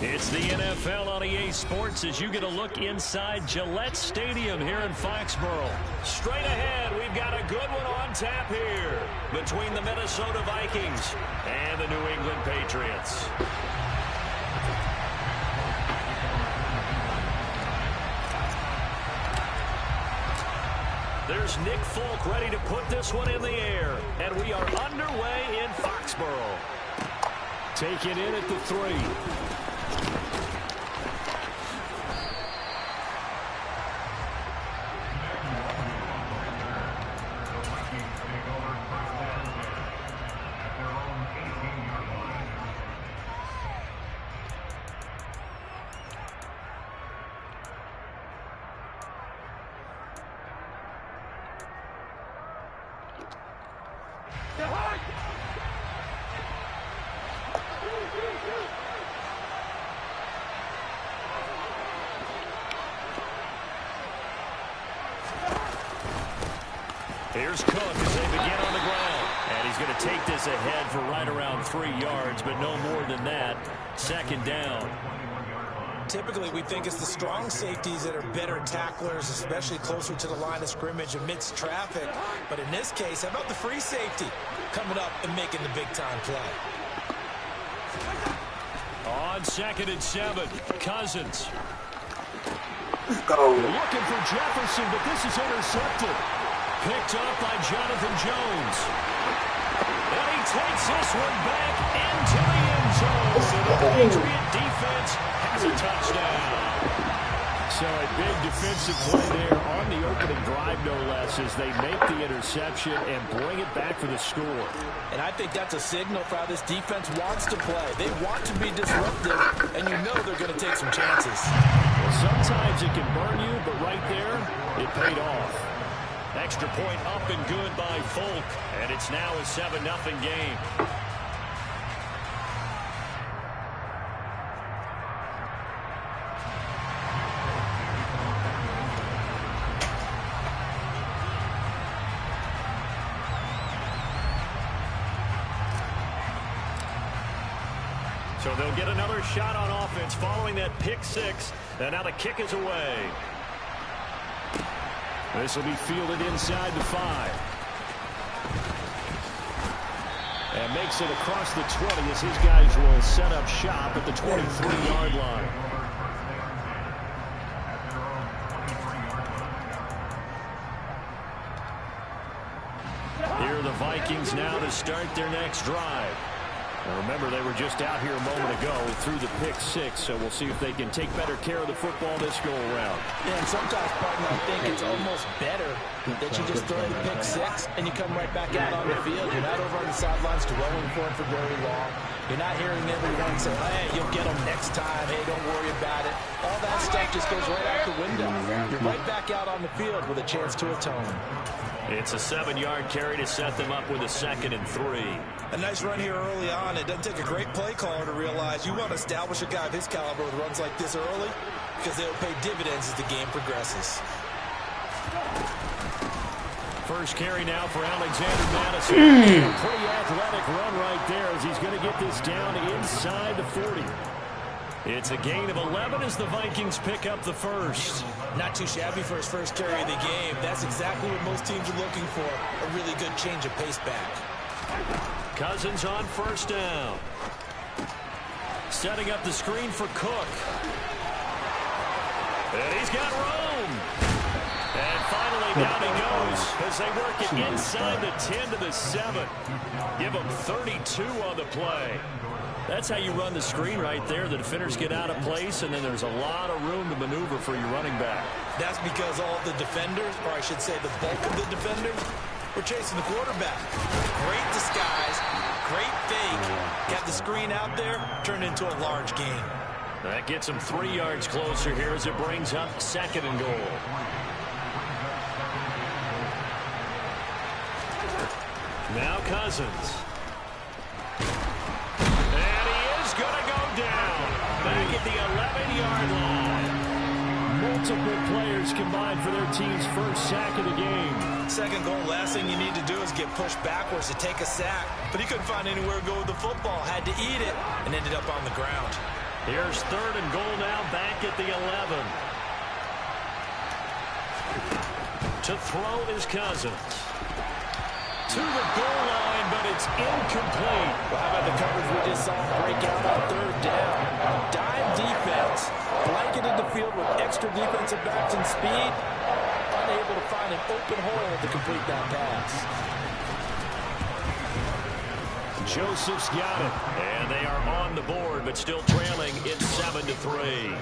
It's the NFL on EA Sports as you get a look inside Gillette Stadium here in Foxborough. Straight ahead, we've got a good one on tap here between the Minnesota Vikings and the New England Patriots. There's Nick Folk ready to put this one in the air, and we are underway in Foxborough. Take it in at the 3. Here's Cook as they begin on the ground. And he's going to take this ahead for right around 3 yards, but no more than that. Second down. Typically, we think it's the strong safeties that are better tacklers, especially closer to the line of scrimmage amidst traffic. But in this case, how about the free safety coming up and making the big-time play? On 2nd and 7, Cousins. Let's go. Looking for Jefferson, but this is intercepted. Picked up by Jonathan Jones. And he takes this one back into the end zone. The Patriot defense has a touchdown. So a big defensive play there on the opening drive, no less, as they make the interception and bring it back for the score. And I think that's a signal for how this defense wants to play. They want to be disruptive, and you know they're going to take some chances. Well, sometimes it can burn you, but right there, it paid off. Extra point up and good by Folk, and it's now a 7-0 game. So they'll get another shot on offense following that pick 6, and now the kick is away. This will be fielded inside the 5. And makes it across the 20 as his guys will set up shop at the 23-yard line. Here are the Vikings now to start their next drive. Now remember, they were just out here a moment ago through the pick 6, so we'll see if they can take better care of the football this go-around. Yeah, and sometimes, partner, I think it's almost better that you just throw the pick 6 and you come right back out on the field. You're not over on the sidelines dwelling for it for very long. You're not hearing everyone say, hey, you'll get them next time. Hey, don't worry about it. All that stuff just goes right out the window. You're right back out on the field with a chance to atone. It's a 7-yard carry to set them up with a 2nd and 3. A nice run here early on. It doesn't take a great play caller to realize you want to establish a guy of his caliber with runs like this early because they'll pay dividends as the game progresses. First carry now for Alexander Madison. A pretty athletic run right there as he's going to get this down inside the 40. It's a gain of 11 as the Vikings pick up the first. Not too shabby for his first carry of the game. That's exactly what most teams are looking for, a really good change of pace back. Cousins on first down. Setting up the screen for Cook. And he's got room. And finally down he goes as they work it inside the 10 to the 7. Give them 32 on the play. That's how you run the screen right there. The defenders get out of place, and then there's a lot of room to maneuver for your running back. That's because all the defenders, or I should say the bulk of the defenders, were chasing the quarterback. Great disguise, great fake. Got the screen out there, turned into a large gain. That gets them 3 yards closer here as it brings up 2nd and goal. Now Cousins. And he is going to go down. Back at the 11-yard line. Multiple players combined for their team's first sack of the game. 2nd goal, last thing you need to do is get pushed backwards to take a sack. But he couldn't find anywhere to go with the football. Had to eat it and ended up on the ground. Here's 3rd and goal now, back at the 11. To throw is Cousins. To the goal line, but it's incomplete. Well, how about the coverage we just saw break out on 3rd down? Dime defense, blanketed the field with extra defensive backs and speed, unable to find an open hole to complete that pass. Joseph's got it, and they are on the board, but still trailing. It's 7-3.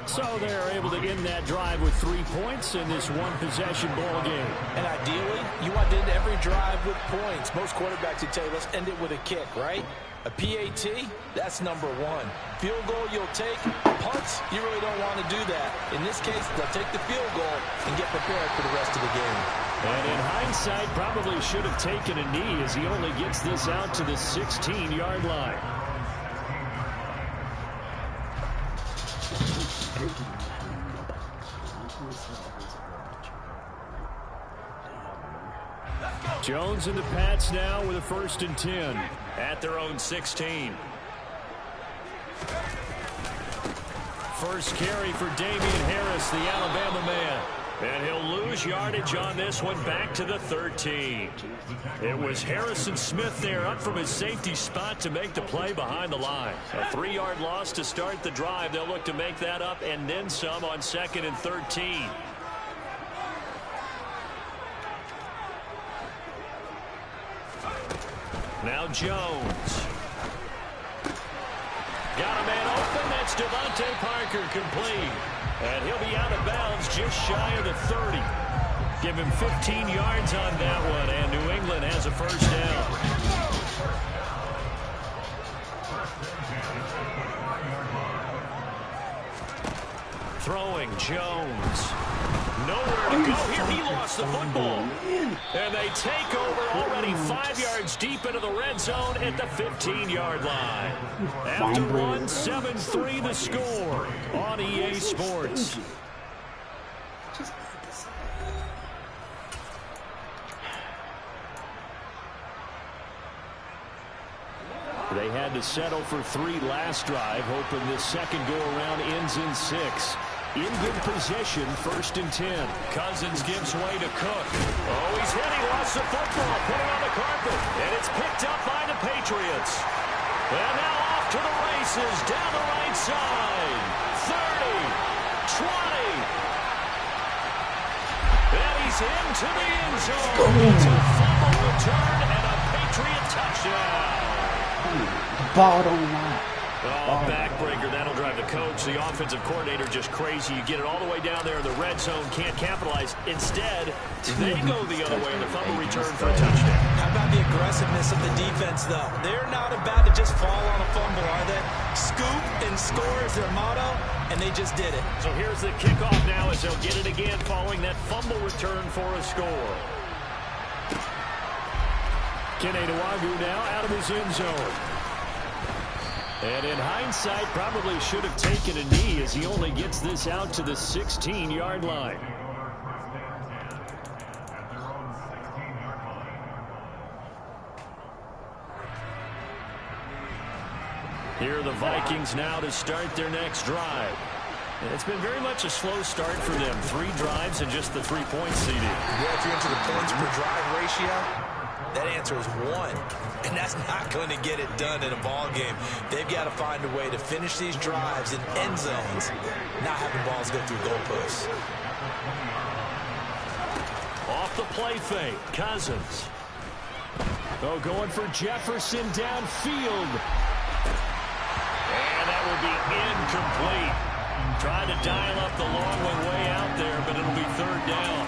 So they're able to end that drive with 3 points in this one-possession ball game. And ideally, you want to end every drive with points. Most quarterbacks would tell you, let's end it with a kick, right? A PAT, that's number 1. Field goal you'll take. Punts, you really don't want to do that. In this case, they'll take the field goal and get prepared for the rest of the game. And in hindsight, probably should have taken a knee as he only gets this out to the 16-yard line. Jones and the Pats now with a 1st and 10 at their own 16. First carry for Damian Harris, the Alabama man. And he'll lose yardage on this one, back to the 13. It was Harrison Smith there up from his safety spot to make the play behind the line. A 3-yard loss to start the drive. They'll look to make that up and then some on 2nd and 13. Now Jones. Got a man open. That's Devontae Parker, complete. And he'll be out of bounds just shy of the 30. Give him 15 yards on that one, and New England has a 1st down. Throwing Jones. Nowhere to go here. He lost the football. And they take over already 5 yards deep into the red zone at the 15-yard line. After one, 7-3 the score on EA Sports. They had to settle for 3 last drive, hoping this second go-around ends in 6. In good position, 1st and 10. Cousins gives way to Cook. Oh, he's hit. He lost the football. Put it on the carpet. And it's picked up by the Patriots. And now off to the races. Down the right side. 30. 20. And he's into the end zone. It's a fumble return and a Patriot touchdown. Ball don't lie. Oh, backbreaker. That'll drive the coach. The offensive coordinator just crazy. You get it all the way down there in the red zone. Can't capitalize. Instead, they go the other way in the fumble return for a touchdown. How about the aggressiveness of the defense, though? They're not about to just fall on a fumble, are they? Scoop and score is their motto, and they just did it. So here's the kickoff now as they'll get it again following that fumble return for a score. Kene Nwangwu now out of his end zone. And in hindsight, probably should have taken a knee as he only gets this out to the 16-yard line. Here are the Vikings now to start their next drive. And it's been very much a slow start for them. 3 drives and just the 3 points seeded. Yeah, if you're into the points per drive ratio, that answer is 1. And that's not going to get it done in a ball game. They've got to find a way to finish these drives in end zones, not having balls go through goalposts. Off off the play fake. Cousins. Oh, going for Jefferson downfield. And that will be incomplete. Trying to dial up the long one way out there, but it'll be third down.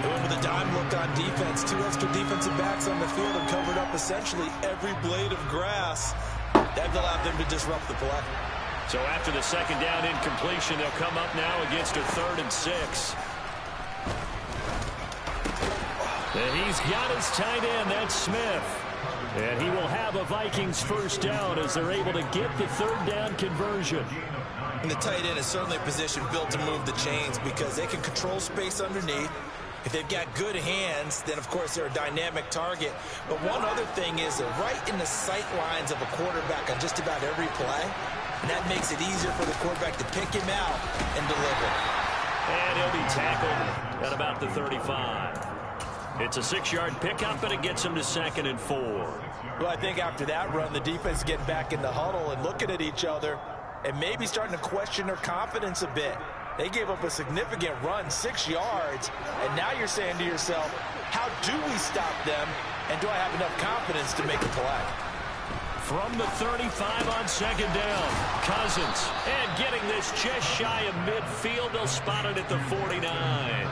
Going with a dime look on defense. 2 extra defensive backs on the field and covered up essentially every blade of grass. That allowed them to disrupt the play. So after the second down incompletion, they'll come up now against a 3rd and 6. And he's got his tight end, that's Smith. And he will have a Vikings first down as they're able to get the 3rd down conversion. And the tight end is certainly a position built to move the chains because they can control space underneath. If they've got good hands, then of course they're a dynamic target. But one other thing is they're right in the sight lines of a quarterback on just about every play. And that makes it easier for the quarterback to pick him out and deliver. And he'll be tackled at about the 35. It's a 6-yard pickup, and it gets him to 2nd and 4. Well, I think after that run, the defense getting back in the huddle and looking at each other and maybe starting to question their confidence a bit. They gave up a significant run, 6 yards, and now you're saying to yourself, how do we stop them, and do I have enough confidence to make a play? From the 35 on 2nd down, Cousins, and getting this just shy of midfield, they'll spot it at the 49.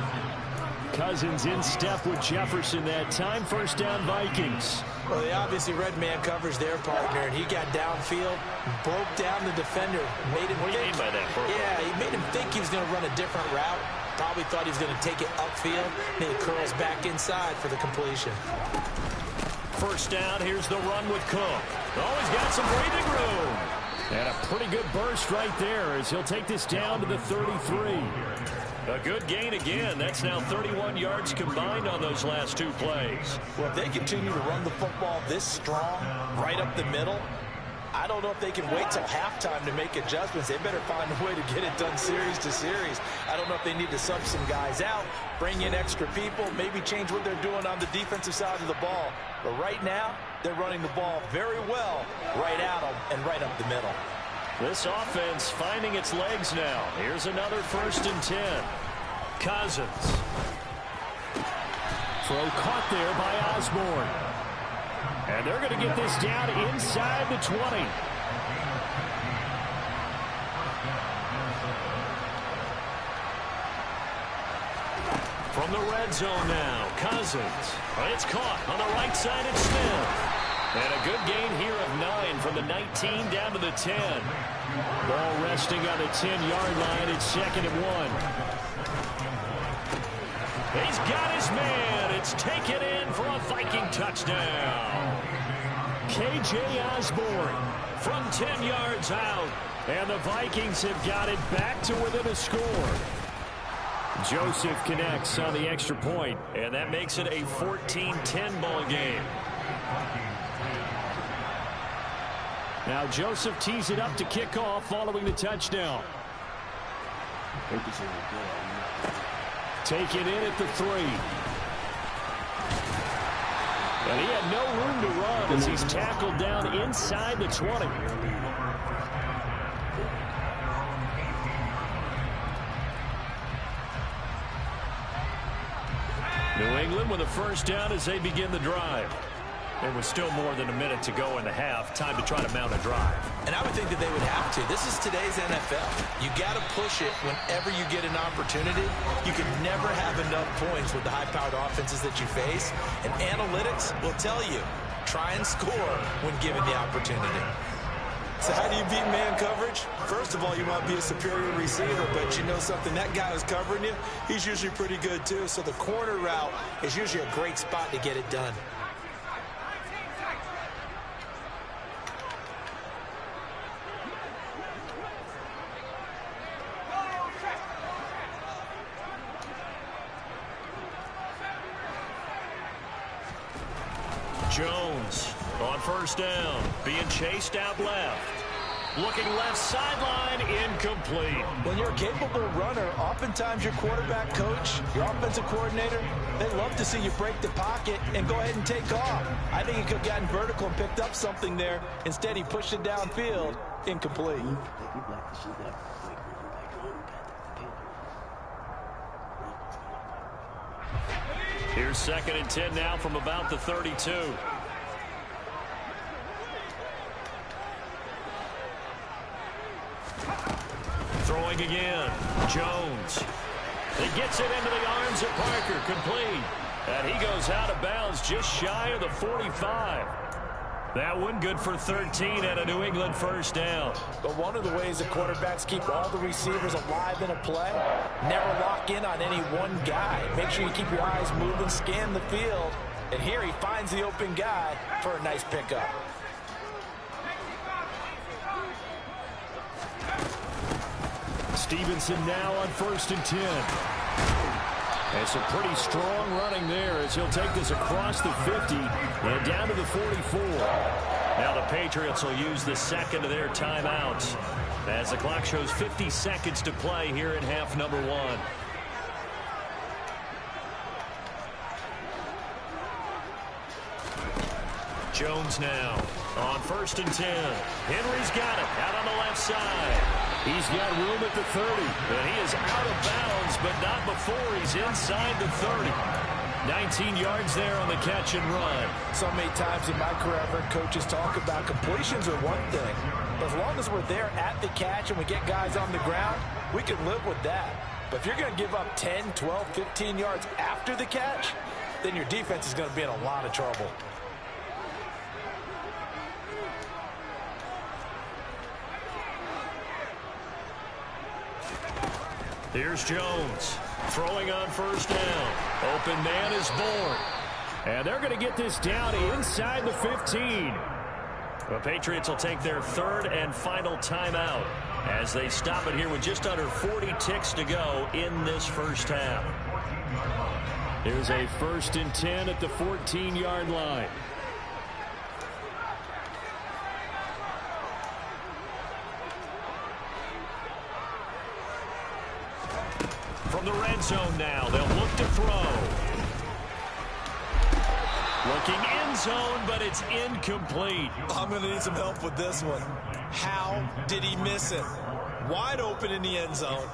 Cousins in step with Jefferson that time. First down, Vikings. Well, they obviously read man coverage their partner, and he got downfield, broke down the defender, made him What do you mean by that, Purple? Yeah, he made him think he was going to run a different route. Probably thought he was going to take it upfield. Then he curls back inside for the completion. First down, here's the run with Cook. Oh, he's got some breathing room. And a pretty good burst right there as he'll take this down to the 33. A good gain again. That's now 31 yards combined on those last 2 plays. Well, if they continue to run the football this strong, right up the middle, I don't know if they can wait till halftime to make adjustments. They better find a way to get it done series to series. I don't know if they need to sub some guys out, bring in extra people, maybe change what they're doing on the defensive side of the ball. But right now, they're running the ball very well right at them and right up the middle. This offense finding its legs now. Here's another 1st and 10. Cousins. Throw caught there by Osborne. And they're going to get this down inside the 20. From the red zone now, Cousins. It's caught on the right side of Smith. And a good gain here of 9 from the 19 down to the 10. Ball resting on the 10-yard line. It's 2nd and 1. He's got his man. It's taken in for a Viking touchdown. K.J. Osborne from 10 yards out. And the Vikings have got it back to within a score. Joseph connects on the extra point, and that makes it a 14-10 ball game. Now Joseph tees it up to kick off following the touchdown. Taken in at the 3. And he had no room to run as he's tackled down inside the 20. New England with a first down as they begin the drive. There was still more than a minute to go in the half. Time to try to mount a drive. And I would think that they would have to. This is today's NFL. You got to push it whenever you get an opportunity. You can never have enough points with the high-powered offenses that you face. And analytics will tell you, try and score when given the opportunity. So how do you beat man coverage? First of all, you might be a superior receiver, but you know something, that guy who's covering you, he's usually pretty good too. So the corner route is usually a great spot to get it done. Jones on first down, being chased out left. Looking left sideline, incomplete. When you're a capable runner, oftentimes your quarterback coach, your offensive coordinator, they love to see you break the pocket and go ahead and take off. I think he could have gotten vertical and picked up something there. Instead, he pushed it downfield, incomplete. Here's 2nd and 10 now from about the 32. Throwing again. Jones. He gets it into the arms of Parker. Complete. And he goes out of bounds just shy of the 45. That one good for 13 and a New England first down. But one of the ways the quarterbacks keep all the receivers alive in a play, never lock in on any one guy. Make sure you keep your eyes moving, scan the field. And here he finds the open guy for a nice pickup. Stevenson now on 1st and 10. And some pretty strong running there as he'll take this across the 50 and down to the 44. Now the Patriots will use the second of their timeouts as the clock shows 50 seconds to play here in half number 1. Jones now on 1st and 10. Henry's got it out on the left side. He's got room at the 30, and he is out of bounds, but not before he's inside the 30. 19 yards there on the catch and run. So many times in my career, I've heard coaches talk about completions are one thing. But as long as we're there at the catch and we get guys on the ground, we can live with that. But if you're going to give up 10, 12, 15 yards after the catch, then your defense is going to be in a lot of trouble. Here's Jones throwing on 1st down. Open man is born. And they're going to get this down inside the 15. The Patriots will take their 3rd and final timeout as they stop it here with just under 40 ticks to go in this first half. Here's a 1st and 10 at the 14-yard line. From the red zone now, they'll look to throw. Looking end zone, but it's incomplete. I'm going to need some help with this one. How did he miss it? Wide open in the end zone.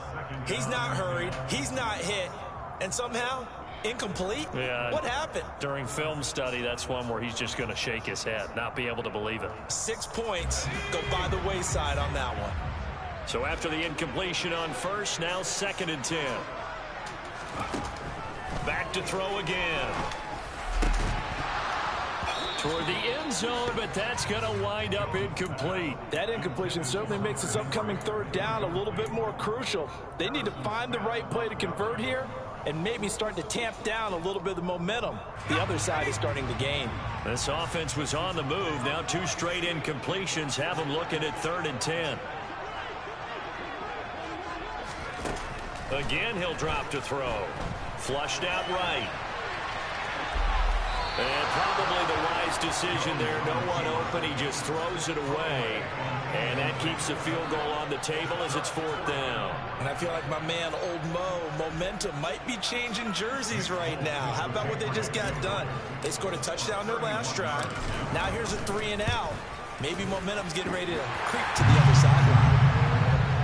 He's not hurried. He's not hit. And somehow, incomplete? Yeah. What happened? During film study, that's one where he's just going to shake his head, not be able to believe it. 6 points go by the wayside on that one. So after the incompletion on 1st, now 2nd and 10. Back to throw again. Toward the end zone, but that's going to wind up incomplete. That incompletion certainly makes this upcoming 3rd down a little bit more crucial. They need to find the right play to convert here and maybe start to tamp down a little bit of the momentum. The other side is starting to gain. This offense was on the move. Now 2 straight incompletions have them looking at 3rd and 10. Again, he'll drop to throw. Flushed out right. And probably the wise decision there. No one open. He just throws it away. And that keeps the field goal on the table as it's 4th down. And I feel like my man, Old Mo, momentum might be changing jerseys right now. How about what they just got done? They scored a touchdown their last drive. Now here's a 3 and out. Maybe momentum's getting ready to creep to the other sideline.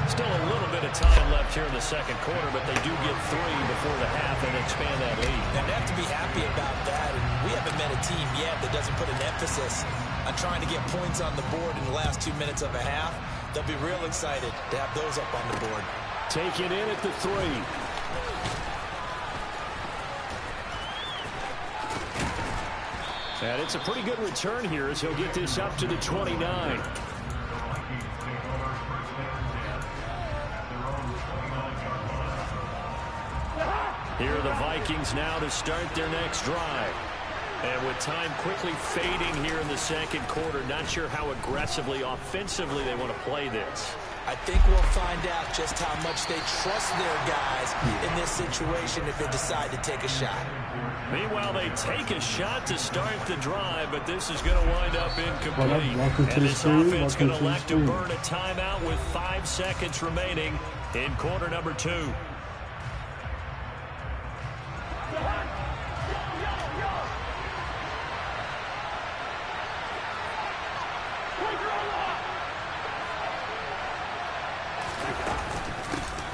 Still a little bit of time left here in the 2nd quarter, but they do get 3 before the half and expand that lead. And they have to be happy about that. And we haven't met a team yet that doesn't put an emphasis on trying to get points on the board in the last 2 minutes of a half. They'll be real excited to have those up on the board. Taken in at the 3. And it's a pretty good return here as he'll get this up to the 29. Here are the Vikings now to start their next drive. And with time quickly fading here in the 2nd quarter, not sure how aggressively, offensively they want to play this. I think we'll find out just how much they trust their guys in this situation if they decide to take a shot. Meanwhile, they take a shot to start the drive, but this is going to wind up incomplete. And this offense going to elect to burn a timeout with 5 seconds remaining in quarter number 2.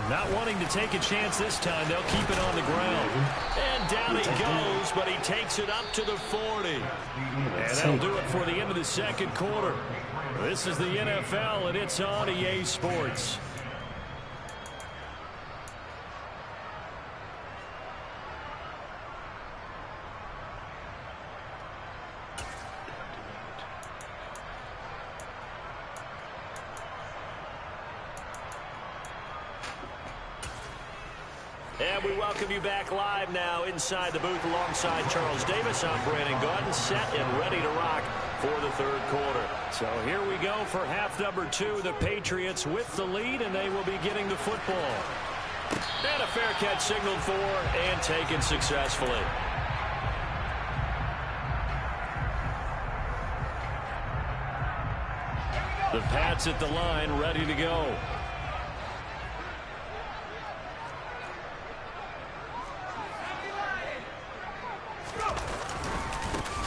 Now Not wanting to take a chance this time, they'll keep it on the ground. And down he goes, but he takes it up to the 40. And that'll do it for the end of the second quarter. This is the NFL, and it's on EA Sports. And we welcome you back live now inside the booth alongside Charles Davis. I'm Brandon Gaudin, set and ready to rock for the third quarter. So here we go for half number 2. The Patriots with the lead, and they will be getting the football. And a fair catch signaled for and taken successfully. The Pats at the line, ready to go.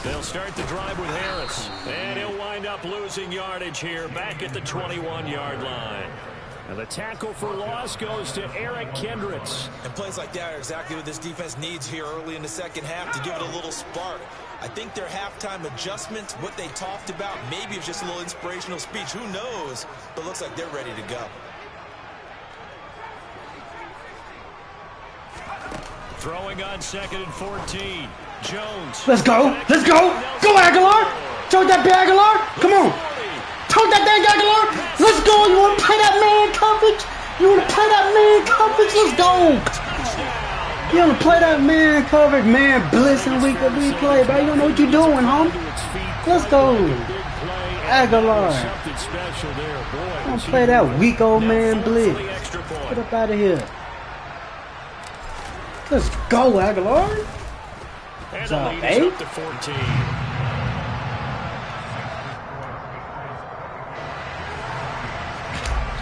They'll start the drive with Harris. And he'll wind up losing yardage here back at the 21-yard line. And the tackle for loss goes to Eric Kendricks. And plays like that are exactly what this defense needs here early in the second half to give it a little spark. I think their halftime adjustments, what they talked about, maybe it's just a little inspirational speech. Who knows? But looks like they're ready to go. Throwing on 2nd and 14. Jones. Let's go. Let's go. Go, Aguilar. Throw that big Aguilar. Come on. Throw that dang Aguilar. Let's go. You want to play that man coverage? You want to play that man coverage? Let's go. You want to play that man coverage, man blitz and week that we play, bro. You don't know what you're doing, homie. Let's go. Aguilar. Don't play that weak old man blitz. Get up out of here. Let's go, Aguilar. And the lead is up to 14.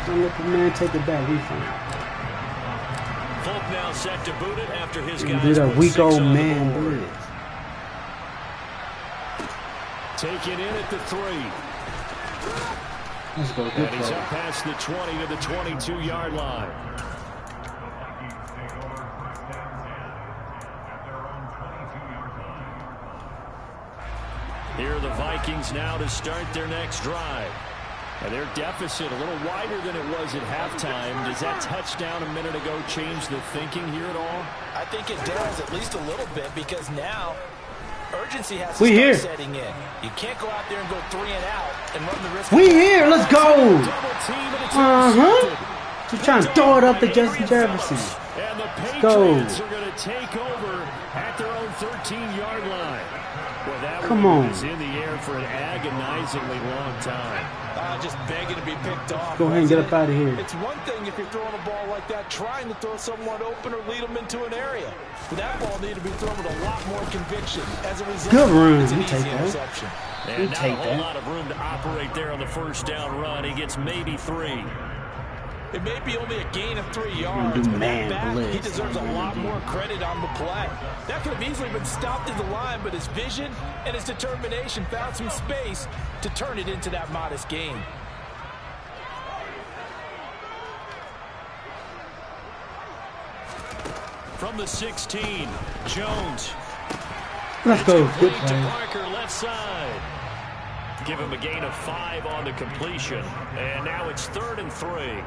Don't let the man take it back. He's fine. Folk now set to boot it after his guys do that weak old man blitz. Taken in at the 3. Let's go. And he's up past the 20 to the 22-yard line. Here are the Vikings now to start their next drive. And their deficit a little wider than it was at halftime. Does that touchdown a minute ago change the thinking here at all? I think it does, at least a little bit, because now urgency has to start setting in. You can't go out there and go 3 and out and run the risk. We here. Let's go. Just trying to throw it up to Justin Jefferson. And the Patriots are going to take over at their own 13-yard line. Well, that one was in the air for an agonizingly long time. Just begging to be picked off. Go ahead and get up out of here. It's one thing if you're throwing a ball like that, trying to throw someone open or lead them into an area. But that ball needed to be thrown with a lot more conviction. As a result, good run. It's an easy interception. And not a whole lot of room to operate there on the first down run. He gets maybe 3. It may be only a gain of 3 yards, but that back, he deserves a lot more credit on the play. That could have easily been stopped at the line, but his vision and his determination found some space to turn it into that modest gain. From the 16, Jones. Let's go. Good play. To Parker, left side. Give him a gain of 5 on the completion. And now it's 3rd and 3.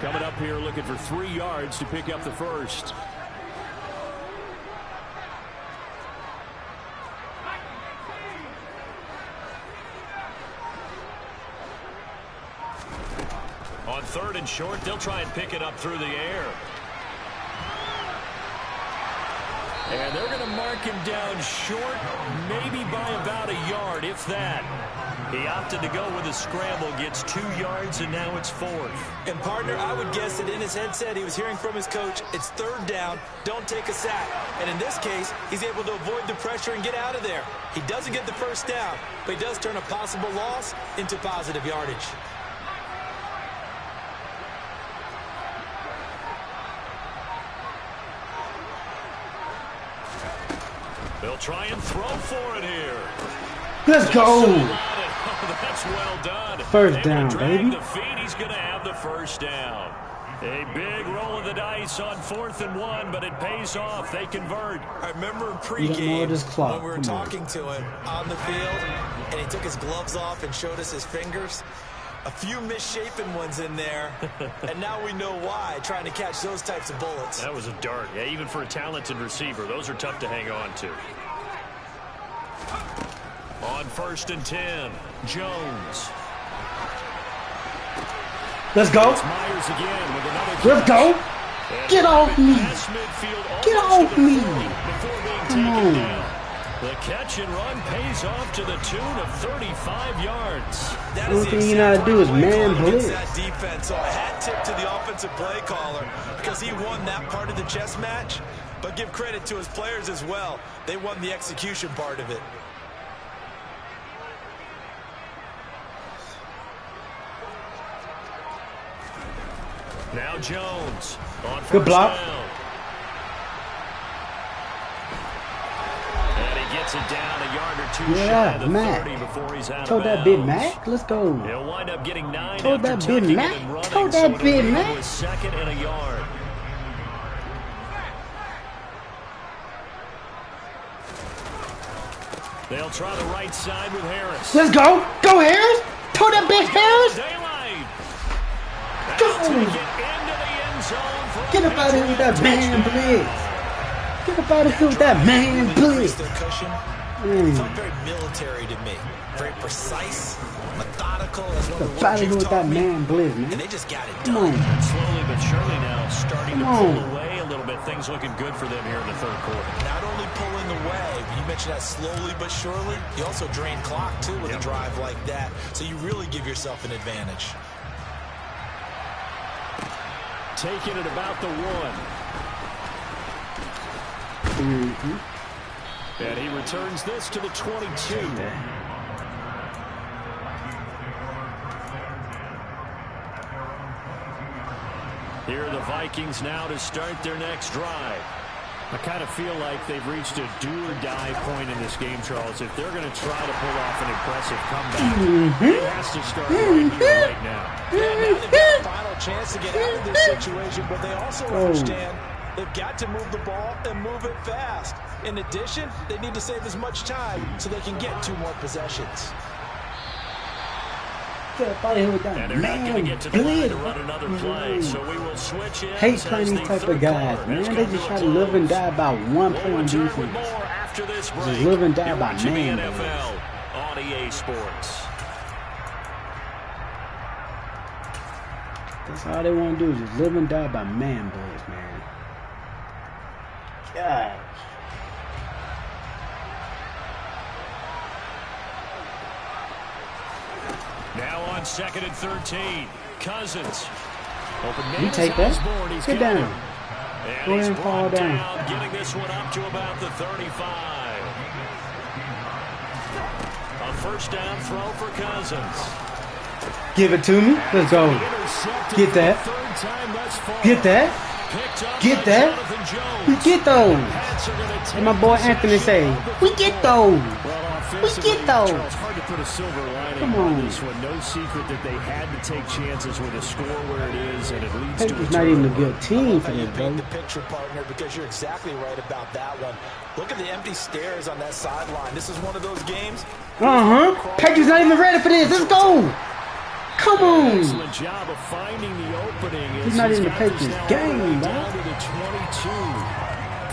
Coming up here looking for 3 yards to pick up the first. On 3rd and short, they'll try and pick it up through the air. And they're going to mark him down short, maybe by about a yard, if that. He opted to go with a scramble, gets 2 yards, and now it's 4th. And, partner, I would guess that in his headset he was hearing from his coach, it's 3rd down, don't take a sack. And in this case, he's able to avoid the pressure and get out of there. He doesn't get the first down, but he does turn a possible loss into positive yardage. They'll try and throw for it here. Let's go. That That's well done. First down, baby. The feet, he's going to have the first down. A big roll of the dice on 4th and 1, but it pays off. They convert. I remember in pregame when we were talking to him on the field, and he took his gloves off and showed us his fingers. A few misshapen ones in there, and now we know why, trying to catch those types of bullets. That was a dart. Yeah, even for a talented receiver, those are tough to hang on to. On 1st and 10, Jones. Let's go. Myers again with another catch. Let's go. Get off me. Get off me. Come on. The catch and run pays off to the tune of 35 yards. That Only thing you know how to do is man blitz. That defense, so a hat tip to the offensive play caller because he won that part of the chess match. But give credit to his players as well. They won the execution part of it. Now Jones on first Good block. down. And he gets it down a yard or two shy of the 30 before he's out Told of that big bounds. Mac. Let's go. He'll wind up getting 9 Told after that big tucking Mac. it and running, Told so that it'll big leave Mac. him with 2nd and a yard. They'll try the right side with Harris. Let's go. Go Harris. Told that big Harris. Daylight. Go. Take it into the end zone for Get up out of here with that man blitz. Get up out of here with that man blitz. Their cushion felt very military to me. Very precise, methodical. As one of the Get out of words here you've with that taught me. man blitz, And man. they just got it Come done. on. Slowly but surely now starting to Come pull on. away a little bit. Things looking good for them here in the 3rd quarter. Not only pulling away, but you mentioned that slowly but surely. You also drain clock, too, with a drive like that. So you really give yourself an advantage. Taking it about the 1. And he returns this to the 22. Here are the Vikings now to start their next drive. I kind of feel like they've reached a do-or-die point in this game, Charles. If they're going to try to pull off an impressive comeback, it has to start right here, right now. Yeah, now they've got a final chance to get out of this situation, but they also understand they've got to move the ball and move it fast. In addition, they need to save as much time so they can get 2 more possessions. Get up out of here with that And they're not going to man get to the line blitz. to run another play, so we will switch in. Hate playing these type of guys, man. They just try to live and die by one play on defense. Just live and die by man blitz. NFL on EA Sports. That's all they want to do is just live and die by man blitz, man. God. Now on 2nd and 13. Cousins. Open You take that. Get down. And Go ahead he's and fall brought down. getting this one up to about the 35. A 1st down throw for Cousins. Give it to me. Let's go. Intercepted Get for the that. 3rd time thus far. Get that. Picked up Get by that. Jonathan Jones. We get those. Pats are gonna take And my boy this Anthony and say, shoot on the we get those. Well, We get those. Charles, hard to put a silver lining Come on on. this one. No secret that they had to take chances with a score where it is, and it leads to a Patriots not even a turnover. good team for You this, paint bro. the picture, partner, because you're exactly right about that one. Look at the empty stares on that sideline. This is one of those games. Patriots not even ready for this. Let's go. Come on. Excellent job of finding the opening. He's not in the got this Patriots now game, all the way bro. down to the 22.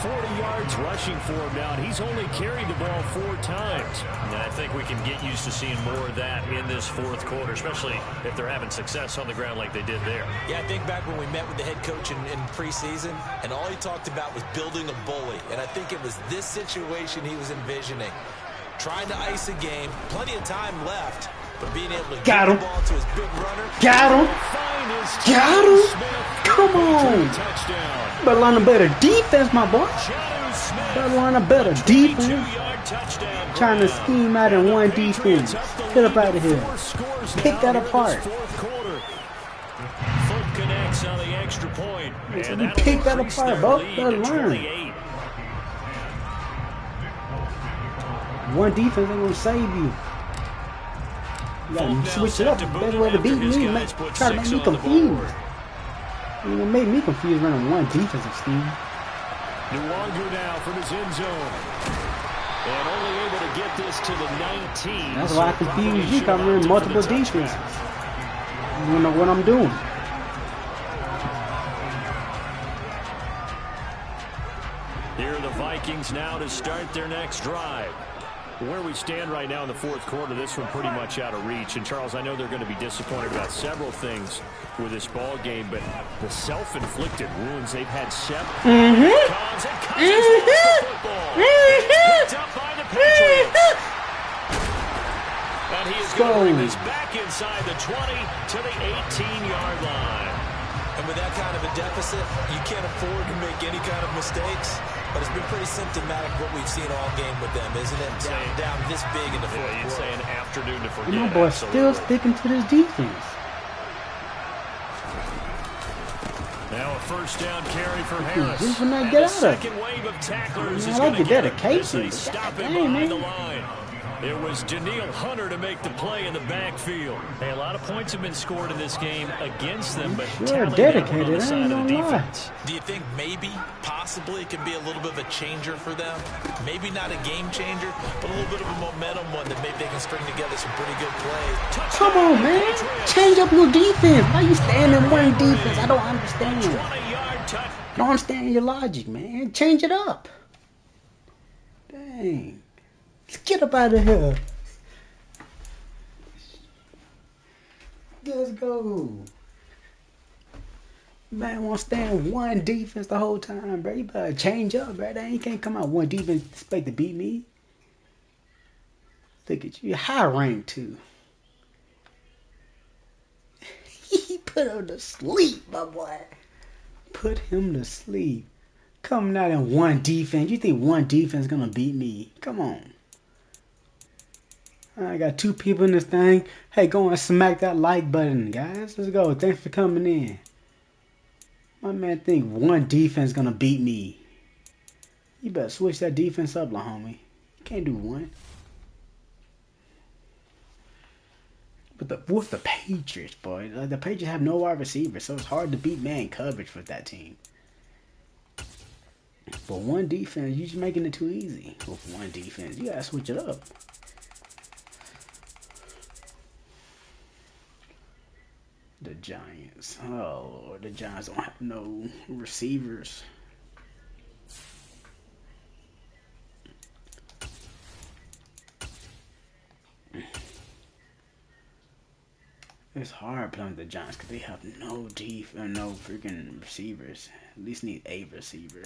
40 yards rushing for him now. And he's only carried the ball 4 times. And I think we can get used to seeing more of that in this 4th quarter, especially if they're having success on the ground like they did there. Yeah, I think back when we met with the head coach in preseason, and all he talked about was building a bully. And I think it was this situation he was envisioning. Trying to ice a game, plenty of time left, but being able to Got get him. the ball to his big runner. Got him. Got him. Come on. Touchdown. Better learn a better defense, my boy. Better learn a better defense. 22-yard touchdown. Trying to scheme out in one defense. Get up out of here. Pick that apart. Foot connects on the extra point. And You that'll pick that increase apart, their bro. lead Better to learn. 28. One defense ain't gonna save you. You gotta switch it up. The best way to beat me, try to make me confused. You know, make me confused running one defensive scheme. Nwangu now from his end zone. And only able to get this to the 19. That's why I confuse you. I'm running multiple defenses. You don't know what I'm doing. Here are the Vikings now to start their next drive. Where we stand right now in the fourth quarter, this one pretty much out of reach. And, Charles, I know they're going to be disappointed about several things with this ball game, but the self-inflicted wounds they've had separate. Cousins lost the football. It's picked up by the Patriots. And he is going to bring this back inside the 20 to the 18-yard line. And with that kind of a deficit, you can't afford to make any kind of mistakes. But it's been pretty symptomatic what we've seen all game with them, isn't it? Down this big in the fourth quarter. You'd say an afternoon to forget. My boy's still sticking to this defense. Now a first down carry for Harris. Just when I get out of it. Second wave of tacklers is I going like to your get dedication. Stop him behind the line. It was Daniil Hunter to make the play in the backfield. Hey, a lot of points have been scored in this game against them, but sure dedicated. I ain't gonna lie. Do you think maybe, possibly, it can be a little bit of a changer for them? Maybe not a game changer, but a little bit of a momentum one that maybe they can string together some pretty good plays. Come on, man. Change up your defense. Why you staying in one defense? I don't understand. I don't understand your logic, man. Change it up. Dang. Let's get up out of here. Let's go. Man, won't stay in one defense the whole time, bro. You better change up, bro. You can't come out one defense and expect to beat me. Look at you. You're high rank, too. He put him to sleep, my boy. Put him to sleep. Coming out in one defense. You think one defense is going to beat me? Come on. I got two people in this thing. Hey, go and smack that like button, guys. Let's go. Thanks for coming in. My man think one defense gonna beat me. You better switch that defense up, la homie. You can't do one. But with the Patriots, boy, the Patriots have no wide receivers, so it's hard to beat man coverage with that team. But one defense, you're just making it too easy. With one defense, you gotta switch it up. The Giants. Oh, Lord. The Giants don't have no receivers. It's hard playing with the Giants because they have no no freaking receivers. At least need a receiver.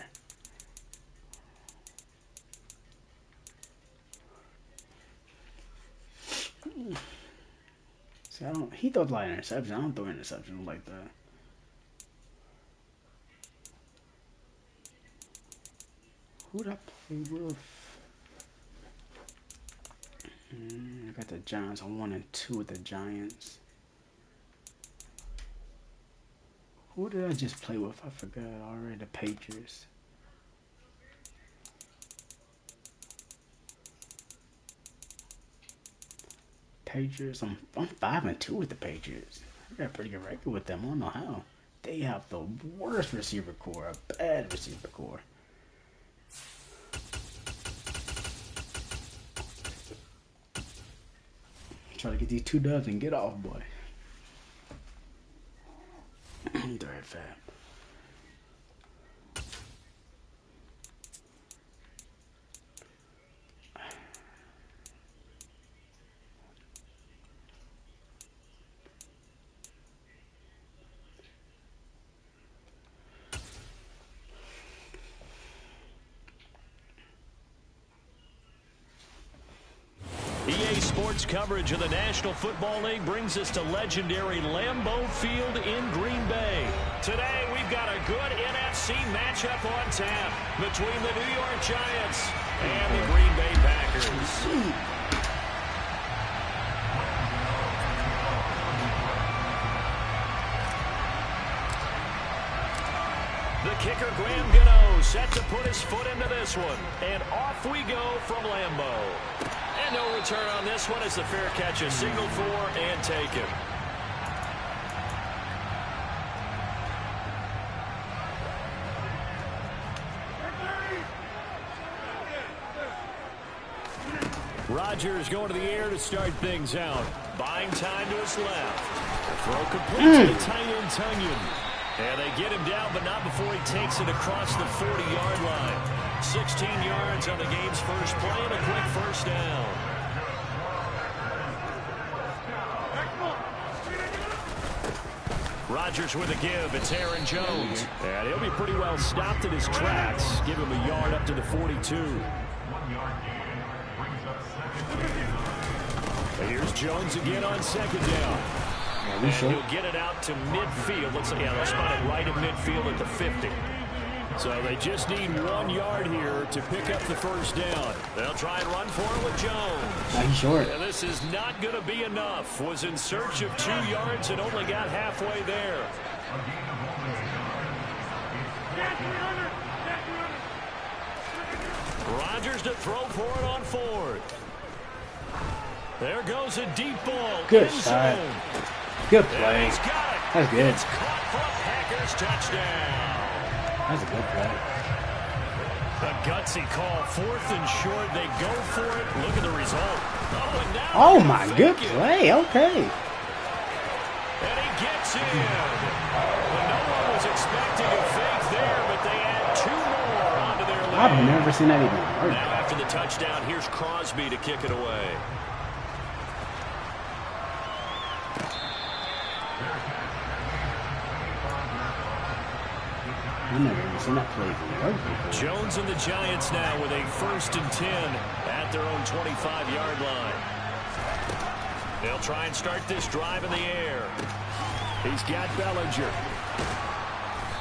See, he throws a lot of interceptions. I don't throw interceptions like that. Who'd I play with? I got the Giants. I'm 1-2 with the Giants. Who did I just play with? I forgot already. The Patriots. Patriots. I'm 5-2 with the Patriots. I got a pretty good record with them. I don't know how. They have the worst receiver core, a bad receiver core. Try to get these 2 dubs and get off, boy. They're fat. EA Sports coverage of the National Football League brings us to legendary Lambeau Field in Green Bay. Today, we've got a good NFC matchup on tap between the New York Giants and the Green Bay Packers. The kicker Graham Gano set to put his foot into this one. And off we go from Lambeau. And no return on this one as the fair catch is signaled for and taken. Rodgers going to the air to start things out. Buying time to his left. Throw complete to the tight end Tunyon. And they get him down, but not before he takes it across the 40-yard line. 16 yards on the game's first play and a quick first down. Rodgers with a give. It's Aaron Jones. And he'll be pretty well stopped in his tracks. Give him a yard up to the 42. Here's Jones again on second down. And he'll get it out to midfield. Looks like, they'll spot it right in midfield at the 50. So they just need 1 yard here to pick up the first down. They'll try and run for it with Jones. He's short. And this is not going to be enough. Was in search of 2 yards and only got halfway there. Rodgers to throw for it on fourth. There goes a deep ball. Good shot. Good play. That's good. It's caught for a Packers touchdown. That's a good play. A gutsy call. 4th and short. They go for it. Look at the result. Oh my, good play. Okay. And he gets in. Well, no one was expecting a fake there, but they add 2 more onto their lead. I've never seen that even work. Now after the touchdown, here's Crosby to kick it away. I've never even seen that play even work before. Jones and the Giants now with a 1st and 10 at their own 25-yard line. They'll try and start this drive in the air. He's got Bellinger.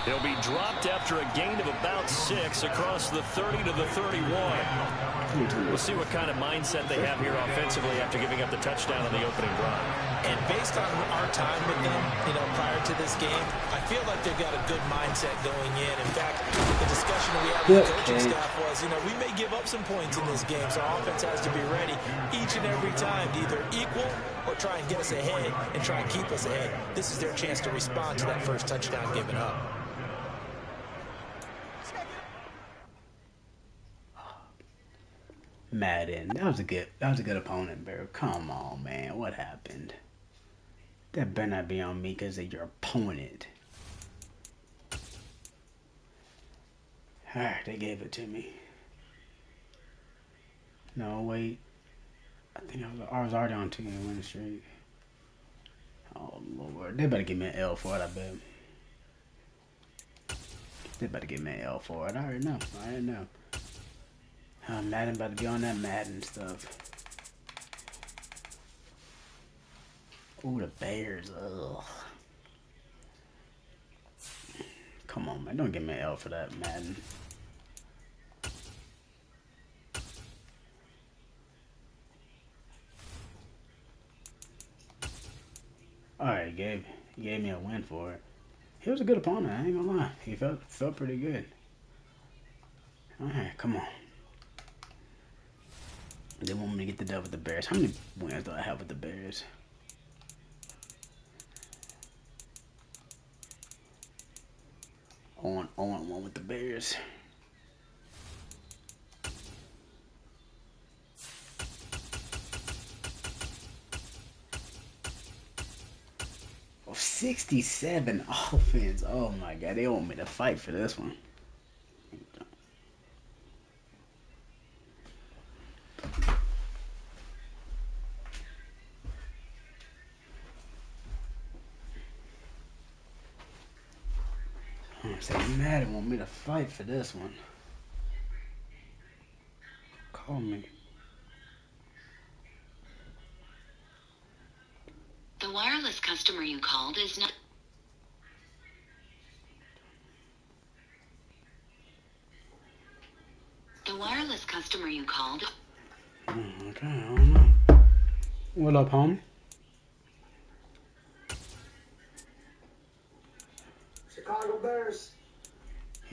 He'll be dropped after a gain of about 6 across the 30 to the 31. We'll see what kind of mindset they have here offensively after giving up the touchdown on the opening drive. And based on our time with them, prior to this game, I feel like they've got a good mindset going in. In fact, the discussion we had with the coaching staff was, we may give up some points in this game, so our offense has to be ready each and every time to either equal or try and get us ahead and try and keep us ahead. This is their chance to respond to that first touchdown given up. Madden. That was a good opponent, bro. Come on, man. What happened? That better not be on me because of your opponent. Alright, they gave it to me. No, wait. I think I was already on 2-game winning streak. Oh, Lord. They better give me an L for it, I bet. They better give me an L for it. I already know. Madden about to be on that Madden stuff. Ooh, the Bears. Ugh. Come on, man. Don't give me an L for that, Madden. Alright, he gave me a win for it. He was a good opponent, I ain't gonna lie. He felt pretty good. Alright, come on. They want me to get the dub with the Bears. How many wins do I have with the Bears? On one with the Bears. Oh, 67 offense. Oh my God, they want me to fight for this one. I'm saying Madden want me to fight for this one. Call me. The wireless customer you called is not... The wireless customer you called... Okay, I don't know. What up, homie? Chicago Bears.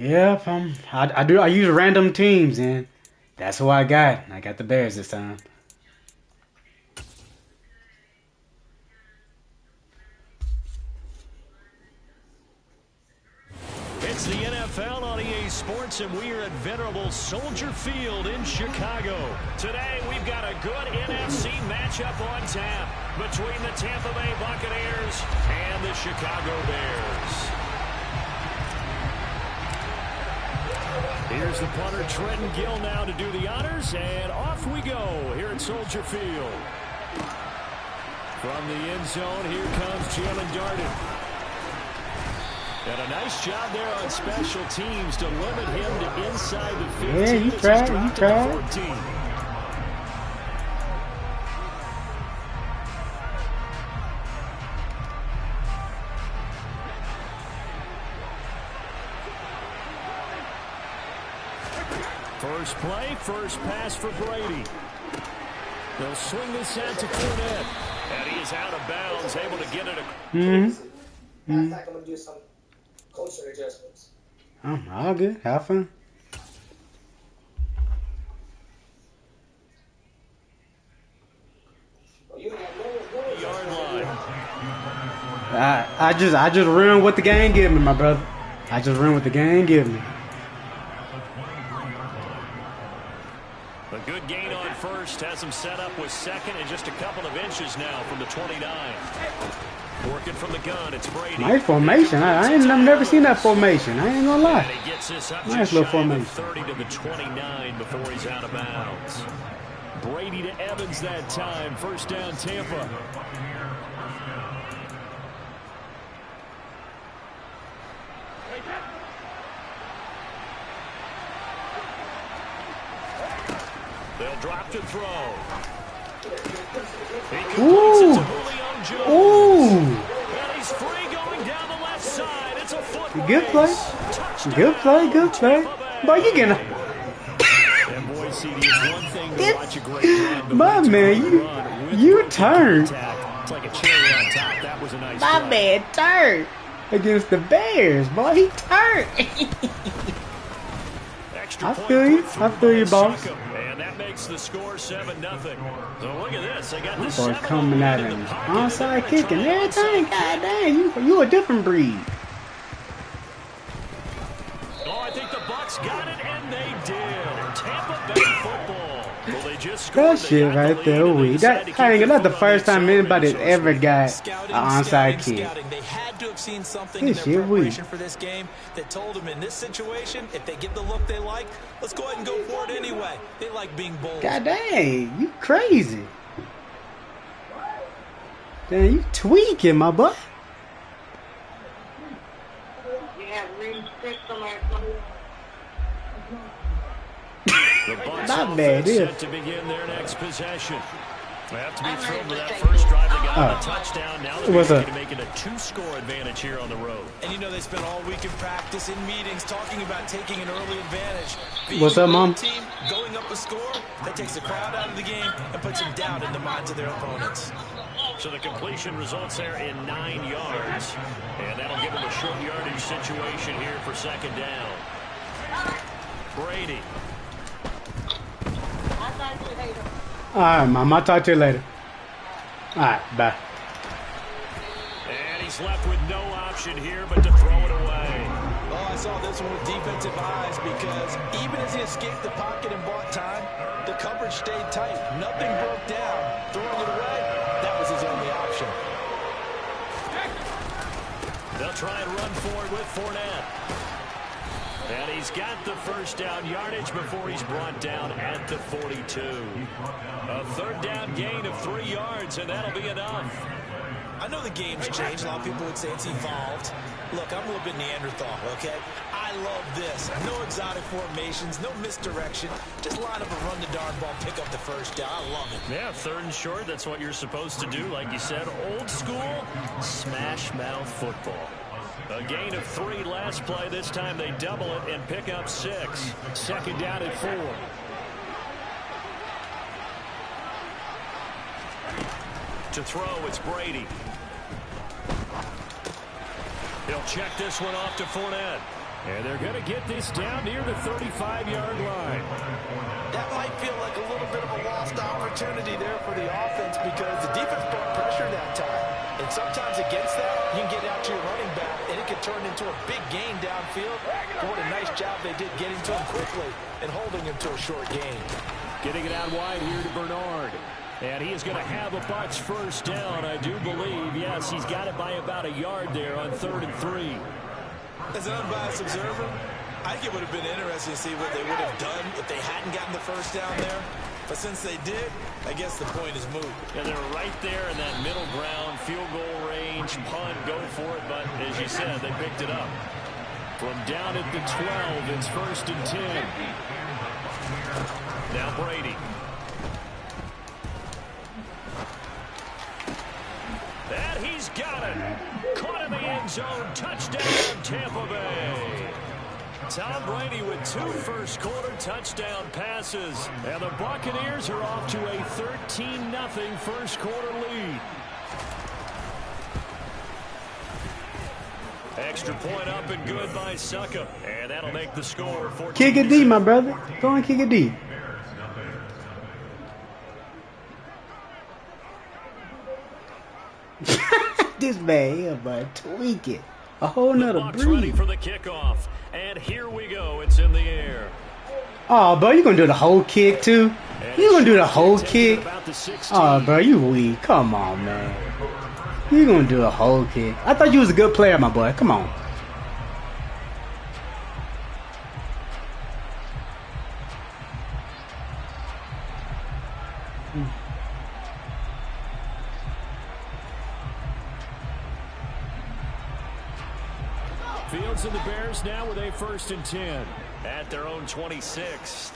Yep, I use random teams, and that's who I got. I got the Bears this time. It's the NFL on EA Sports, and we are at venerable Soldier Field in Chicago. Today, we've got a good NFC matchup on tap between the Tampa Bay Buccaneers and the Chicago Bears. Here's the punter, Trenton Gill, now to do the honors, and off we go here at Soldier Field. From the end zone, here comes Jalen Darden. And a nice job there on special teams to limit him to inside the 15. Yeah, you tried. 14. First play, first pass for Brady. They'll swing this out to Fournette. And he is out of bounds, able to get it. I'm going to do some culture adjustments. All good. Have fun. Yard line. I just run what the game give me, my brother. I just run what the game give me. A good gain on first, has him set up with second and just a couple of inches now from the 29. Working from the gun, it's Brady. Nice formation. I've never seen that formation. I ain't gonna lie. He gets this up nice little formation. 30 to the 29 before he's out of bounds. Brady to Evans that time. First down, Tampa. They'll drop to throw. Ooh. Ooh. And he's free going down the left side. It's a foot Good play. Good play. Good play. Boy, you gonna. And boy, CD, it's one thing to watch a great run, but My man, you turned. it's like a cherry on top. That was a nice My play. man turned against the Bears. Boy, he turned. Extra I point feel you. put through I feel you, by boss. Succop. And that makes the score 7-0. So look at this. They got the Boy 7 coming at him. Onside kick and everything. God dang, you a different breed. Oh, I think the Bucs got it, and they did. Tampa Bay football. Well, they just scored. That shit right there, that's the first time anybody's ever got an onside kick. They had to have seen something This in their shit weak. preparation for this game that told them in this situation, if they get the look they like, let's go ahead and go for it anyway. They like being bold. God dang, you crazy. Damn, you tweaking, my boy. The Bucs Not bad, offense yeah. set to begin their next possession. They have to be thrilled with that first drive. They got a touchdown. Now they're What's looking up? to make it a 2-score advantage here on the road. And you know they spent all week in practice, in meetings, talking about taking an early advantage. Being What's up, a Mom? team, going up a score, that takes the crowd out of the game and puts some doubt in the minds of their opponents. So the completion results there in 9 yards. And that'll give them a short yardage situation here for second down. Brady. All right, Mom, I'll talk to you later. All right, bye. And he's left with no option here but to throw it away. Well, I saw this one with defensive eyes because even as he escaped the pocket and bought time, the coverage stayed tight. Nothing broke down. Throwing it away, that was his only option. They'll try and run forward with Fournette. And he's got the first down yardage before he's brought down at the 42. A third down gain of 3 yards, and that'll be enough. I know the game's changed. A lot of people would say it's evolved. Look, I'm a little bit Neanderthal, okay? I love this. No exotic formations, no misdirection. Just line up and run the darn ball, pick up the first down. I love it. Yeah, third and short, that's what you're supposed to do. Like you said, old school, smash mouth football. A gain of 3 last play. This time they double it and pick up 6. Second down at 4. To throw, it's Brady. He'll check this one off to Fournette. And they're going to get this down near the 35-yard line. That might feel like a little bit of a lost opportunity there for the offense because the defense brought pressure that time. And sometimes against that, you can get out to your running back, and it can turn into a big gain downfield. But what a nice job they did getting to him quickly and holding him to a short gain. Getting it out wide here to Bernard. And he is going to have a Bucs first down, I do believe. Yes, he's got it by about a yard there on 3rd and 3. As an unbiased observer, I think it would have been interesting to see what they would have done if they hadn't gotten the first down there. But since they did, I guess the point is moot. Yeah, they're right there in that middle ground, field goal range, punt, go for it. But as you said, they picked it up. From down at the 12, it's 1st and 10. Now Brady. And he's got it. Caught in the end zone. Touchdown, Tampa Bay. Tom Brady with 2 first-quarter touchdown passes. And the Buccaneers are off to a 13-0 first-quarter lead. Extra point up and good by Suckup. And that'll make the score 14. Kick it deep, my brother. Go and kick it deep. This man here, but tweak it. A whole nother Bucs breed. ready for the kickoff. And here we go. It's in the air. Oh, bro, you gonna do the whole kick too? You gonna do the whole kick? Oh, bro, you weak. Come on, man. You gonna do a whole kick? I thought you was a good player, my boy. Come on. Fields and the Bears now with a 1st and 10 at their own 26.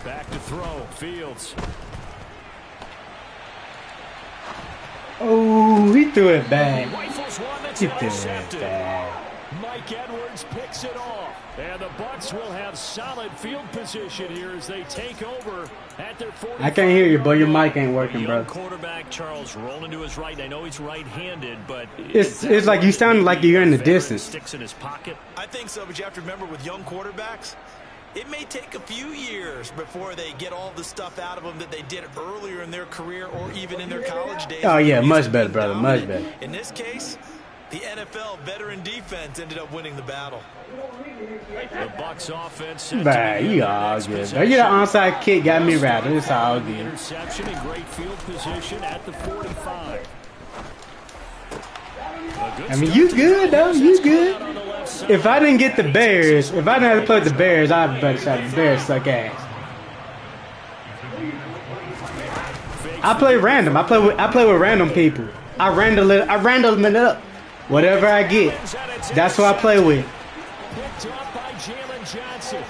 Back to throw. Fields. Oh, he threw it back. He rifles one that's He threw it intercepted. back. Mike Edwards picks it off. And the Bucs will have solid field position here as they take over at their 40. I can't hear you, bro. Your mic ain't working, Young bro. quarterback Charles rolling to his right. I know he's right-handed, but It's like you sound like you're in the distance. Sticks in his pocket. I think so, but you have to remember with young quarterbacks, it may take a few years before they get all the stuff out of them that they did earlier in their career or even in their college days. Oh yeah, much better, brother. Much better. In this case, the NFL veteran defense ended up winning the battle. The Bucs offense set to Bruh, begin you their all next good. possession. Bro, you the onside kick got me rattled. It's all good. Interception in great field position at the 45. I mean, you good though. You good. If I didn't get the Bears, if I didn't have to play with the Bears, I'd better shot the Bears suck ass. I play random. I play with random people. I random it up. Whatever I get, that's what I play with. Picked up by Jalen Johnson.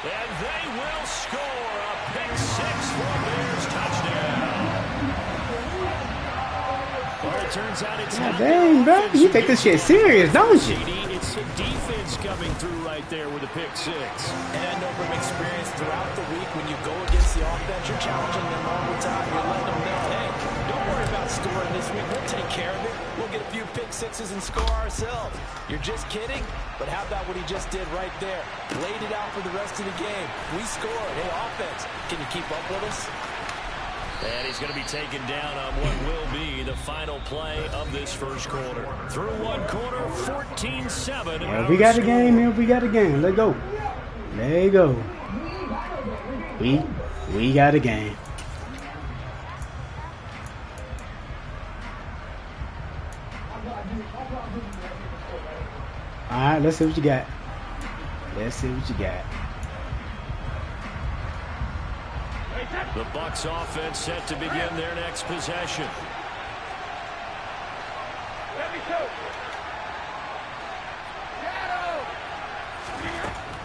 And they will score a pick six for a Bears touchdown. Well, it turns out it's God dang, bro. You take this shit serious, don't you? It's the defense coming through right there with a pick six. And I know from experience throughout the week, when you go against the offense, you're challenging them all the time. You're letting them know, hey, don't worry about scoring this week. We'll take care of it. We'll get a few pick sixes and score ourselves. You're just kidding? But how about what he just did right there? Laid it out for the rest of the game. We scored. Hey, offense, can you keep up with us? And he's going to be taken down on what will be the final play of this first quarter. Through one quarter, 14-7. If we got a game, if we got a game, let's go. There you go. We got a game. All right, let's see what you got. Let's see what you got. The Bucs offense set to begin their next possession.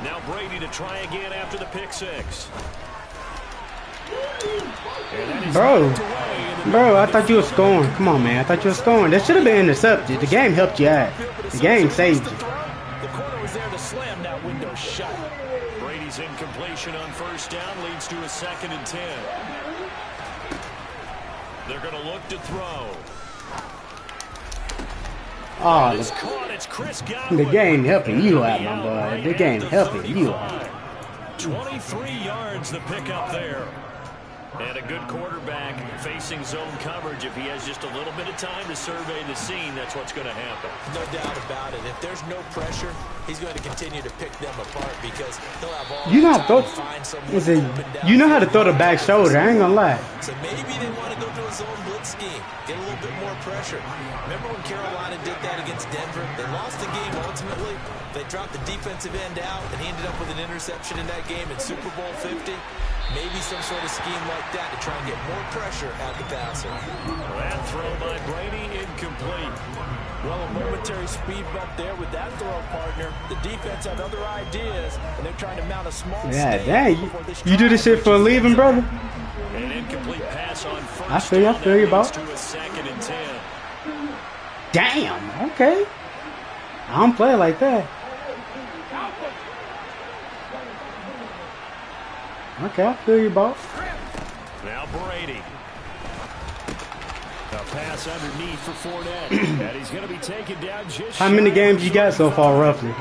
Now Brady to try again after the pick six. Bro, I thought you were scoring. Come on, man. I thought you were scoring. That should have been intercepted. The game helped you out. The game saved you. The corner was there to slam that window shut. Brady's incompletion on first down. to a 2nd and 10. They're going to look to throw. Oh, It's caught. It's Chris Godwin. the game helping you out, my boy. The game helping you out. 23 yards the pickup there. And a good quarterback facing zone coverage. If he has just a little bit of time to survey the scene, that's what's going to happen. No doubt about it. If there's no pressure, he's going to continue to pick them apart because he'll have all You know the how to time to find someone throw. open down. You know how to throw the back shoulder. I ain't gonna lie. So maybe they want to go to a zone blitz scheme, get a little bit more pressure. Remember when Carolina did that against Denver? They lost the game ultimately. They dropped the defensive end out, and he ended up with an interception in that game in Super Bowl 50. Maybe some sort of scheme like that to try and get more pressure at the passer. That throw by Brady incomplete. Well, a momentary speed bump there with that throw partner. The defense had other ideas, and they're trying to mount a small Yeah, dang. You do this shit for a living, brother? An incomplete pass on first. I feel you, boss. To a 2nd and 10. Damn. Okay. I don't play like that. Okay, I feel you, boss. Now Brady. A pass underneath for Fournette. And he's going to be taken down just How many games you got so far, roughly?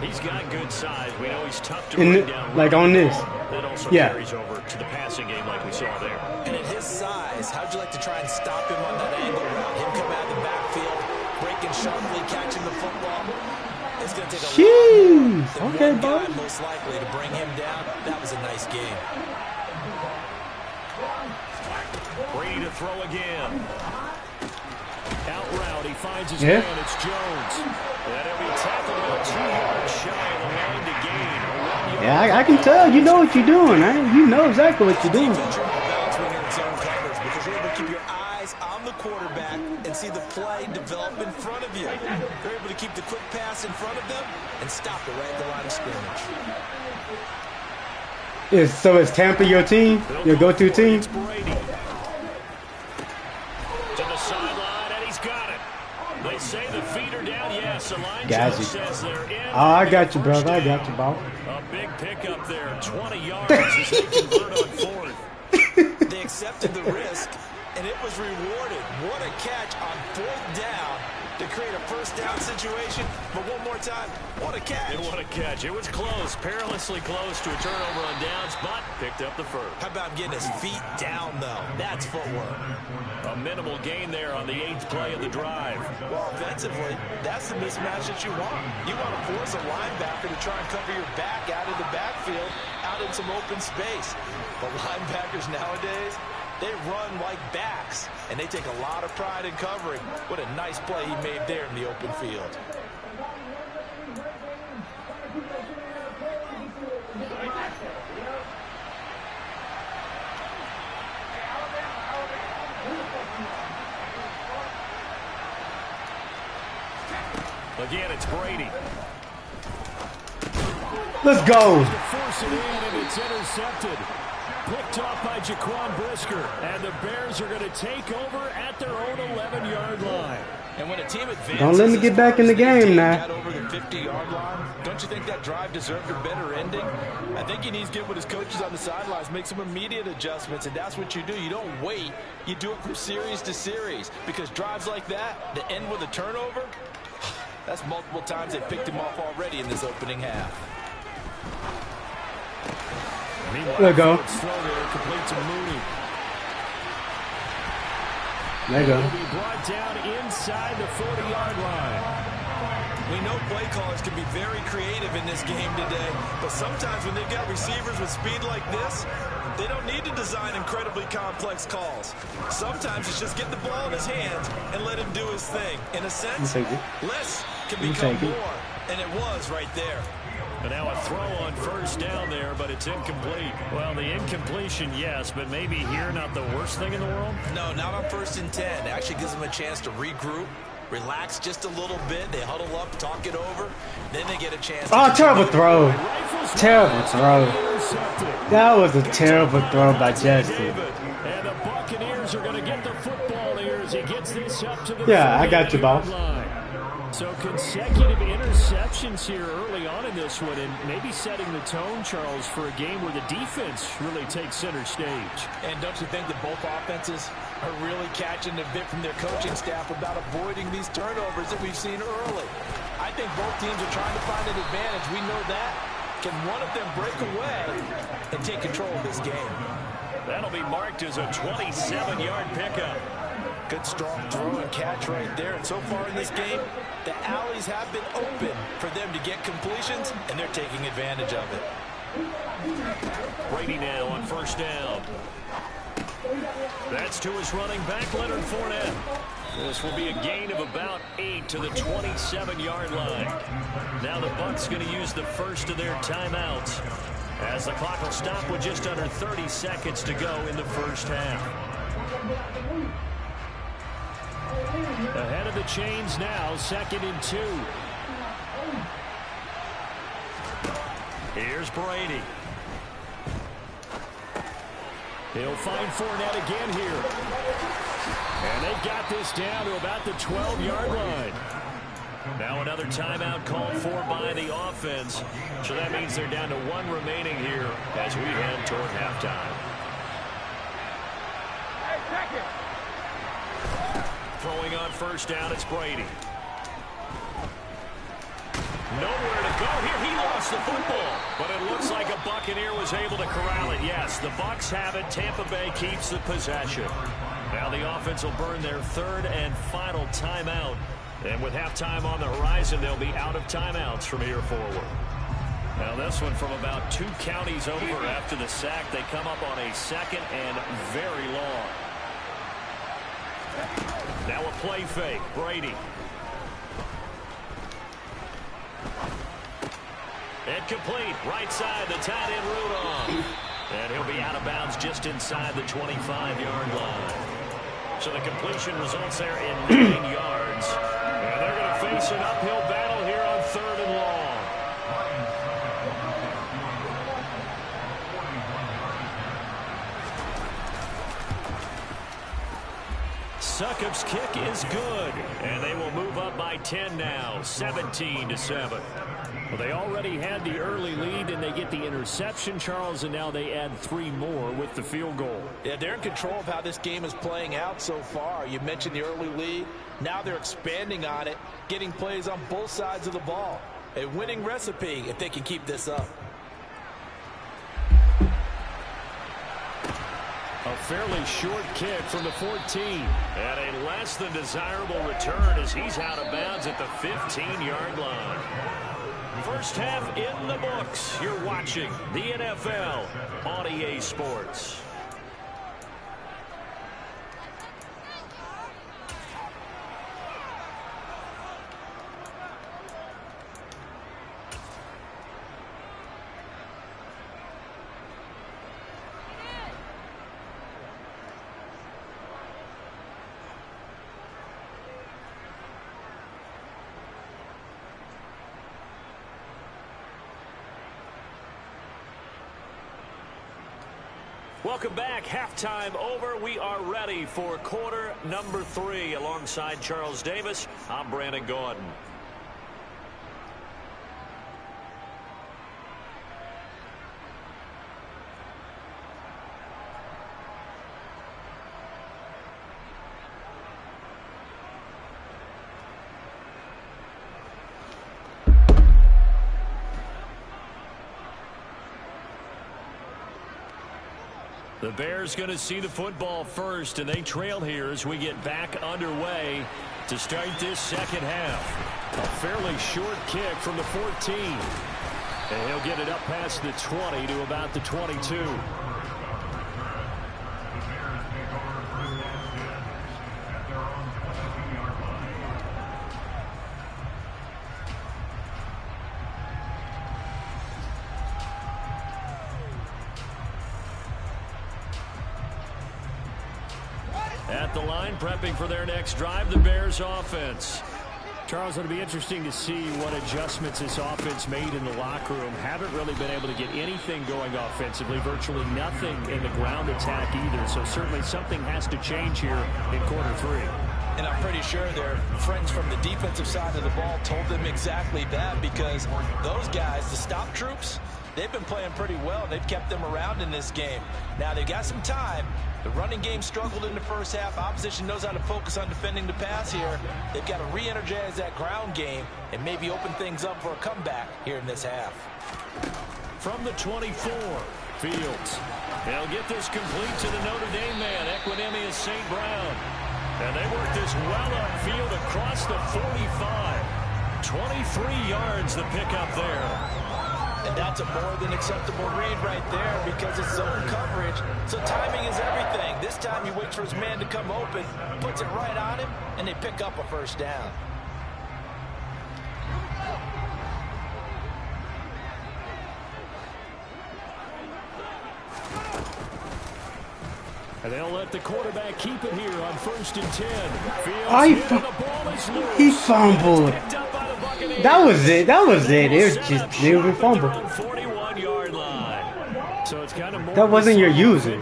He's got good size. We know he's tough to In bring the, down. like on this. That also Yeah. carries over to the passing game like we saw there. And at his size, how'd you like to try and stop him on that angle route? Him coming out of the backfield, breaking sharply, catching the football. It's going to take a Jeez. lot. Okay, One guy boss. most likely to bring him down. That was a nice game. Brady to throw again. Out route, he finds his Yeah. man. It's Jones. And he'll be tackled about 2 yards shy of the line to gain. A 1 yard. Yeah, I can tell. You know what you're doing, man. You know exactly what you're doing. Defense are all bounds when you're in zone coverage because you're able to keep your eyes on the quarterback and see the play develop in front of you. You're able to keep the quick pass in front of them and stop it right at the line of scrimmage. So is Tampa your team? Your go-to team? It's Brady. To the sideline, and he's got it. They say the feet are down. Yes, the line Got you. says they're in. Oh, I got you, brother. I got you, boss. A big pickup there, 20 yards as they convert on 4th. They accepted the risk, and it was rewarded. What a catch on 4th down to create a first down situation. But one more time, what a catch. And what a catch. It was close, perilously close to a turnover on downs, but picked up the first. How about getting his feet down, though? That's footwork. A minimal gain there on the 8th play of the drive. Well, offensively, that's the mismatch that you want. You want to force a linebacker to try and cover your back out of the backfield, out in some open space. But linebackers nowadays, they run like backs, and they take a lot of pride in covering. What a nice play he made there in the open field. Again, it's Brady. Let's go. To force it in, and it's intercepted. Picked off by Jaquan Brisker. And the Bears are going to take over at their own 11-yard line. And when a team advances, Don't let me get back in the game now. got over the 50-yard line, don't you think that drive deserved a better ending? I think he needs to get with his coaches on the sidelines, make some immediate adjustments, and that's what you do. You don't wait. You do it from series to series, because drives like that end with a turnover, that's multiple times they picked him off already in this opening half. Meanwhile, There you go. throw there, complete to Mooney. There you go. Will be brought down inside the 40-yard line. We know play callers can be very creative in this game today, but sometimes when they've got receivers with speed like this, they don't need to design incredibly complex calls. Sometimes it's just get the ball in his hands and let him do his thing. In a sense, less can become more, and it was right there. And now a throw on first down there, but it's incomplete. Well, the incompletion, yes, but maybe here not the worst thing in the world? No, not on 1st and 10. It actually gives them a chance to regroup, relax just a little bit. They huddle up, talk it over. Then they get a chance. Oh, terrible throw. Terrible throw. That was a terrible throw by Justin. And the Buccaneers are going to get the football here as he gets this up to the Yeah, I got you, boss. line. So consecutive interceptions interceptions here early on in this one, and maybe setting the tone, Charles, for a game where the defense really takes center stage. And don't you think that both offenses are really catching a bit from their coaching staff about avoiding these turnovers that we've seen early? I think both teams are trying to find an advantage. We know that. Can one of them break away and take control of this game? That'll be marked as a 27-yard pickup. Good strong throw and catch right there. And so far in this game, the alleys have been open for them to get completions, and they're taking advantage of it. Brady now on first down. That's to his running back, Leonard Fournette. This will be a gain of about 8 to the 27-yard line. Now the Bucs going to use the first of their timeouts, as the clock will stop with just under 30 seconds to go in the first half. Ahead of the chains now, 2nd and 2. Here's Brady. He'll find Fournette again here. And they've got this down to about the 12-yard line. Now another timeout called for by the offense. So that means they're down to 1 remaining here as we head toward halftime. Throwing on first down, it's Brady. Nowhere to go here. He lost the football, but it looks like a Buccaneer was able to corral it. Yes, the Bucs have it. Tampa Bay keeps the possession. Now the offense will burn their 3rd and final timeout. And with halftime on the horizon, they'll be out of timeouts from here forward. Now this one from about 2 counties over after the sack. They come up on a 2nd and very long. Now a play fake. Brady. Incomplete. Right side, the tight end Rudolph. And he'll be out of bounds just inside the 25-yard line. So the completion results there in 9 yards. And they're going to face an uphill battle here on 3rd and long. Succop's kick is good, and they will move up by 10 now, 17-7. Well, they already had the early lead, and they get the interception, Charles, and now they add 3 more with the field goal. Yeah, they're in control of how this game is playing out so far. You mentioned the early lead. Now they're expanding on it, getting plays on both sides of the ball. A winning recipe if they can keep this up. A fairly short kick from the 14. And a less than desirable return as he's out of bounds at the 15-yard line. First half in the books. You're watching the NFL on EA Sports. Welcome back. Halftime over. We are ready for quarter number 3. Alongside Charles Davis, I'm Brandon Gordon. The Bears going to see the football first, and they trail here as we get back underway to start this second half. A fairly short kick from the 14. And he'll get it up past the 20 to about the 22. At the line, prepping for their next drive, the Bears offense. Charles, it'll be interesting to see what adjustments this offense made in the locker room. Haven't really been able to get anything going offensively, virtually nothing in the ground attack either. So certainly something has to change here in quarter 3. And I'm pretty sure their friends from the defensive side of the ball told them exactly that, because those guys, the stop troops, they've been playing pretty well. They've kept them around in this game. Now, they've got some time. The running game struggled in the first half. Opposition knows how to focus on defending the pass here. They've got to re-energize that ground game and maybe open things up for a comeback here in this half. From the 24, Fields. They'll get this complete to the Notre Dame man, Equinemius St. Brown. And they work this well upfield across the 45. 23 yards the pickup there. And that's a more than acceptable read right there, because it's zone coverage, so timing is everything. This time he waits for his man to come open, puts it right on him, and they pick up a first down. And they'll let the quarterback keep it here on 1st and 10. He fumbled. That was it. That was it. It was just they were fumbled. That wasn't your user.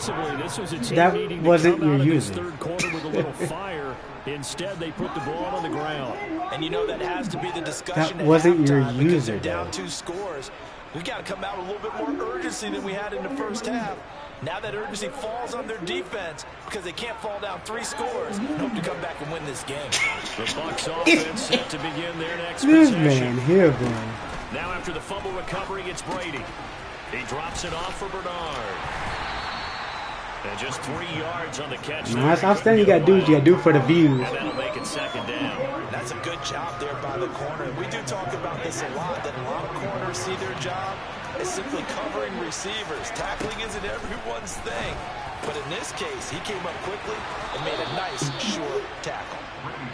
That wasn't your user. Third quarter with a little fire. Instead, they put the ball on the ground. And you know that has to be the discussion. That wasn't your because user. They're down 2 scores. We got to come out with a little bit more urgency than we had in the first half. Now that urgency falls on their defense because they can't fall down 3 scores and hope to come back and win this game. The Bucs offense set to begin their next this possession. man here, bro. Now after the fumble recovery, it's Brady. He drops it off for Bernard. And just 3 yards on the catch. That's outstanding. You got to do what you got to do for the views. And that'll make it 2nd down. That's a good job there by the corner. We do talk about this a lot, that a lot of corners see their job as simply covering receivers. Tackling isn't everyone's thing. But in this case, he came up quickly and made a nice, short tackle.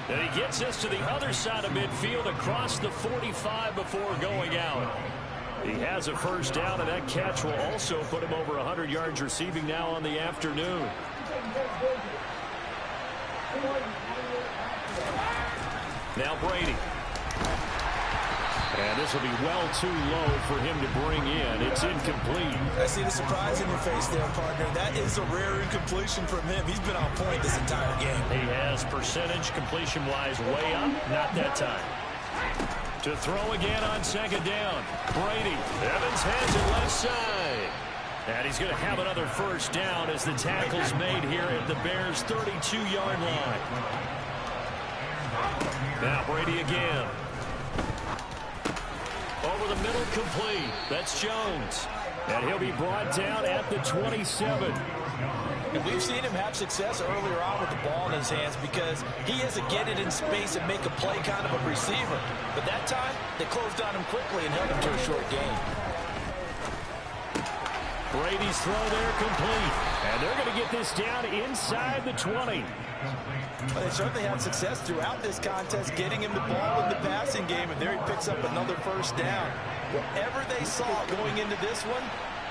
And he gets us to the other side of midfield across the 45 before going out. He has a first down, and that catch will also put him over 100 yards receiving now on the afternoon. Now Brady. And this will be well too low for him to bring in. It's incomplete. I see the surprise in your face there, partner. That is a rare incompletion from him. He's been on point this entire game. He has percentage completion-wise way up. Not that time. To throw again on 2nd down. Brady. Evans has it left side. And he's going to have another first down as the tackle's made here at the Bears' 32-yard line. Now Brady again. Over the middle, complete. That's Jones. And he'll be brought down at the 27. And we've seen him have success earlier on with the ball in his hands because he is a get it in space and make a play kind of a receiver. But that time, they closed on him quickly and held him to a short gain. Brady's throw there complete. And they're going to get this down inside the 20. Well, they certainly had success throughout this contest getting him the ball in the passing game, and there he picks up another first down. Whatever they saw going into this one,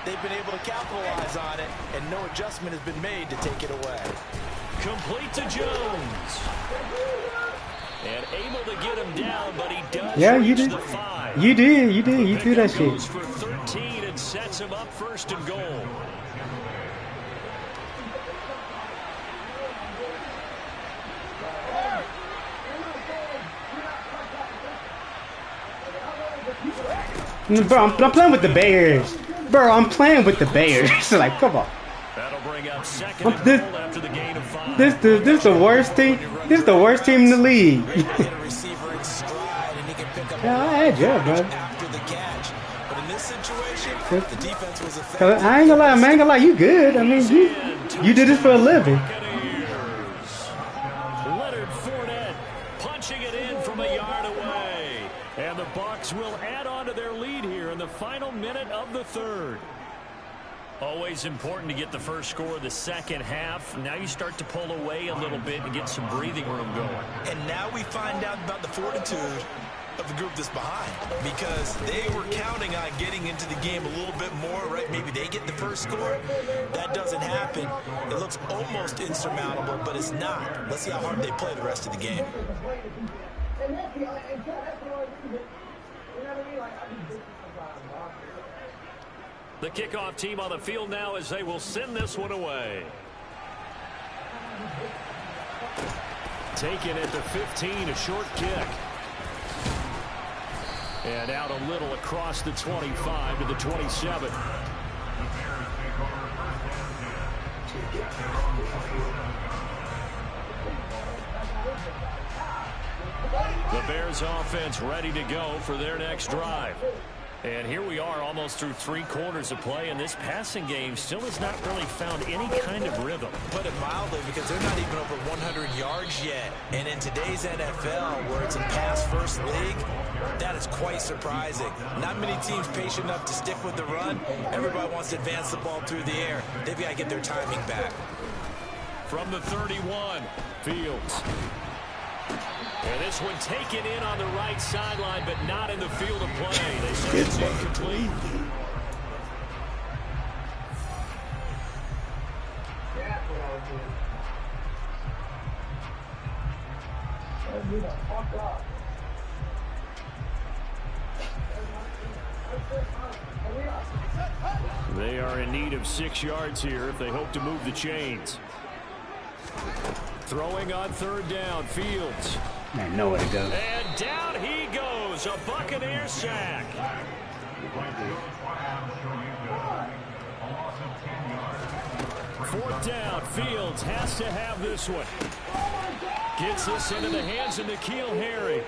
they've been able to capitalize on it, and no adjustment has been made to take it away. Complete to Jones. And able to get him down, but he does reach the 5. You did. You do that shit. Goes for 13 and sets him up 1st and goal. Bro, I'm playing with the Bears. Bro, I'm playing with the Bears. Like, come on. That'll bring up 2nd and goal after the gain of 5. This the worst team. This is the worst team in the league. Yeah, I had you, bro. After the catch. But in this situation, the defense was effective. I ain't gonna lie, man. I ain't gonna lie. You good. I mean, you did this for a living. Leonard Fournette punching it in from a yard away. And the Bucs will add on to their lead here in the final minute of the 3rd. Always important to get the first score of the second half. Now you start to pull away a little bit and get some breathing room going. And now we find out about the fortitude of the group that's behind, because they were counting on getting into the game a little bit more, right? Maybe they get the first score. That doesn't happen. It looks almost insurmountable, but it's not. Let's see how hard they play the rest of the game. The kickoff team on the field now as they will send this one away. Taken at the 15, a short kick. And out a little across the 25 to the 27. The Bears offense ready to go for their next drive. And here we are almost through 3 quarters of play, and this passing game still has not really found any kind of rhythm. Put it mildly, because they're not even over 100 yards yet. And in today's NFL, where it's a pass-first league, that is quite surprising. Not many teams patient enough to stick with the run. Everybody wants to advance the ball through the air. They've got to get their timing back. From the 31, Fields. And this one taken in on the right sideline, but not in the field of play. They say it's incomplete. They are in need of 6 yards here if they hope to move the chains. Throwing on 3rd down, Fields. Man, nowhere to go. And down he goes, a Buccaneer sack. 4th down, Fields has to have this one. Gets this into the hands of N'Keal Harry.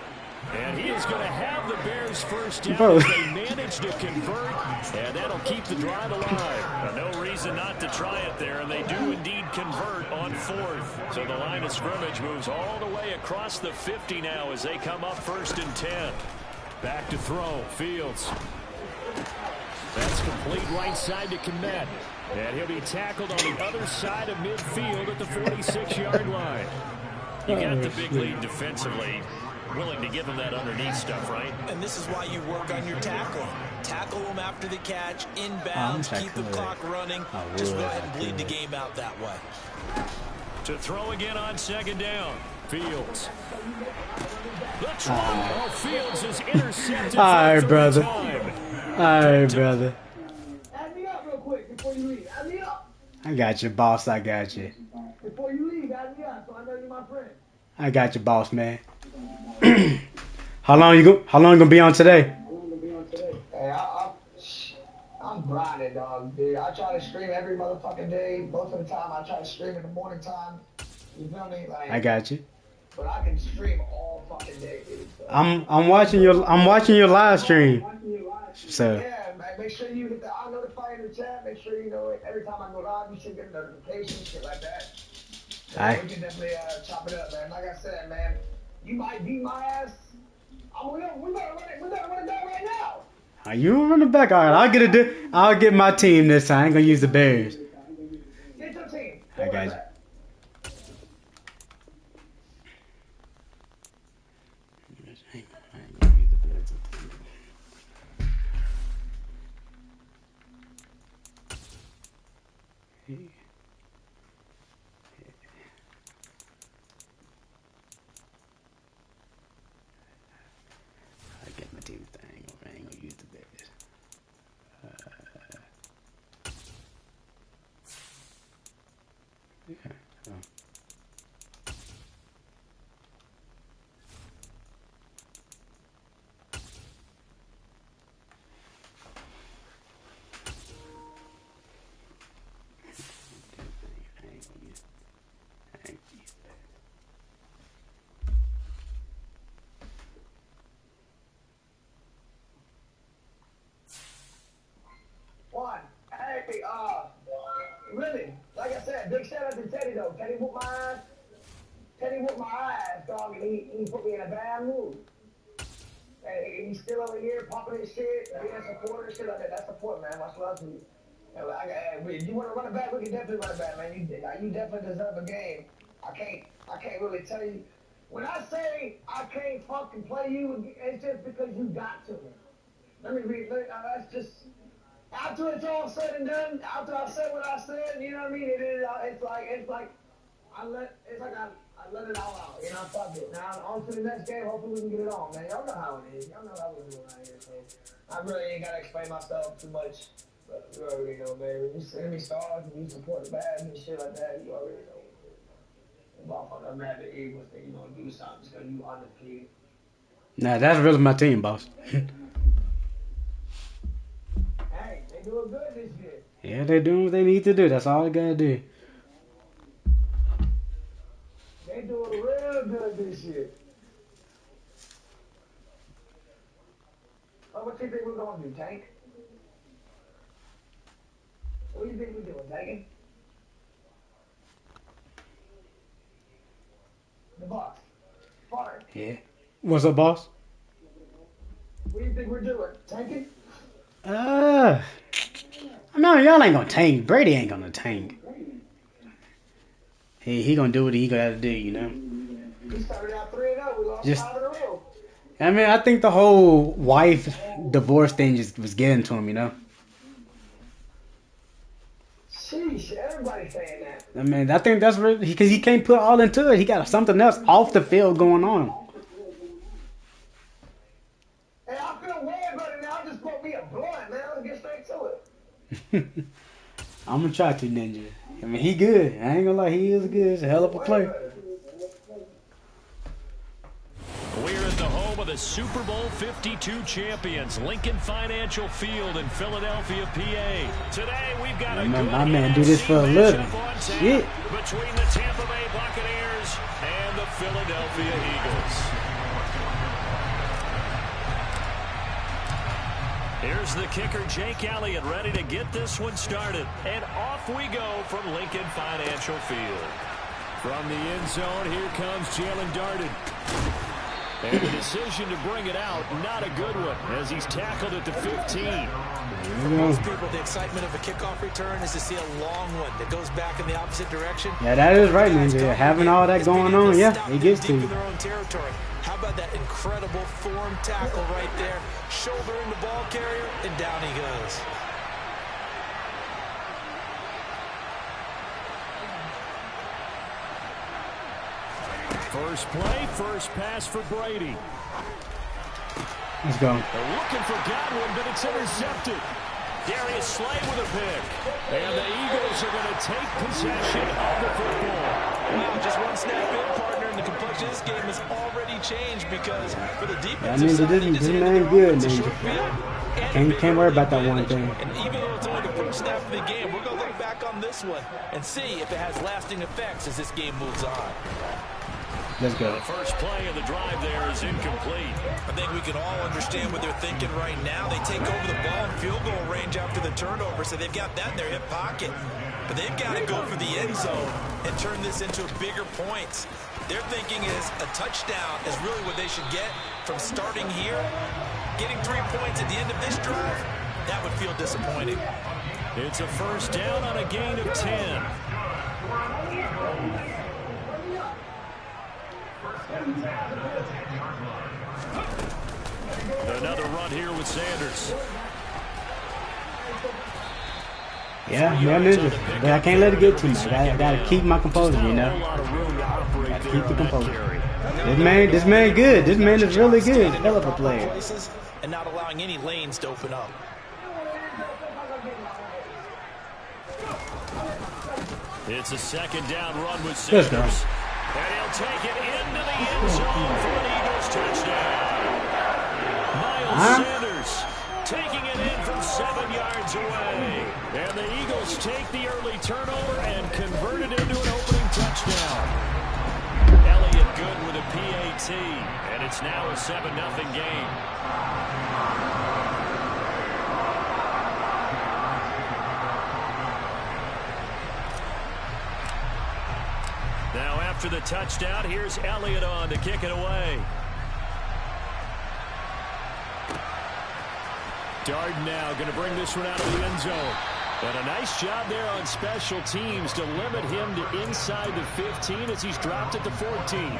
And he is going to have the Bears first down as they manage to convert, and that'll keep the drive alive. No reason not to try it there, and they do indeed convert on 4th. So the line of scrimmage moves all the way across the 50 now as they come up 1st and 10. Back to throw, Fields. That's complete right side to Kmet. And he'll be tackled on the other side of midfield at the 46-yard line. You got the big lead defensively. Willing to give him that underneath stuff, right? And this is why you work on your tackling. Tackle them after the catch, inbounds, keep the clock running. Just go ahead and bleed the game out that way. To throw again on 2nd down, Fields. The throw. Fields is intercepted. All right, brother. All right, brother. Add me up real quick before you leave. Add me up. I got you, boss. I got you. Before you leave, add me up so I know you're my friend. I got you, boss, man. How long you gonna be on today? Hey, I'm grinding, dog, dude. I try to stream every motherfucking day. Most of the time, I try to stream in the morning time. You feel me? Like, I got you. But I can stream all fucking day, dude. So. I'm watching your live stream. So. Yeah, man, make sure you hit the I notify in the chat. Make sure you know every time I go live, you should get a notification, shit like that. Alright. We can definitely chop it up, man. Like I said, man, you might beat my ass. We better run it back right now. Are you running back? All right, I'll get my team this time. I ain't gonna use the Bears. Get your team. I got you. Hey, really, like I said, big shout out to Teddy though. Teddy whooped my ass. Teddy whooped my ass, dog, and he put me in a bad mood. And he's still over here popping his shit, being a supporter, shit like that. That's support, man. That's what I do. If you want to run it back, we can definitely run it back, man. You definitely deserve a game. I can't really tell you. When I say I can't fucking play you, it's just because you got to. Let me read. That's just. After it's all said and done, after I said what I said, you know what I mean? It's like I let it all out. You know, fuck it. Now on to the next game. Hopefully we can get it on, man. Y'all know how it is. Y'all know how we do around here. So I really ain't gotta explain myself too much. But you already know, man. When you see me stars and you support the bad and shit like that, you already know. Motherfucker, I'm mad at the Eagles. They, do something because you undefeated. Nah, that's really my team, boss. Hey, they doing good this year. Yeah, they doing what they need to do. That's all they gotta do. They doing real good this year. Oh, what do you think we're gonna do, Tank? What do you think we're doing, Tank? The boss. Fire. Yeah. What's up, boss? What do you think we're doing, Tanking? No, y'all ain't gonna tank. Brady ain't gonna tank. He gonna do what he gotta do, you know. We started out 3-0. We lost 5 in a row. I mean, I think the whole wife divorce thing just was getting to him, you know. Sheesh, everybody's saying that. I mean, I think that's really because he can't put all into it. He got something else off the field going on. Hey, I feel way better now. Just put me a blunt, man. Let's get straight to it. I'm gonna try to, Ninja. I mean, he good. I ain't gonna lie, he is good. He's a hell of a player. We're at the home of the Super Bowl 52 champions, Lincoln Financial Field in Philadelphia, PA. Today we've got a my man do this for a living. Shit. Between the Tampa Bay Buccaneers and the Philadelphia Eagles. Here's the kicker, Jake Elliott, ready to get this one started. And off we go from Lincoln Financial Field. From the end zone, here comes Jalen Darden. And the decision to bring it out, not a good one, as he's tackled at the 15. For most people, the excitement of a kickoff return is to see a long one that goes back in the opposite direction. Yeah, that is right, Ninja. Having all that going on, yeah, it gets to you. Their own territory. How about that incredible form tackle right there? Shouldering the ball carrier, and down he goes. First play, first pass for Brady. Let's go. They're looking for Godwin, but it's intercepted. Darius Slay with a pick. And the Eagles are going to take possession of the football. Wow, just one snap in, partner, and the complexion of this game has already changed because for the defensive I mean, this man good, Ninja. Can't worry about that one thing. And even though it's only the first snap of the game, we're going to look back on this one and see if it has lasting effects as this game moves on. Let's go. The first play of the drive there is incomplete. I think we can all understand what they're thinking right now. They take over the ball in field goal range after the turnover, so they've got that in their hip pocket. But they've got to go for the end zone and turn this into bigger points. Their thinking is a touchdown is really what they should get from starting here. Getting 3 points at the end of this drive, that would feel disappointing. It's a first down on a gain of 10. Another run here with Sanders. Yeah, Ninja. But I can't let it get to me. I gotta keep my composure, you know. Gotta keep the composure. This man good. This man is really good. Hell of a player. And not allowing any lanes to open up. It's a second down run with Sanders. And he'll take it into the end zone for an Eagles touchdown. Miles Sanders taking it in from 7 yards away. And the Eagles take the early turnover and convert it into an opening touchdown. Elliott good with a PAT. And it's now a 7-0 game. Now after the touchdown, here's Elliott on to kick it away. Darden now going to bring this one out of the end zone. And a nice job there on special teams to limit him to inside the 15 as he's dropped at the 14.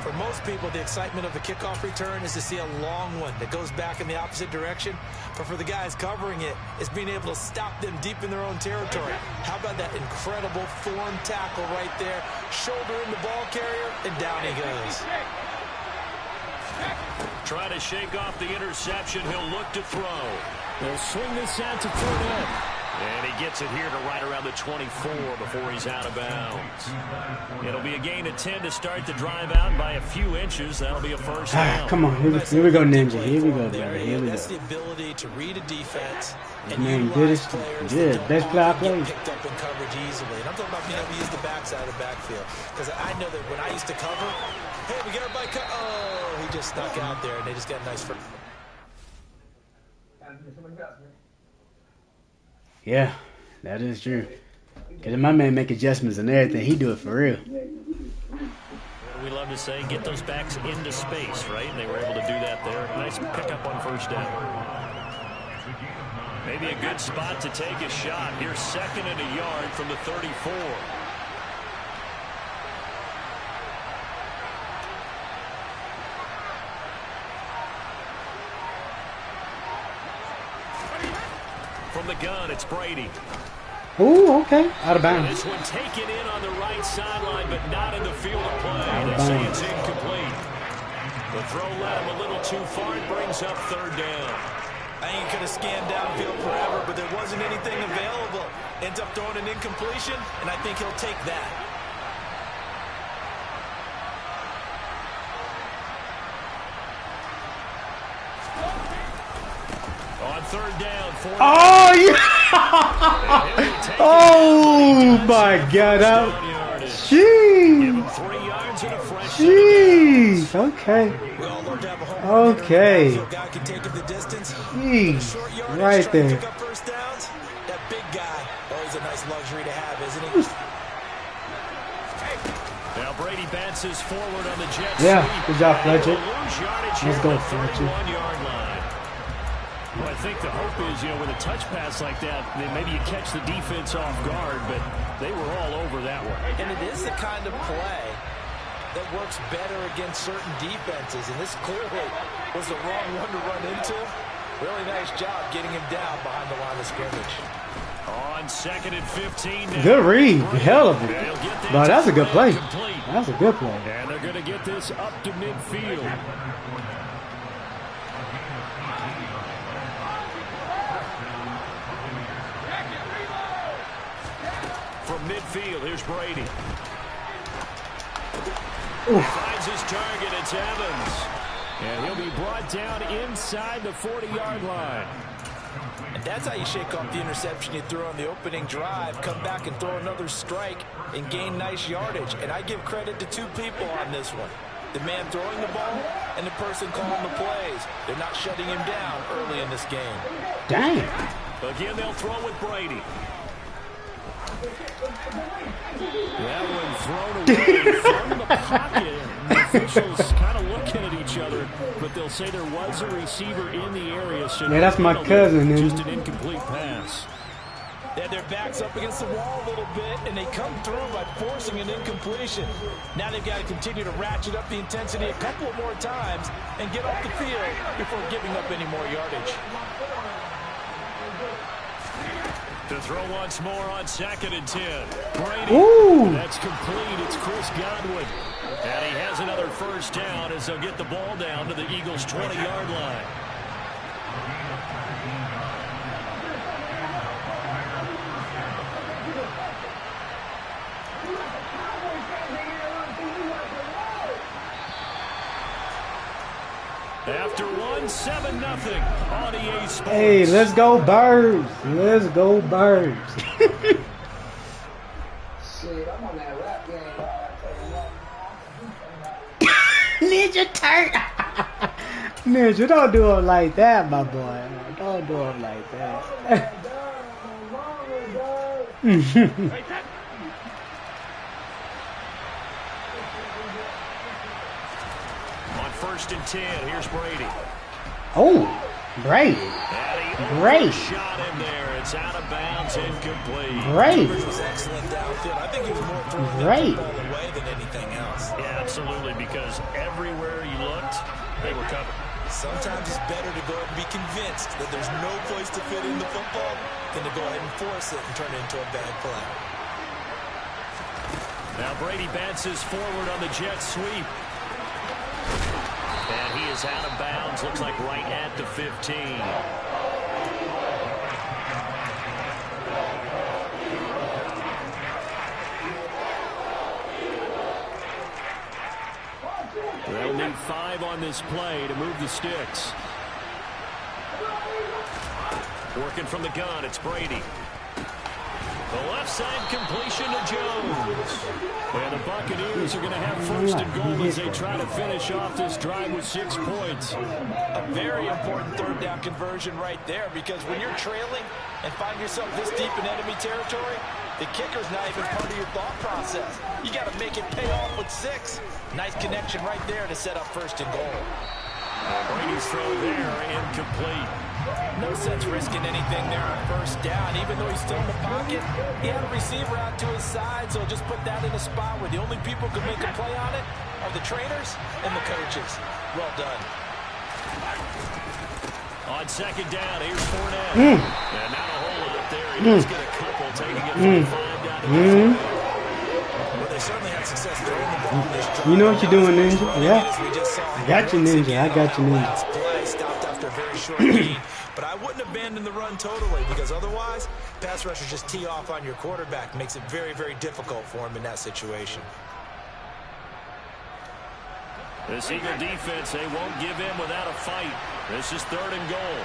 For most people, the excitement of the kickoff return is to see a long one that goes back in the opposite direction. But for the guys covering it, it's being able to stop them deep in their own territory. How about that incredible form tackle right there? Shouldering the ball carrier, and down he goes. Trying to shake off the interception. He'll look to throw. They'll swing this out to Fournette. And he gets it here to right around the 24 before he's out of bounds. It'll be a gain of 10 to start the drive out by a few inches. That'll be a first down. Come on, here we go, Ninja. Here we go, brother. Here we go. That's the ability to read a defense and Man, good. Best player I played. Picked up in coverage easily. And I'm talking about being able to use the backside of the backfield. Because I know that when I used to cover, hey, we got everybody cut. Oh, he just stuck out there, and they just got a nice first. Yeah, that is true. Because my man make adjustments and everything. He do it for real. We love to say, get those backs into space, right? And they were able to do that there. Nice pickup on first down. Maybe a good spot to take a shot. Here's 2nd and a yard from the 34. From the gun, it's Brady. Ooh, okay. Out of bounds. This one taken in on the right sideline, but not in the field of play. They say it's incomplete. The throw led him a little too far. It brings up 3rd down. I ain't could have scanned downfield forever, but there wasn't anything available. Ends up throwing an incompletion, and I think he'll take that. On 3rd down, 4. Oh, yeah! Oh, my God. Jeez. 3 yards and a fresh. Jeez. Okay. Okay. Jeez. Right there. That big guy, always a nice luxury to have, isn't he? Now Brady bounces forward on the Jets. Yeah, good job, Fletcher. Let's go, Fletcher. 1-yard line. Well, I think the hope is, with a touch pass like that, then maybe you catch the defense off guard, but they were all over that one. And it is the kind of play that works better against certain defenses, and this clearly was the wrong one to run into. Really nice job getting him down behind the line of scrimmage. On 2nd and 15 now. Good read. Hell of it. But that's a good play. That's a good play. And they're going to get this up to midfield. From midfield, here's Brady. Finds his target, it's Evans. And he'll be brought down inside the 40-yard line. And that's how you shake off the interception you threw on the opening drive, come back and throw another strike and gain nice yardage. And I give credit to 2 people on this one. The man throwing the ball and the person calling the plays. They're not shutting him down early in this game. Dang. Again, they'll throw with Brady. That one thrown away from the pocket. The officials kind of looking at each other, but they'll say there was a receiver in the area. So yeah, that's my cousin. Just an incomplete pass. They had their backs up against the wall a little bit, and they come through by forcing an incompletion. Now they've got to continue to ratchet up the intensity a couple more times and get off the field before giving up any more yardage. To throw once more on 2nd and 10. Brady. Ooh. That's complete. It's Chris Godwin. And he has another first down as they'll get the ball down to the Eagles' 20-yard line. After 7-0 on EA Sports. Hey, let's go Birds. Let's go Birds. Shit, I'm on that rap game. Ninja turn. Ninja, don't do it like that, my boy. Don't do it like that. On 1st and 10, here's Brady. Oh, Brady. Great. Shot in there. It's out of bounds, incomplete. Great. Was excellent downfield. I think he was more throwing Great. the ball away than anything else. Yeah, absolutely, because everywhere he looked, they were covered. Sometimes it's better to go ahead and be convinced that there's no place to fit in the football than to go ahead and force it and turn it into a bad play. Now Brady bounces forward on the jet sweep. And he is out of bounds, looks like right at the 15. need 5 on this play to move the sticks. Working from the gun, it's Brady. The left side completion to Jones. And the Buccaneers are going to have first and goal as they try to finish off this drive with 6 points. A very important third down conversion right there, because when you're trailing and find yourself this deep in enemy territory, the kicker's not even part of your thought process. You got to make it pay off with 6. Nice connection right there to set up first and goal. Brady's throw there, incomplete. No sense risking anything there on first down. Even though he's still in the pocket, he had a receiver out to his side, so just put that in a spot where the only people who can make a play on it are the trainers and the coaches. Well done. On second down, here's Fournette. And not a whole lot there. He does get a couple, taking it from 5 down to the 5. Well, they certainly had success throwing the ball in this drive. You know what you're doing, Ninja? Yeah. I got you, Ninja. I got you, Ninja. Play stopped after a very short gain. But I wouldn't abandon the run totally, because otherwise, pass rushers just tee off on your quarterback. Makes it very, very difficult for him in that situation. This Eagle defense, they won't give in without a fight. This is 3rd and goal.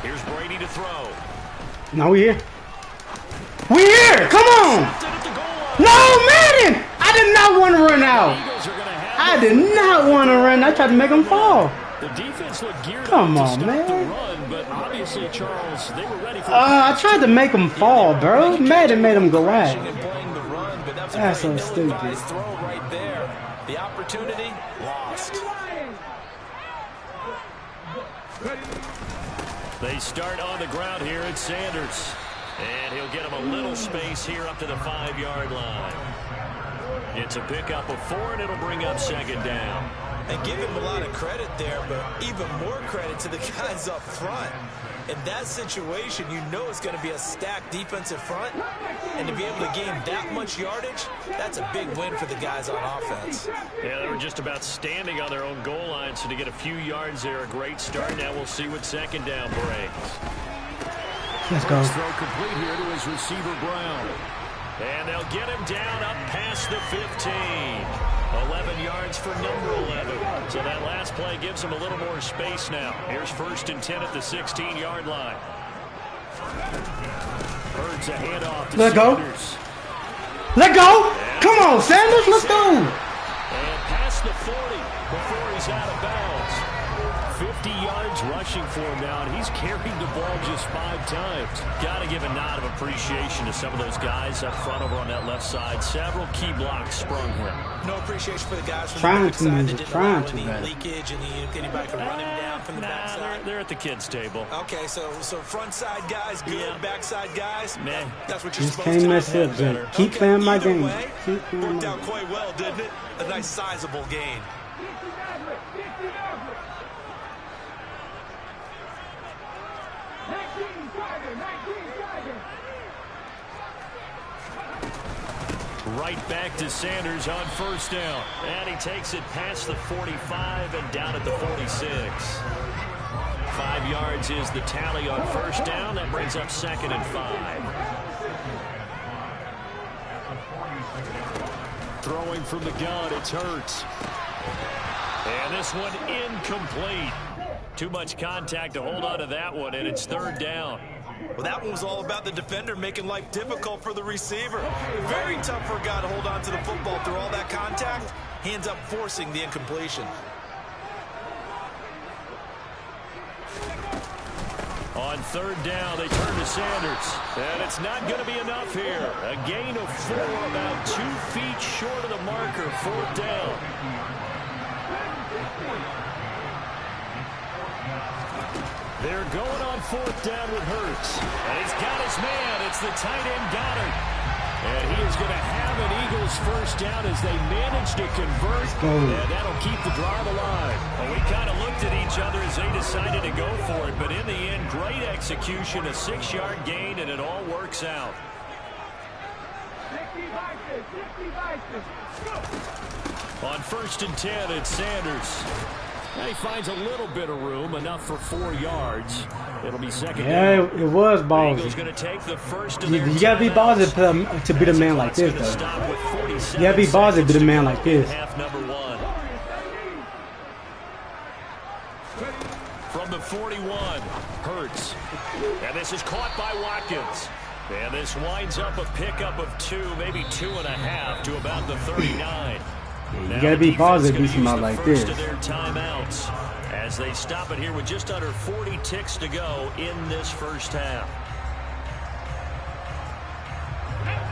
Here's Brady to throw. No, we here. We here! Come on! No, Madden! I did not want to run out. I did not want to run. I tried to make him fall. The defense looked geared Come up on, to man. stop the run, but obviously, Charles, they were ready for I tried to make him fall, bro. Madden made him go out. That's so stupid. Throw right there. The opportunity lost. They start on the ground here at Sanders. And he'll get him a little space here up to the 5-yard line. It's a pickup of 4, and it'll bring up second down. And give him a lot of credit there, but even more credit to the guys up front. In that situation, you know it's going to be a stacked defensive front. And to be able to gain that much yardage, that's a big win for the guys on offense. Yeah, they were just about standing on their own goal line, so to get a few yards there, a great start. Now we'll see what second down brings. Let's go. Throw complete here to his receiver, Brown. And they'll get him down up past the 15. 11 yards for number 11. So that last play gives him a little more space now. Here's 1st and 10 at the 16-yard line. Birds a handoff to Sanders. Let go. Come on, Sanders. Let's go. And past the 40 before he's out of bounds. 50 yards rushing for him now, and he's carried the ball just 5 times. Got to give a nod of appreciation to some of those guys up front over on that left side. Several key blocks sprung here. No appreciation for the guys from trying the backside that didn't allow to any leakage, and anybody can run him down from the backside. They're at the kids' table. Okay, so front side guys good, Yeah. backside guys. Man, that's what you're Just supposed to can't mess do. up, Jay. Keep playing my game. Way, Keep playing worked my out game. quite well, didn't it? A nice sizable gain. Right back to Sanders on first down. And he takes it past the 45 and down at the 46. 5 yards is the tally on first down. That brings up 2nd and 5. Throwing from the gun, it's Hurts. And this one incomplete. Too much contact to hold on to that one, and it's 3rd down. Well, that one was all about the defender making life difficult for the receiver. Very tough for a guy to hold on to the football through all that contact. He ends up forcing the incompletion. On 3rd down, they turn to Sanders. And it's not going to be enough here. A gain of 4, about 2 feet short of the marker. 4th down. They're going on 4th down with Hurts. And he's got his man. It's the tight end Goddard. And he is going to have an Eagles first down as they manage to convert. And that'll keep the drive alive. Well, we kind of looked at each other as they decided to go for it. But in the end, great execution, a 6-yard gain, and it all works out. On 1st and 10, it's Sanders. And he finds a little bit of room, enough for 4 yards. It'll be second down. Yeah, it was ballsy. You gotta be ballsy to beat a man like this, though. You gotta be ballsy to beat a man like this. Half number 1. 41. Hurts. And this is caught by Watkins. And this winds up a pickup of 2, maybe 2.5 to about the 39. You gotta be positive, do something like this. Of their timeouts as they stop it here with just under 40 ticks to go in this first half.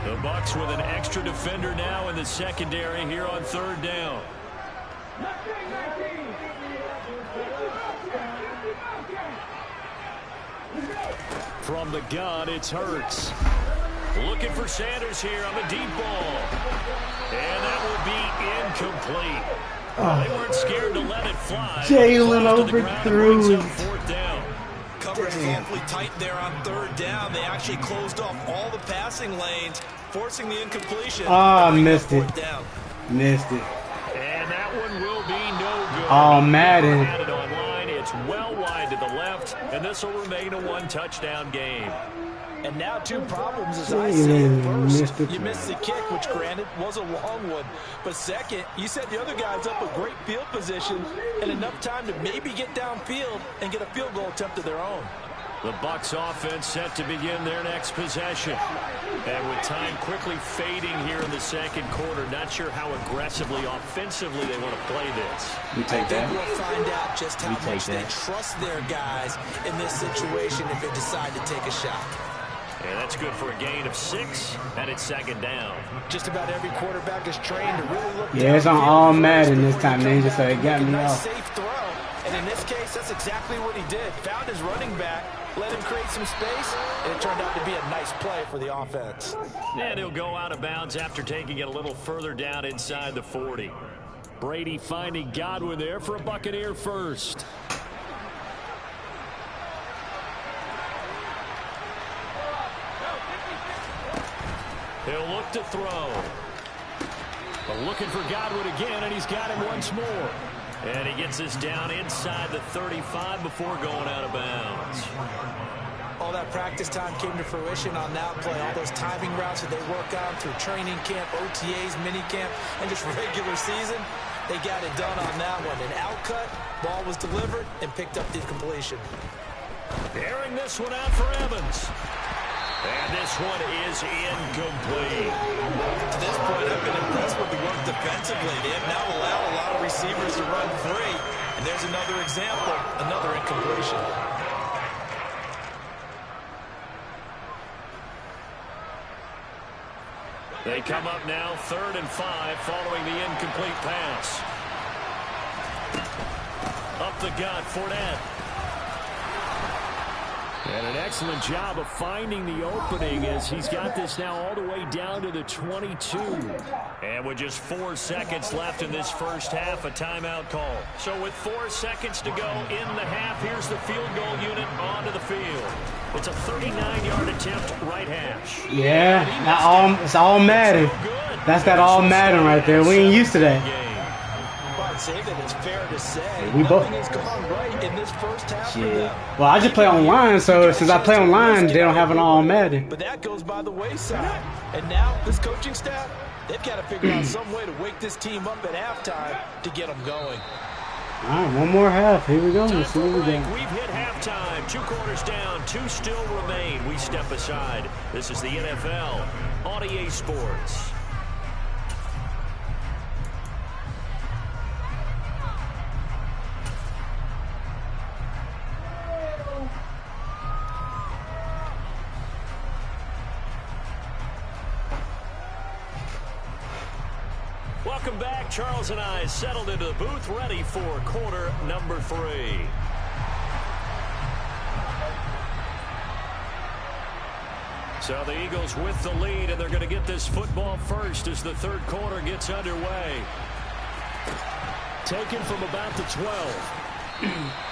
The Bucs with an extra defender now in the secondary here on 3rd down. From the gun, it's Hurts. Looking for Sanders here on the deep ball. And that will be incomplete. They weren't scared to let it fly. Jalen overthrew. 4th down. Coverage is awfully tight there on 3rd down. They actually closed off all the passing lanes, forcing the incompletion. Ah, missed it. Missed it. And that one will be no good. Oh, Madden. Added online. It's well wide to the left, and this will remain a 1-touchdown game. And now 2 problems as I see it. First, you missed the kick, which granted was a long one. But second, you set the other guys up a great field position and enough time to maybe get downfield and get a field goal attempt of their own. The Bucs offense set to begin their next possession. And with time quickly fading here in the 2nd quarter, not sure how aggressively, offensively they want to play this. You take that. I think we'll find out just how much they trust their guys in this situation if they decide to take a shot. And that's good for a gain of 6, and it's 2nd down. Just about every quarterback is trained to really look. Yeah, it's on all Madden this time, Ninja, so it got me off. Safe throw, and in this case, that's exactly what he did. Found his running back, let him create some space, and it turned out to be a nice play for the offense. And he'll go out of bounds after taking it a little further down inside the 40. Brady finding Godwin there for a Buccaneer first. He'll look to throw. But looking for Godwin again, and he's got him once more. And he gets us down inside the 35 before going out of bounds. All that practice time came to fruition on that play. All those timing routes that they work on through training camp, OTAs, minicamp, and just regular season, they got it done on that one. An out-cut, ball was delivered, and picked up the completion. Airing this one out for Evans. And this one is incomplete. To this point, I've been impressed with the work defensively. They have now allowed a lot of receivers to run free. And there's another example, another incompletion. They come up now 3rd and 5 following the incomplete pass. Up the gut, Fournette. And an excellent job of finding the opening as he's got this now all the way down to the 22. And with just 4 seconds left in this first half, a timeout call. So with 4 seconds to go in the half, here's the field goal unit onto the field. It's a 39-yard attempt, right hash. Yeah, it's all Madden. That's that all Madden right there. We ain't used to that. I'd say that it's fair to say we both nothing has gone right in this first half for them. Well, I just play online, so since I play online, they don't have an all Madden. But that goes by the wayside. And now this coaching staff, they've got to figure out some way to wake this team up at halftime to get them going. All right, one more half. Here we go. Let's see what we got. We've hit halftime. 2 quarters down. 2 still remain. We step aside. This is the NFL on EA Sports. Welcome back. Charles and I settled into the booth, ready for quarter number 3. So the Eagles with the lead, and they're going to get this football first as the 3rd quarter gets underway. Taken from about the 12.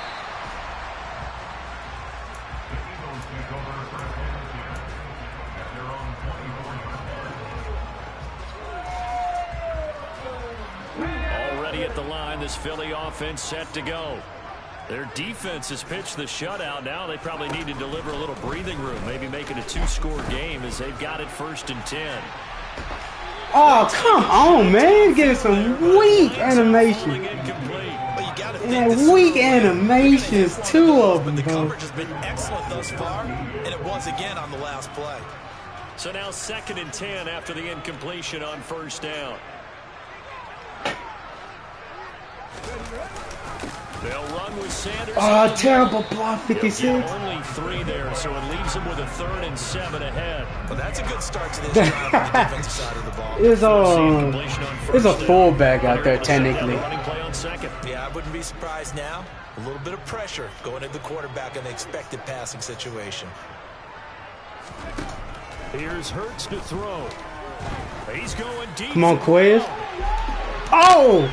Already at the line, this Philly offense set to go. Their defense has pitched the shutout. Now they probably need to deliver a little breathing room, maybe make it a 2-score game as they've got it 1st and 10. Oh, come on, man. Getting some weak animation. think like weak animations, two of them, but the bro. coverage has been excellent thus far, and it was again on the last play. So now 2nd and 10 after the incompletion on 1st down. They'll run with Sanders. Oh, terrible block, 56. Only 3 there, so it leaves them with a 3rd and 7 ahead. Well, that's a good start to this drive on the defensive side of the ball. It's a fullback out there, technically. Running play on 2nd. Yeah, I wouldn't be surprised now. A little bit of pressure going at the quarterback in the expected passing situation. Here's Hurts to throw. He's going deep. Come on, Quez. Oh!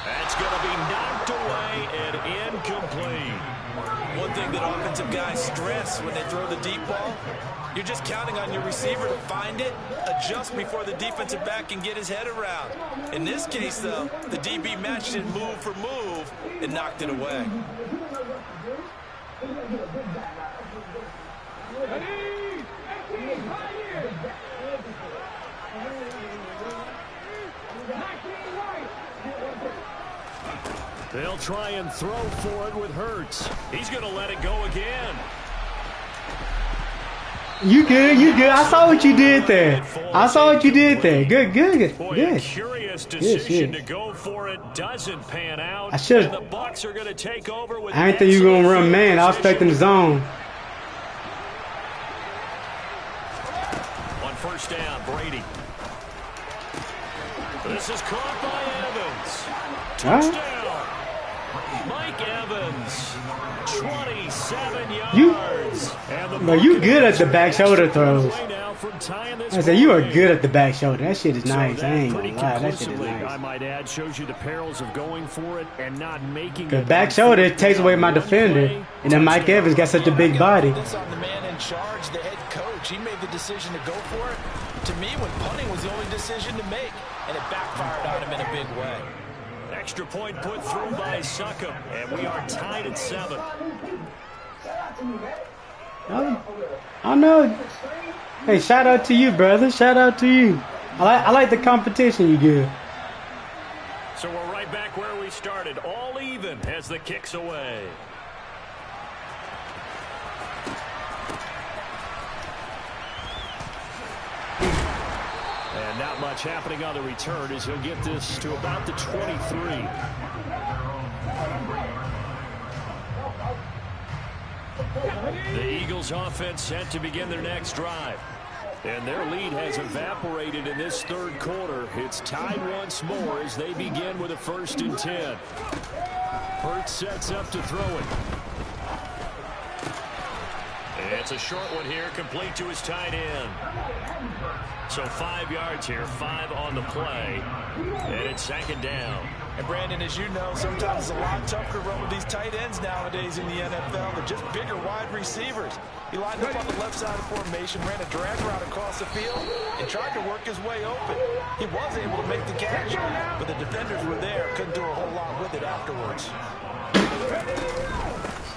That's going to be knocked away and incomplete. One thing that offensive guys stress when they throw the deep ball, you're just counting on your receiver to find it, adjust before the defensive back can get his head around. In this case, though, the DB matched it move for move and knocked it away. They'll try and throw for it with Hurts. He's going to let it go again. You good, you good. I saw what you did there. I saw what you did there. Good, good, Boy, good. a curious decision to go for it doesn't pan out. I should. The Bucs are going to take over with I ain't think you were gonna run man. I was expecting the zone. On 1st down, Brady. This is caught by Evans. Touchdown. Mike Evans, 27 yards. But you good at the back shoulder throws. I said you are good at the back shoulder. That shit is nice. I ain't gonna lie. That shit is I nice. might add, shows you the perils of going for it and not making The it. back shoulder takes away my defender, and then Mike Evans got such a big body. This on the man in charge, the head coach. He made the decision to go for it. To me, when punting was the only decision to make, and it backfired on him in a big way. Extra point put through by Succop, and we are tied at 7. I know. Hey, shout out to you, brother. Shout out to you. I like the competition you give. So we're right back where we started, all even as the kick's away. And not much happening on the return as he'll get this to about the 23. The Eagles offense set to begin their next drive. And their lead has evaporated in this 3rd quarter. It's tied once more as they begin with a 1st and 10. Hurts sets up to throw it. It's a short one here, complete to his tight end. So 5 yards here, 5 on the play. And it's 2nd down. And Brandon, as you know, sometimes it's a lot tougher to run with these tight ends nowadays in the NFL. They're just bigger wide receivers. He lined up on the left side of formation, ran a drag route across the field, and tried to work his way open. He was able to make the catch, but the defenders were there, couldn't do a whole lot with it afterwards.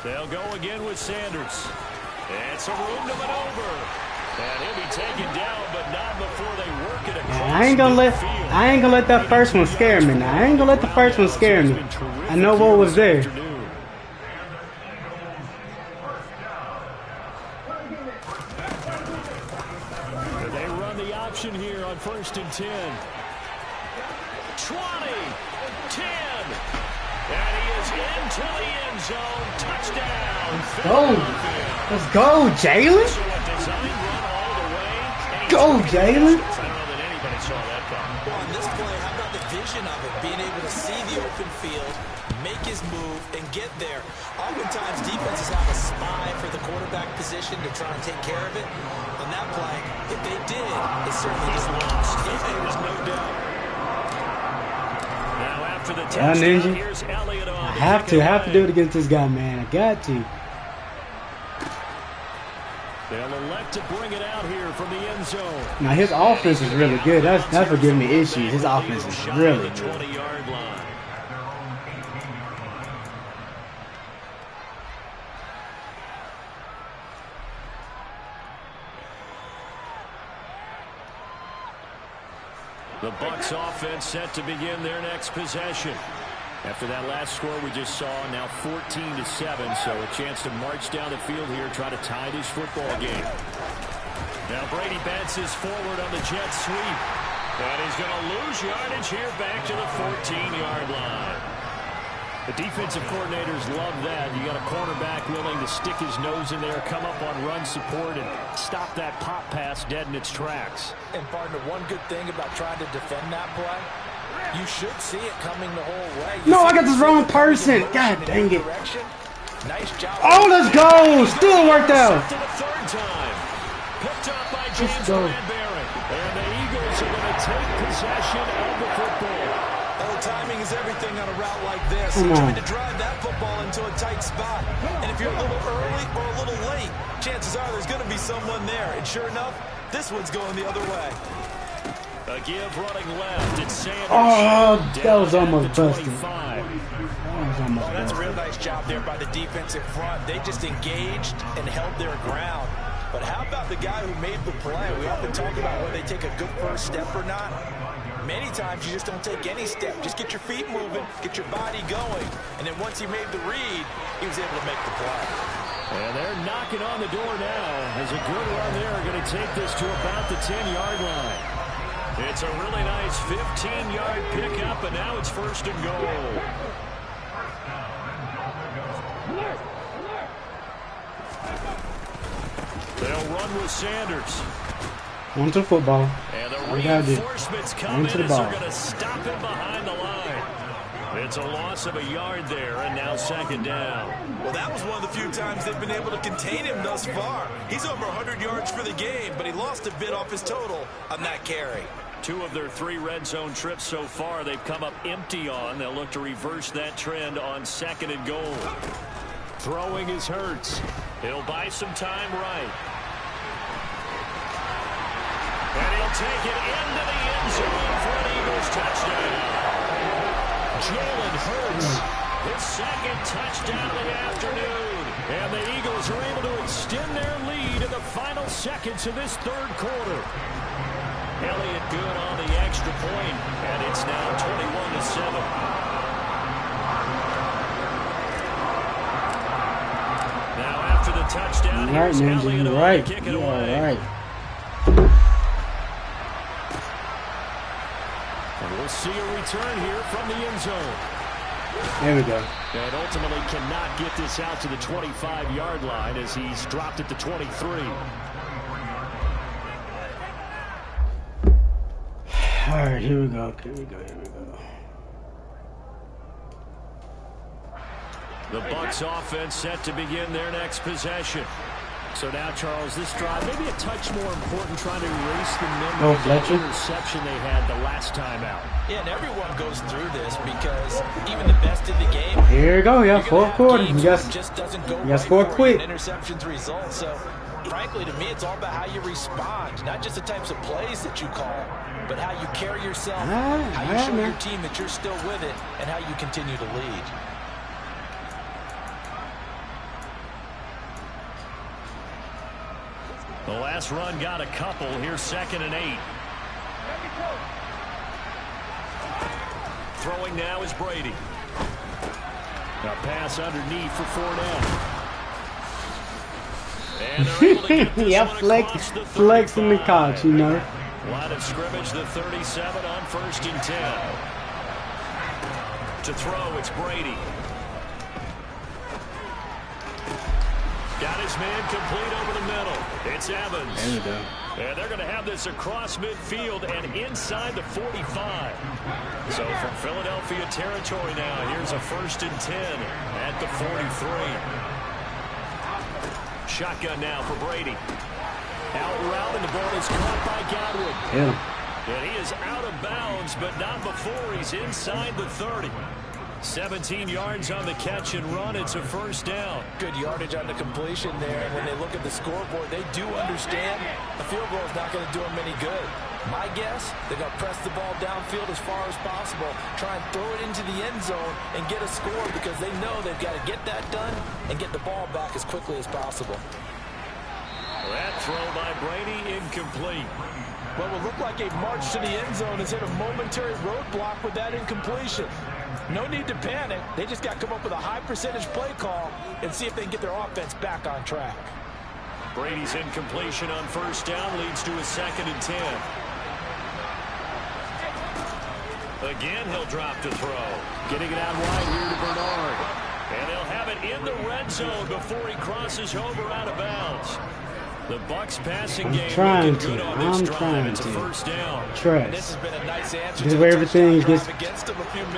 They'll go again with Sanders. And some room to maneuver. And he'll be taken down, but not before they work it across I ain't gonna let that first one scare me now. I ain't gonna let the first one scare me. I know what was there. They run the option here on 1st and 10. 20, 10. And he is into the end zone. Touchdown. Let's go, Jalen. Go, Jalen. I don't know that anybody saw that coming. Well, on this play, how about the vision of it? Being able to see the open field, make his move, and get there. Oftentimes, defenses have a spy for the quarterback position to try and take care of it. On that play, if they did, it certainly just lost. There's no doubt. Now after the touchdown, here's Elliott on. I have to do it against this guy, man. I got to. They'll elect to bring it out here from the end zone. Now his offense is really good. That's what giving me issues. His offense is really good. 20-yard line. The Bucs offense set to begin their next possession. After that last score we just saw, now 14-7, so a chance to march down the field here, try to tie this football game. Now Brady bounces forward on the jet sweep. And he's going to lose yardage here back to the 14-yard line. The defensive coordinators love that. You got a cornerback willing to stick his nose in there, come up on run support, and stop that pop pass dead in its tracks. And partner, one good thing about trying to defend that play, you should see it coming the whole way. No, I got this wrong person. God dang it. Nice job. Oh, let's go. Still worked out. To the third time. Picked up by James Bradbury. And the Eagles are going to take possession of the football. Oh, timing is everything on a route like this. You're trying to drive that football into a tight spot. And if you're a little early or a little late, chances are there's going to be someone there. And sure enough, this one's going the other way. A give running left. It's Sanders. Oh, that was almost busted. That's a real nice job there by the defensive front. They just engaged and held their ground. But how about the guy who made the play? We often talk about whether they take a good first step or not. Many times you just don't take any step. Just get your feet moving, get your body going. And then once he made the read, he was able to make the play. And they're knocking on the door now. As a good run there, are going to take this to about the 10-yard line. It's a really nice 15-yard pickup, and now it's first and goal. They'll run with Sanders. On to football. And the reinforcements coming as they're going to stop him behind the line. It's a loss of a yard there, and now second down. Well, that was one of the few times they've been able to contain him thus far. He's over 100 yards for the game, but he lost a bit off his total on that carry. 2 of their 3 red zone trips so far they've come up empty on. They'll look to reverse that trend on second and goal. Throwing is Hurts. He'll buy some time right. And he'll take it into the end zone for an Eagles touchdown. Jalen Hurts, his second touchdown of the afternoon. And the Eagles are able to extend their lead in the final seconds of this third quarter. Elliott good on the extra point, and it's now 21-7. Now after the touchdown, here's Elliott on to kick it away. And we'll see a return here from the end zone. There we go. And ultimately cannot get this out to the 25-yard line as he's dropped it to 23. All right, here we go. The Bucs offense set to begin their next possession. So now, Charles, this drive maybe a touch more important, trying to erase the memory of the interception they had the last time out. Yeah, and everyone goes through this because even the best in the game. Here we go, yeah, fourth quarter. You just doesn't go right score quick. Interceptions result. So, frankly, to me, it's all about how you respond, not just the types of plays that you call, but how you carry yourself, how you show your team that you're still with it, and how you continue to lead. The last run got a couple. Here's 2nd and 8. Throwing now is Brady. A pass underneath for Fournette. And they're able to get this yeah, flexing the couch, you know. Line of scrimmage, the 37 on 1st and 10. To throw, it's Brady. Got his man complete over the middle. It's Evans. There we go. And they're going to have this across midfield and inside the 45. So from Philadelphia territory now, here's a 1st and 10 at the 43. Shotgun now for Brady. Out route, and the ball is caught by Godwin. Yeah. And he is out of bounds, but not before he's inside the 30. 17 yards on the catch and run. It's a 1st down. Good yardage on the completion there. And when they look at the scoreboard, they do understand a field goal is not going to do them any good. My guess, they're going to press the ball downfield as far as possible, try and throw it into the end zone and get a score because they know they've got to get that done and get the ball back as quickly as possible. That throw by Brady incomplete. What will look like a march to the end zone has hit a momentary roadblock with that incompletion. No need to panic. They just got to come up with a high percentage play call and see if they can get their offense back on track. Brady's incompletion on first down leads to a 2nd and 10. Again, he'll drop to throw. Getting it out wide here to Bernard. And they'll have it in the red zone before he crosses over out of bounds. The Bucs passing game looking good on this drive. It's a first down. This has been a nice answer. This is where everything gets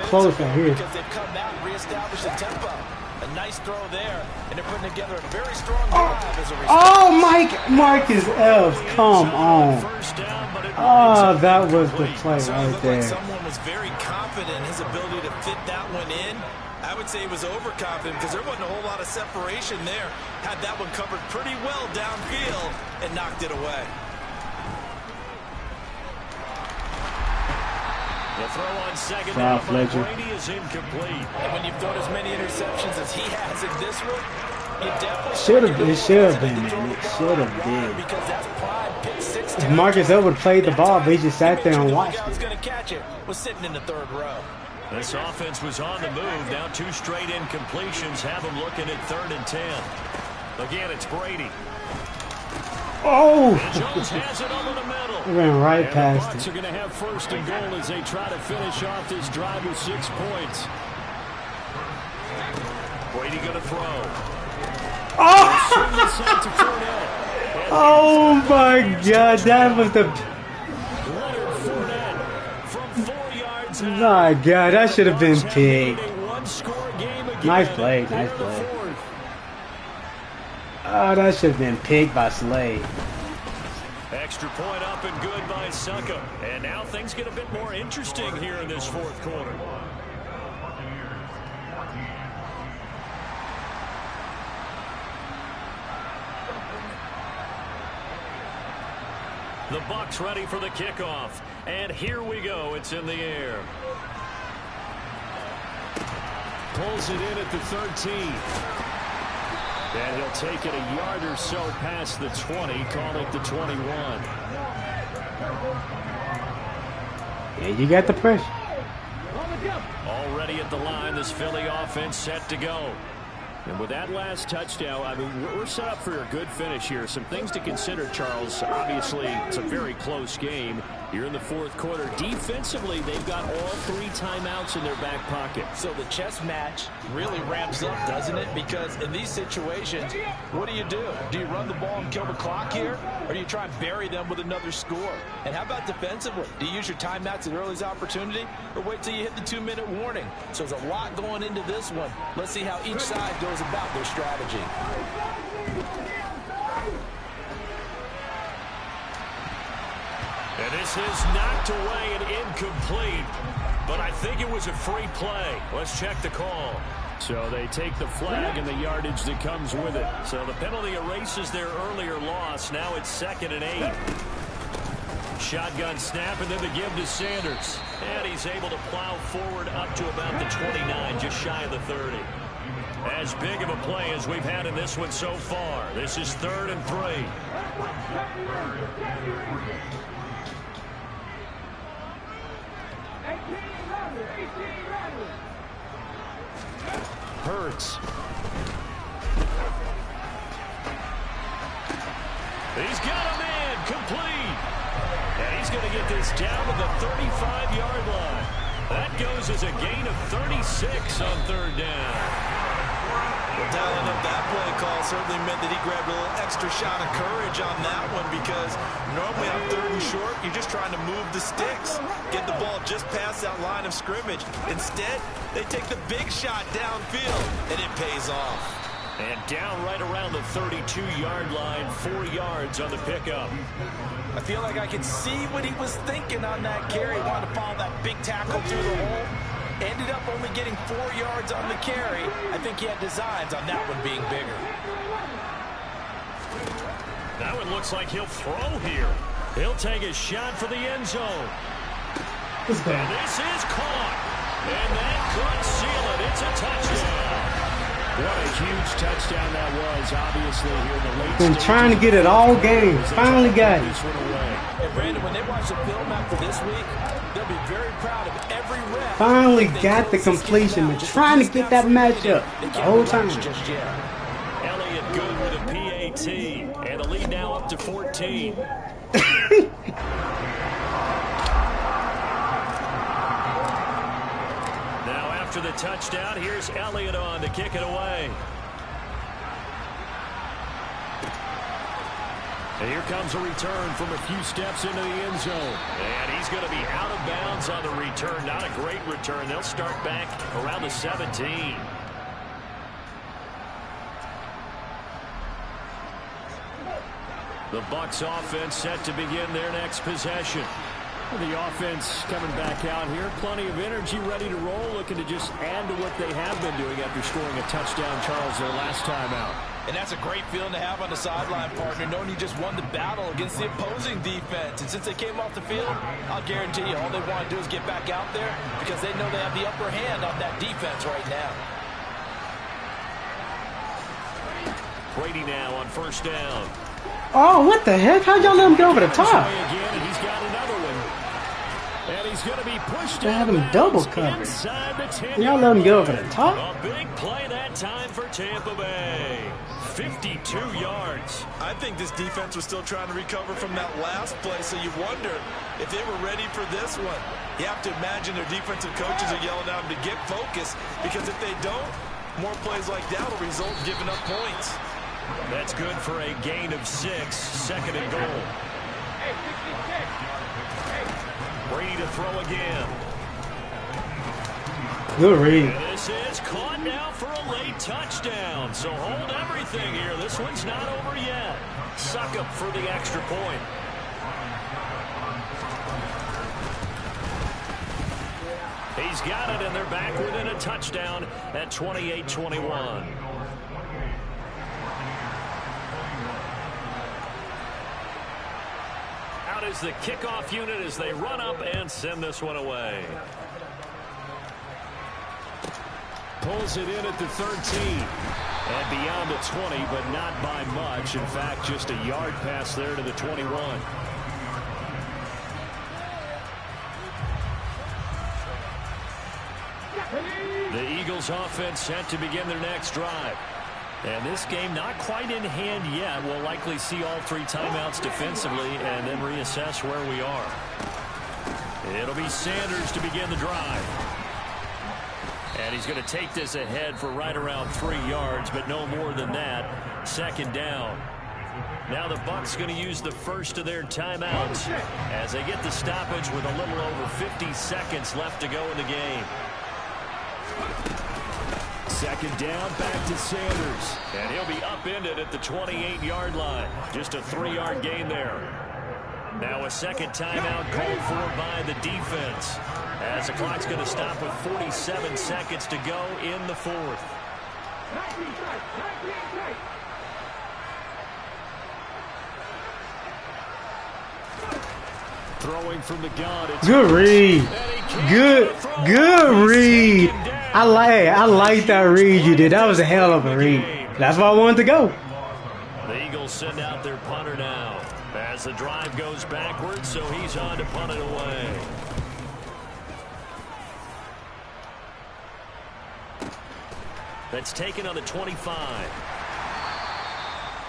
close right here. Because they've come out and reestablished the tempo. A nice throw there, and they're putting together a very strong drive as a result. Oh, Marcus Elves, come on. Oh, that was the play right there. Someone was very confident in his ability to fit that one in. I would say he was overconfident because there wasn't a whole lot of separation there. Had that one covered pretty well downfield and knocked it away. The throw on second down by Brady is incomplete. And when you've thrown as many interceptions as he has in this one, you definitely should have been, man. It should have been. Because that's prime pick 6. If Marcus Elwood played the ball, but he just sat there and watched it. Going to catch it. Was sitting in the 3rd row. This offense was on the move. Now 2 straight incompletions have them looking at 3rd and 10. Again, it's Brady. Oh! And Jones has it over the middle. He ran right past the Bucs are going to have 1st and goal as they try to finish off this drive with 6 points. Brady going to throw. Oh! Oh my God! That was the. My God, that should have been big. Nice play, nice play. Oh, that should have been picked by Slade. Extra point up and good by Succa. And now things get a bit more interesting here in this 4th quarter. The Bucs ready for the kickoff. And here we go. It's in the air. Pulls it in at the 13. And he'll take it a yard or so past the 20. Call it the 21. Yeah, you got the pressure. Already at the line, this Philly offense set to go. And with that last touchdown, I mean, we're set up for a good finish here. Some things to consider, Charles. Obviously, it's a very close game. You're in the 4th quarter. Defensively, they've got all 3 timeouts in their back pocket. So the chess match really ramps up, doesn't it? Because in these situations, what do? Do you run the ball and kill the clock here? Or do you try and bury them with another score? And how about defensively? Do you use your timeouts at earliest opportunity? Or wait till you hit the 2-minute warning? So there's a lot going into this one. Let's see how each side goes about their strategy. And this is knocked away and incomplete. But I think it was a free play. Let's check the call. So they take the flag and the yardage that comes with it. So the penalty erases their earlier loss. Now it's 2nd and 8. Shotgun snap and then the give to Sanders. And he's able to plow forward up to about the 29, just shy of the 30. As big of a play as we've had in this one so far. This is 3rd and 3. Hurts. He's got a man complete. And he's going to get this down to the 35-yard line. That goes as a gain of 36 on 3rd down. Well, dialing up that play call certainly meant that he grabbed a little extra shot of courage on that one because normally on 3rd and short, you're just trying to move the sticks, get the ball just past that line of scrimmage. Instead, they take the big shot downfield, and it pays off. And down right around the 32-yard line, 4 yards on the pickup. I feel like I can see what he was thinking on that carry. He wanted to follow that big tackle through the hole. Ended up only getting 4 yards on the carry. I think he had designs on that one being bigger. That one looks like he'll throw here. He'll take a shot for the end zone. And this is caught. And that could seal it. It's a touchdown. What a huge touchdown that was, obviously, here in the late Been trying to get it all game. Finally got it. And Brandon, when they watch the film after this week, they'll be very proud of every rep. Finally got the completion. Been trying to get that matchup the whole time. Just yet. Elliott good with a PAT, and the lead now up to 14. Now after the touchdown, here's Elliott on to kick it away. And here comes a return from a few steps into the end zone. And he's going to be out of bounds on the return. Not a great return. They'll start back around the 17. The Bucs offense set to begin their next possession. The offense coming back out here. Plenty of energy, ready to roll, looking to just add to what they have been doing after scoring a touchdown, Charles, their last time out. And that's a great feeling to have on the sideline, partner, knowing you just won the battle against the opposing defense. And since they came off the field, I'll guarantee you all they want to do is get back out there because they know they have the upper hand on that defense right now. Brady now on first down. Oh, what the heck? How'd y'all let him go over the top? Again, and he's got another one. And he's going to be pushed They have him double covered. Y'all let him go over the top? A big play that time for Tampa Bay. 52 yards. I think this defense was still trying to recover from that last play, so you wonder if they were ready for this one. You have to imagine their defensive coaches are yelling at them to get focused, because if they don't, more plays like that will result in giving up points. That's good for a gain of 6, second and goal. Brady to throw again. Good read. And this is caught now for a late touchdown. So hold everything here. This one's not over yet. Suck up for the extra point. He's got it, and they're back within a touchdown at 28-21. Out is the kickoff unit as they run up and send this one away. Pulls it in at the 13. And beyond the 20, but not by much. In fact, just a yard pass there to the 21. The Eagles offense set to begin their next drive. And this game not quite in hand yet. We'll likely see all 3 timeouts defensively and then reassess where we are. It'll be Sanders to begin the drive. And he's going to take this ahead for right around 3 yards, but no more than that. Second down. Now the Bucs going to use the first of their timeouts as they get the stoppage with a little over 50 seconds left to go in the game. Second down, back to Sanders. And he'll be upended at the 28-yard line. Just a 3-yard gain there. Now a second timeout called for by the defense, as the clock's going to stop with 47 seconds to go in the 4th. Throwing from the gun. Good read. Good read. I like that read you did. That was a hell of a read. That's why I wanted to go. The Eagles send out their punter now as the drive goes backwards, so he's on to punt it away. That's taken on the 25.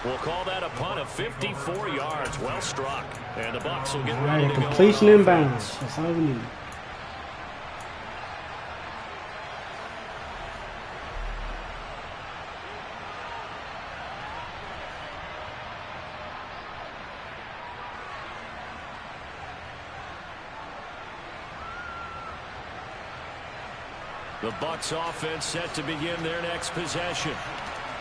We'll call that a punt of 54 yards. Well struck. And the Bucs will get ready to go. Completion inbounds. That's all we need. The Bucs offense set to begin their next possession.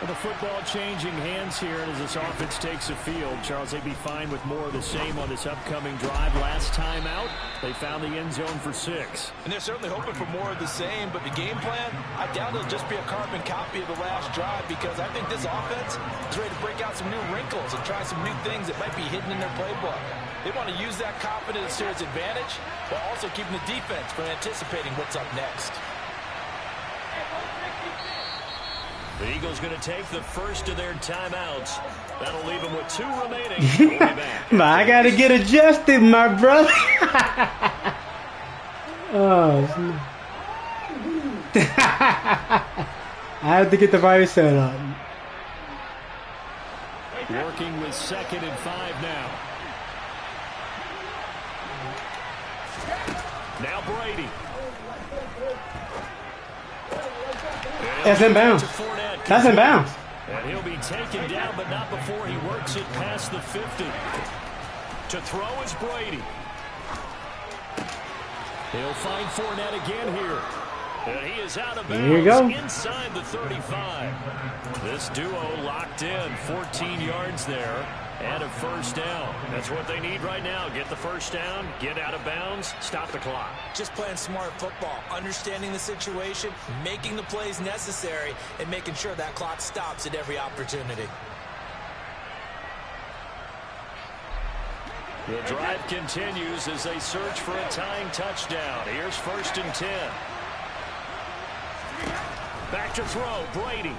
Well, the football changing hands here, and as this offense takes the field, Charles, they'd be fine with more of the same on this upcoming drive. Last time out, they found the end zone for 6. And they're certainly hoping for more of the same, but the game plan, I doubt it'll just be a carbon copy of the last drive, because I think this offense is ready to break out some new wrinkles and try some new things that might be hidden in their playbook. They want to use that confidence to its advantage, while also keeping the defense from anticipating what's up next. The Eagles going to take the first of their timeouts. That'll leave them with 2 remaining. We'll be back. I got to get adjusted, my brother. Oh, I have to get the right set up. Working with 2nd and 5 now. Now Brady. That's in bounds. That's in bounds. And he'll be taken down, but not before he works it past the 50. To throw is Brady. He'll find Fournette again here. And he is out of bounds. Here you go. Inside the 35. This duo locked in. 14 yards there. And a first down. That's what they need right now. Get the first down, get out of bounds, stop the clock. Just playing smart football, understanding the situation, making the plays necessary, and making sure that clock stops at every opportunity. The drive continues as they search for a tying touchdown. Here's 1st and 10. Back to throw, Brady.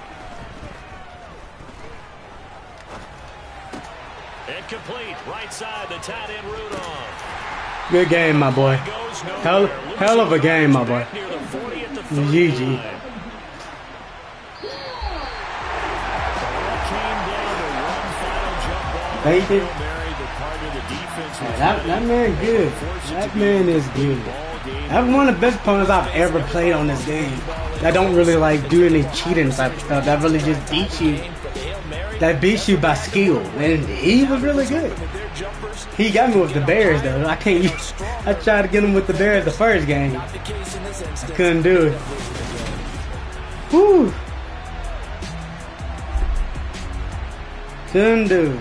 Incomplete, right side, the tight end Rudolph. Good game, my boy. Hell of a game, my boy. GG. Bacon. That man good. That man is good. That's one of the best opponents I've ever played on this game. That don't really like do any cheating type of stuff. That really just beats you. That beats you by skill. And he was really good. He got me with the Bears though. I can't use, I tried to get him with the Bears the first game. I couldn't do it. Whew. Couldn't do it.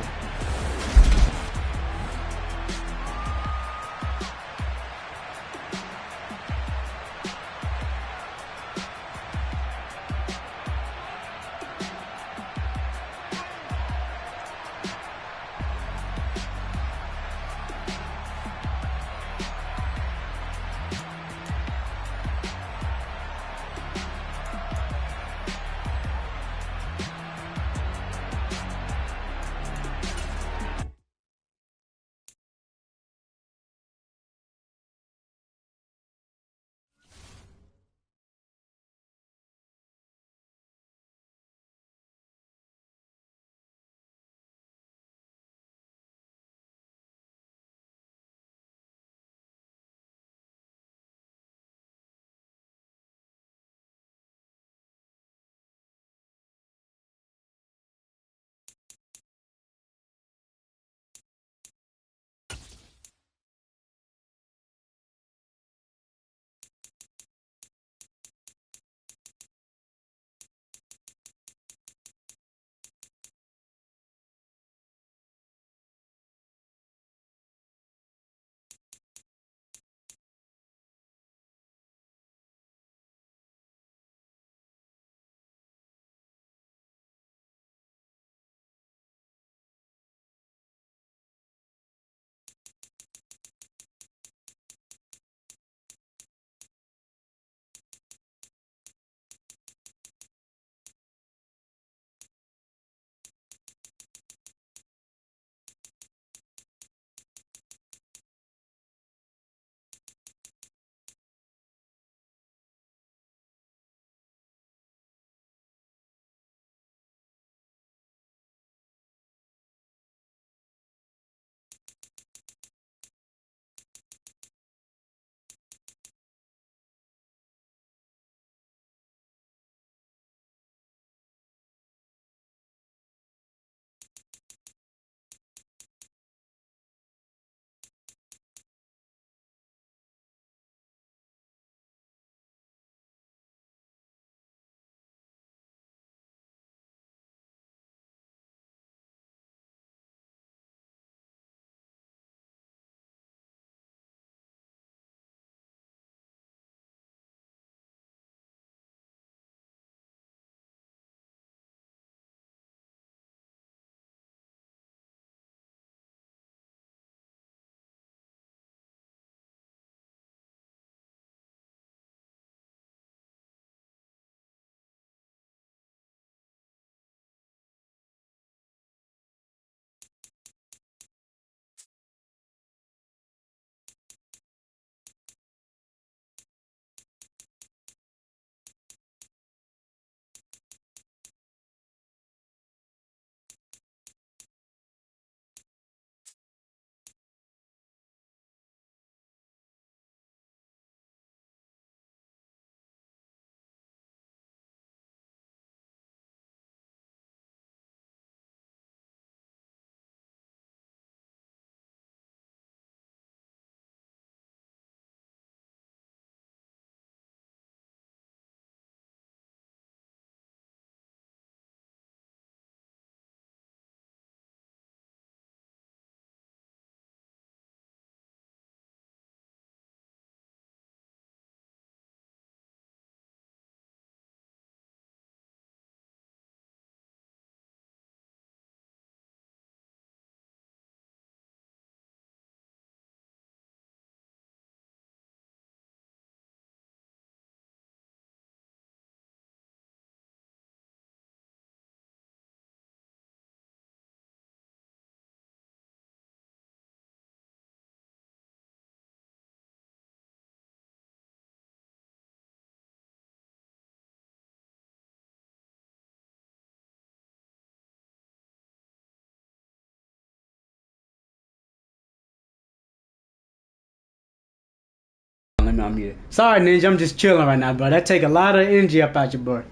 let me unmute it. Sorry, Ninja, I'm just chilling right now, bro. That take a lot of energy up out your boy.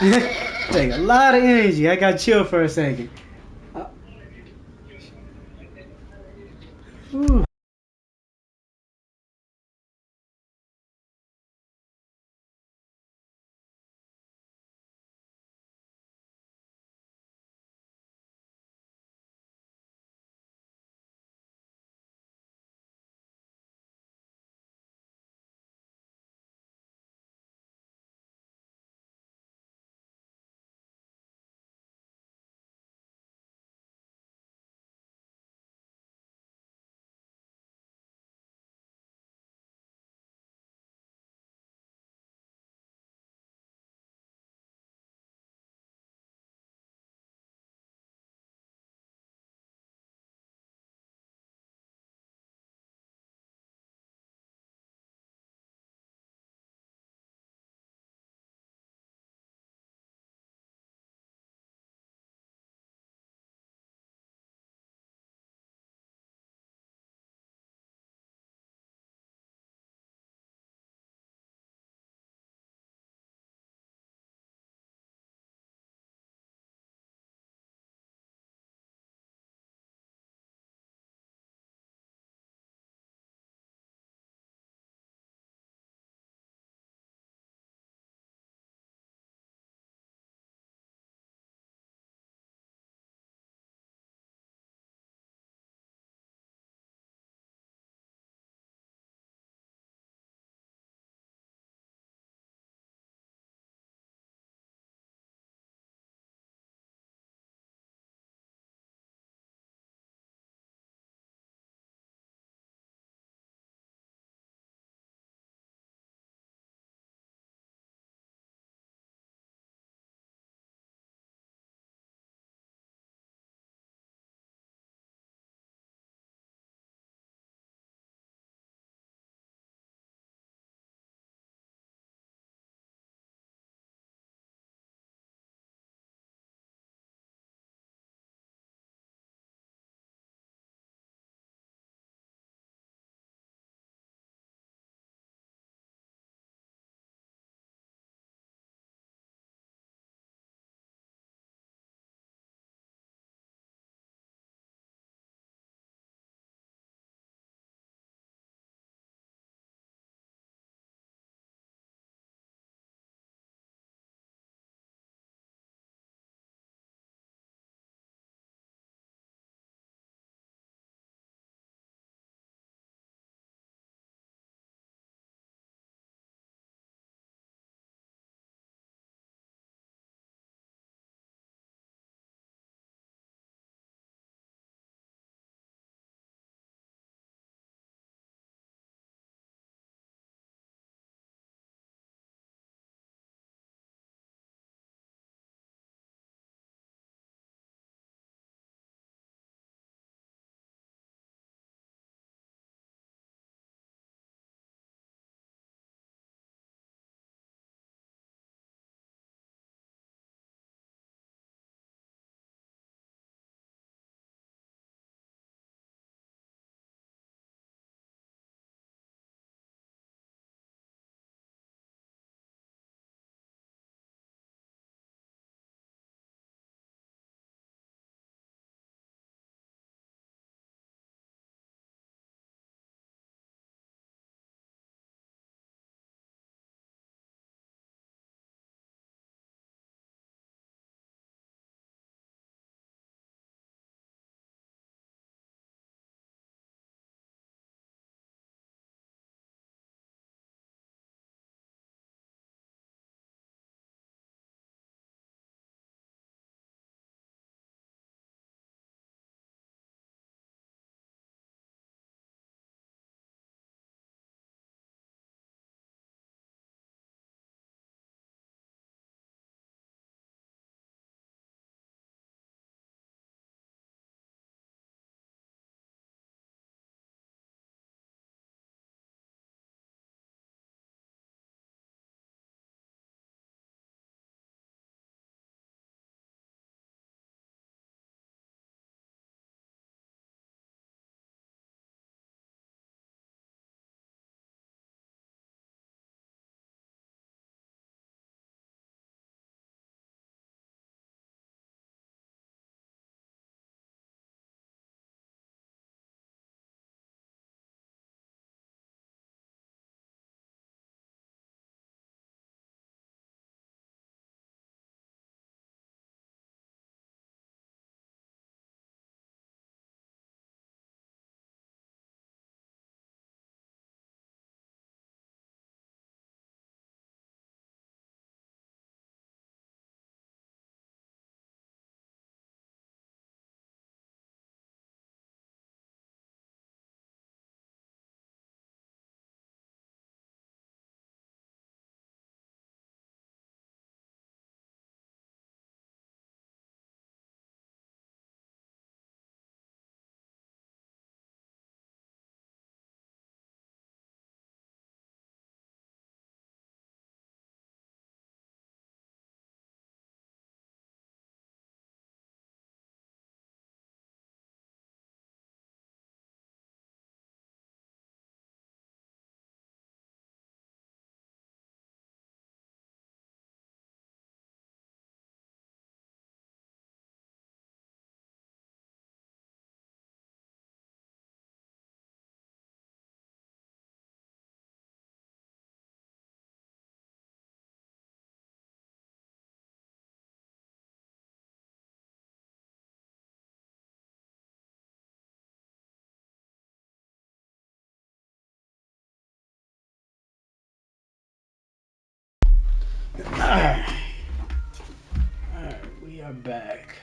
Take a lot of energy. I got chill for a second. Ooh. Alright, we are back.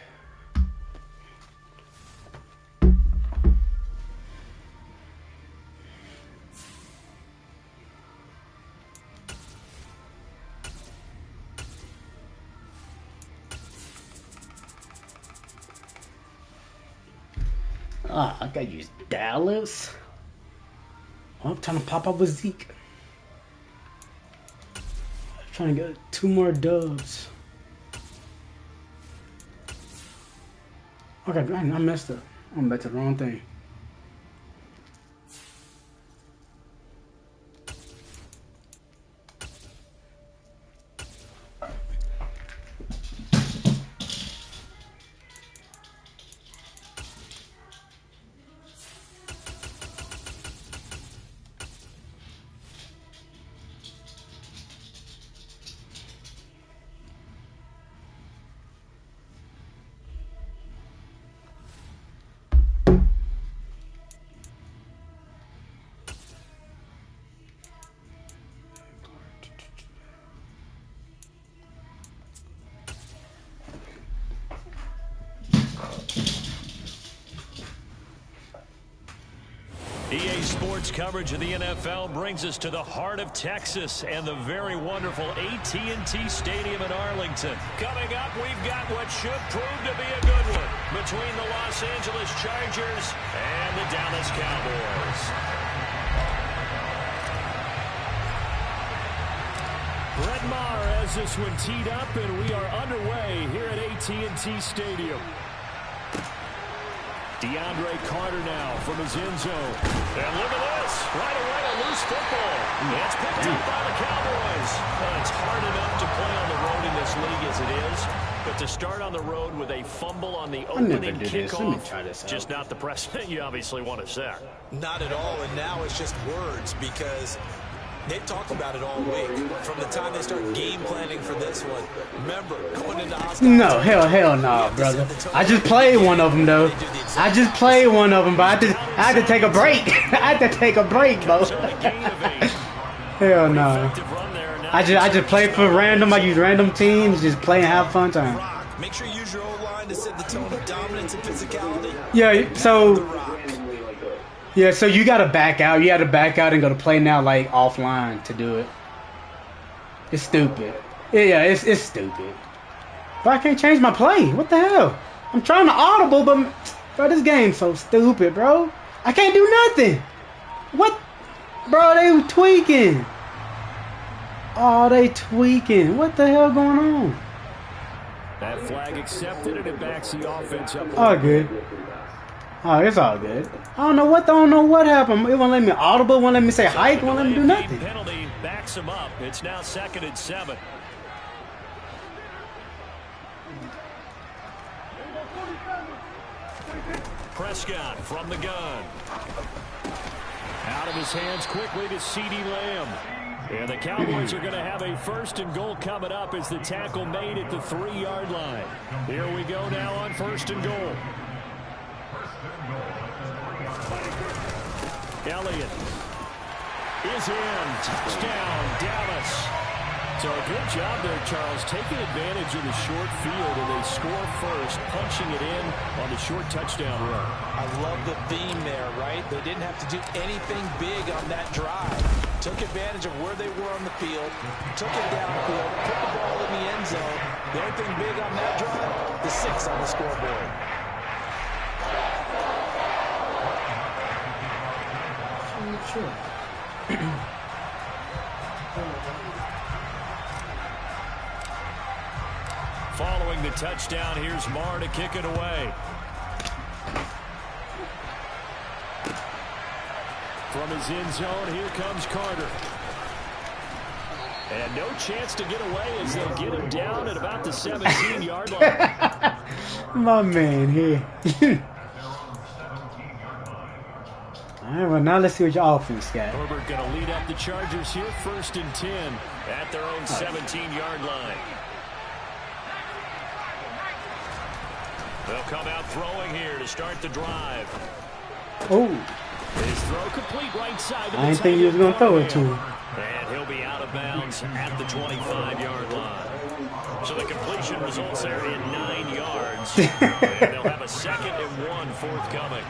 I gotta use Dallas. I'm trying to pop up with Zeke. Trying to get 2 more dubs. Okay, I messed up. I'm back to the wrong thing. EA Sports coverage of the NFL brings us to the heart of Texas and the very wonderful AT&T Stadium in Arlington. Coming up, we've got what should prove to be a good one between the Los Angeles Chargers and the Dallas Cowboys. Brett Maher has this one teed up, and we are underway here at AT&T Stadium. DeAndre Carter now from his end zone. And look at this. Right away, a loose football. It's picked up by the Cowboys. It's hard enough to play on the road in this league as it is. But to start on the road with a fumble on the opening kickoff, just not the precedent you obviously want to set. Not at all, and now it's just words because they've talked about it all week. From the time they start game planning for this one, remember, going into hostile. No, hell no, brother. I just played one of them, though. I just played one of them, but I had to take a break. I had to take a break, bro. Hell no. I just play for random. I use random teams, just play and have fun time. Make sure you use your O-line to set the tone of dominance and physicality. Yeah, so you gotta back out. You gotta back out and go to play now, like offline to do it. It's stupid. Yeah, it's stupid. But I can't change my play. What the hell? I'm trying to audible, but bro, this game's so stupid, bro. I can't do nothing. What, bro? They tweaking. Oh, they tweaking. What the hell going on? That flag accepted, and it backs the offense up. All good. Oh, it's all good. I don't know what happened. It won't let me audible, won't let me say hike, won't let me do nothing. Penalty backs him up. It's now 2nd and 7. Prescott from the gun. Out of his hands quickly to CeeDee Lamb. And the Cowboys are going to have a 1st and goal coming up as the tackle made at the 3-yard line. Here we go now on 1st and goal. Elliott is in. Touchdown, Dallas. So a good job there, Charles, taking advantage of the short field, and they score first, punching it in on the short touchdown run. I love the theme there, right? They didn't have to do anything big on that drive. Took advantage of where they were on the field, took it downfield, put the ball in the end zone. The only thing big on that drive, the 6 on the scoreboard. Sure. Following the touchdown, here's Maher to kick it away. From his end zone, here comes Carter. And no chance to get away as they'll get him down at about the 17-yard line. My man here. All right, well, now let's see what your offense got. Herbert going to lead up the Chargers here, 1st and 10 at their own 17-yard line. They'll come out throwing here to start the drive. Oh. His throw complete right side. I didn't think he was going to throw it to him. And he'll be out of bounds at the 25-yard line. So the completion results there in 9 yards. And they'll have a 2nd and 1 forthcoming.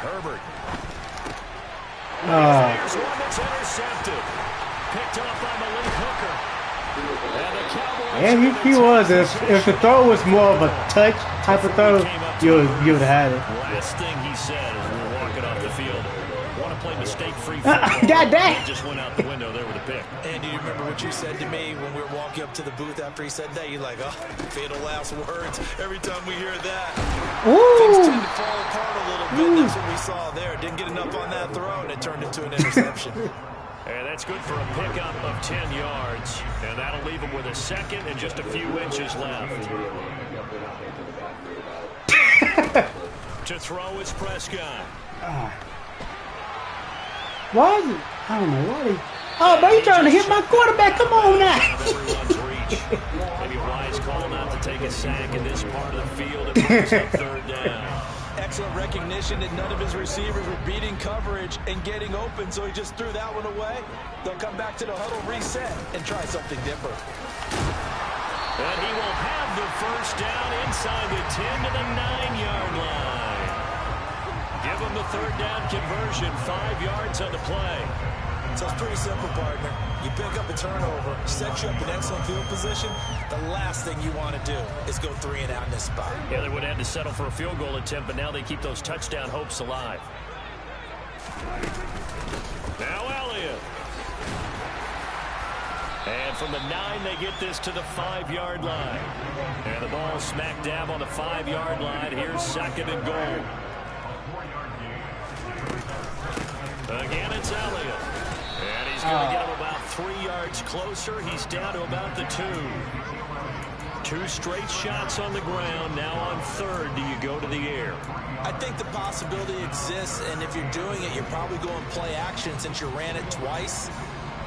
Herbert. There's one that's intercepted. Picked off by Malik Hooker. And the Cowboys. Yeah, he was. If the throw was more of a touch type of throw, you would have had it. Last thing he said as we were walking off the field. Want to play mistake-free football. God damn. Just went out the window there with a pick. And do you remember what you said to me when we were walking up to the booth after he said that? You're like, oh, fatal last words. Every time we hear that, things tend to fall apart a little bit. That's what we saw there. Didn't get enough on that throw, and it turned into an interception. And that's good for a pickup of 10 yards. And that'll leave him with a 2nd and just a few inches left. To throw is Prescott. Why is it? I don't know. Why oh, but you trying to hit my quarterback. Come on now. Everyone's reach. Maybe a wise call not to take a sack in this part of the field. It brings up 3rd down. Excellent recognition that none of his receivers were beating coverage and getting open, so he just threw that one away. They'll come back to the huddle, reset, and try something different. And he will have the 1st down inside the 10 to the 9-yard line. Give him the 3rd down conversion, 5 yards on the play. So it's pretty simple, partner. You pick up a turnover, set you up in excellent field position. The last thing you want to do is go 3 and out in this spot. Yeah, they would have had to settle for a field goal attempt, but now they keep those touchdown hopes alive. Now Elliott. And from the 9, they get this to the 5-yard line. And the ball smack dab on the 5-yard line. Here's 2nd and goal. Again, it's Elliott. And he's going to get him about 3 yards closer. He's down to about the 2. 2 straight shots on the ground. Now on 3rd, do you go to the air? I think the possibility exists, and if you're doing it, you're probably going play action since you ran it twice.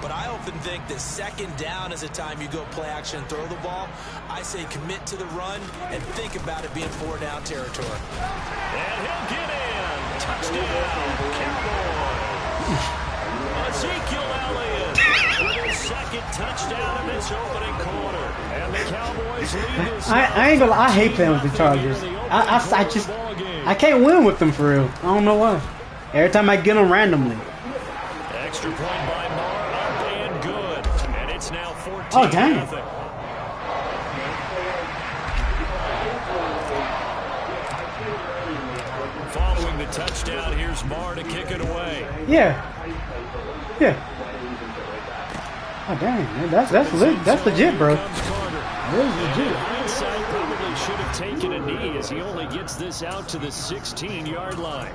But I often think that 2nd down is a time you go play action and throw the ball. I say commit to the run and think about it being 4-down territory. And he'll get in. Touchdown, Cowboys. Ezekiel Elliott with his 2nd touchdown of this opening quarter. And the Cowboys lead this. I ain't gonna lie, I hate playing with the Chargers. I can't win with them for real. I don't know why. Every time I get them randomly. Extra point by Marr, up and good. And it's now 14. Oh, dang. Following the touchdown, here's Marr to kick it away. Yeah. Oh, dang. That's legit, bro. That is legit. Hindsight probably should have taken a knee as he only gets this out to the 16-yard line.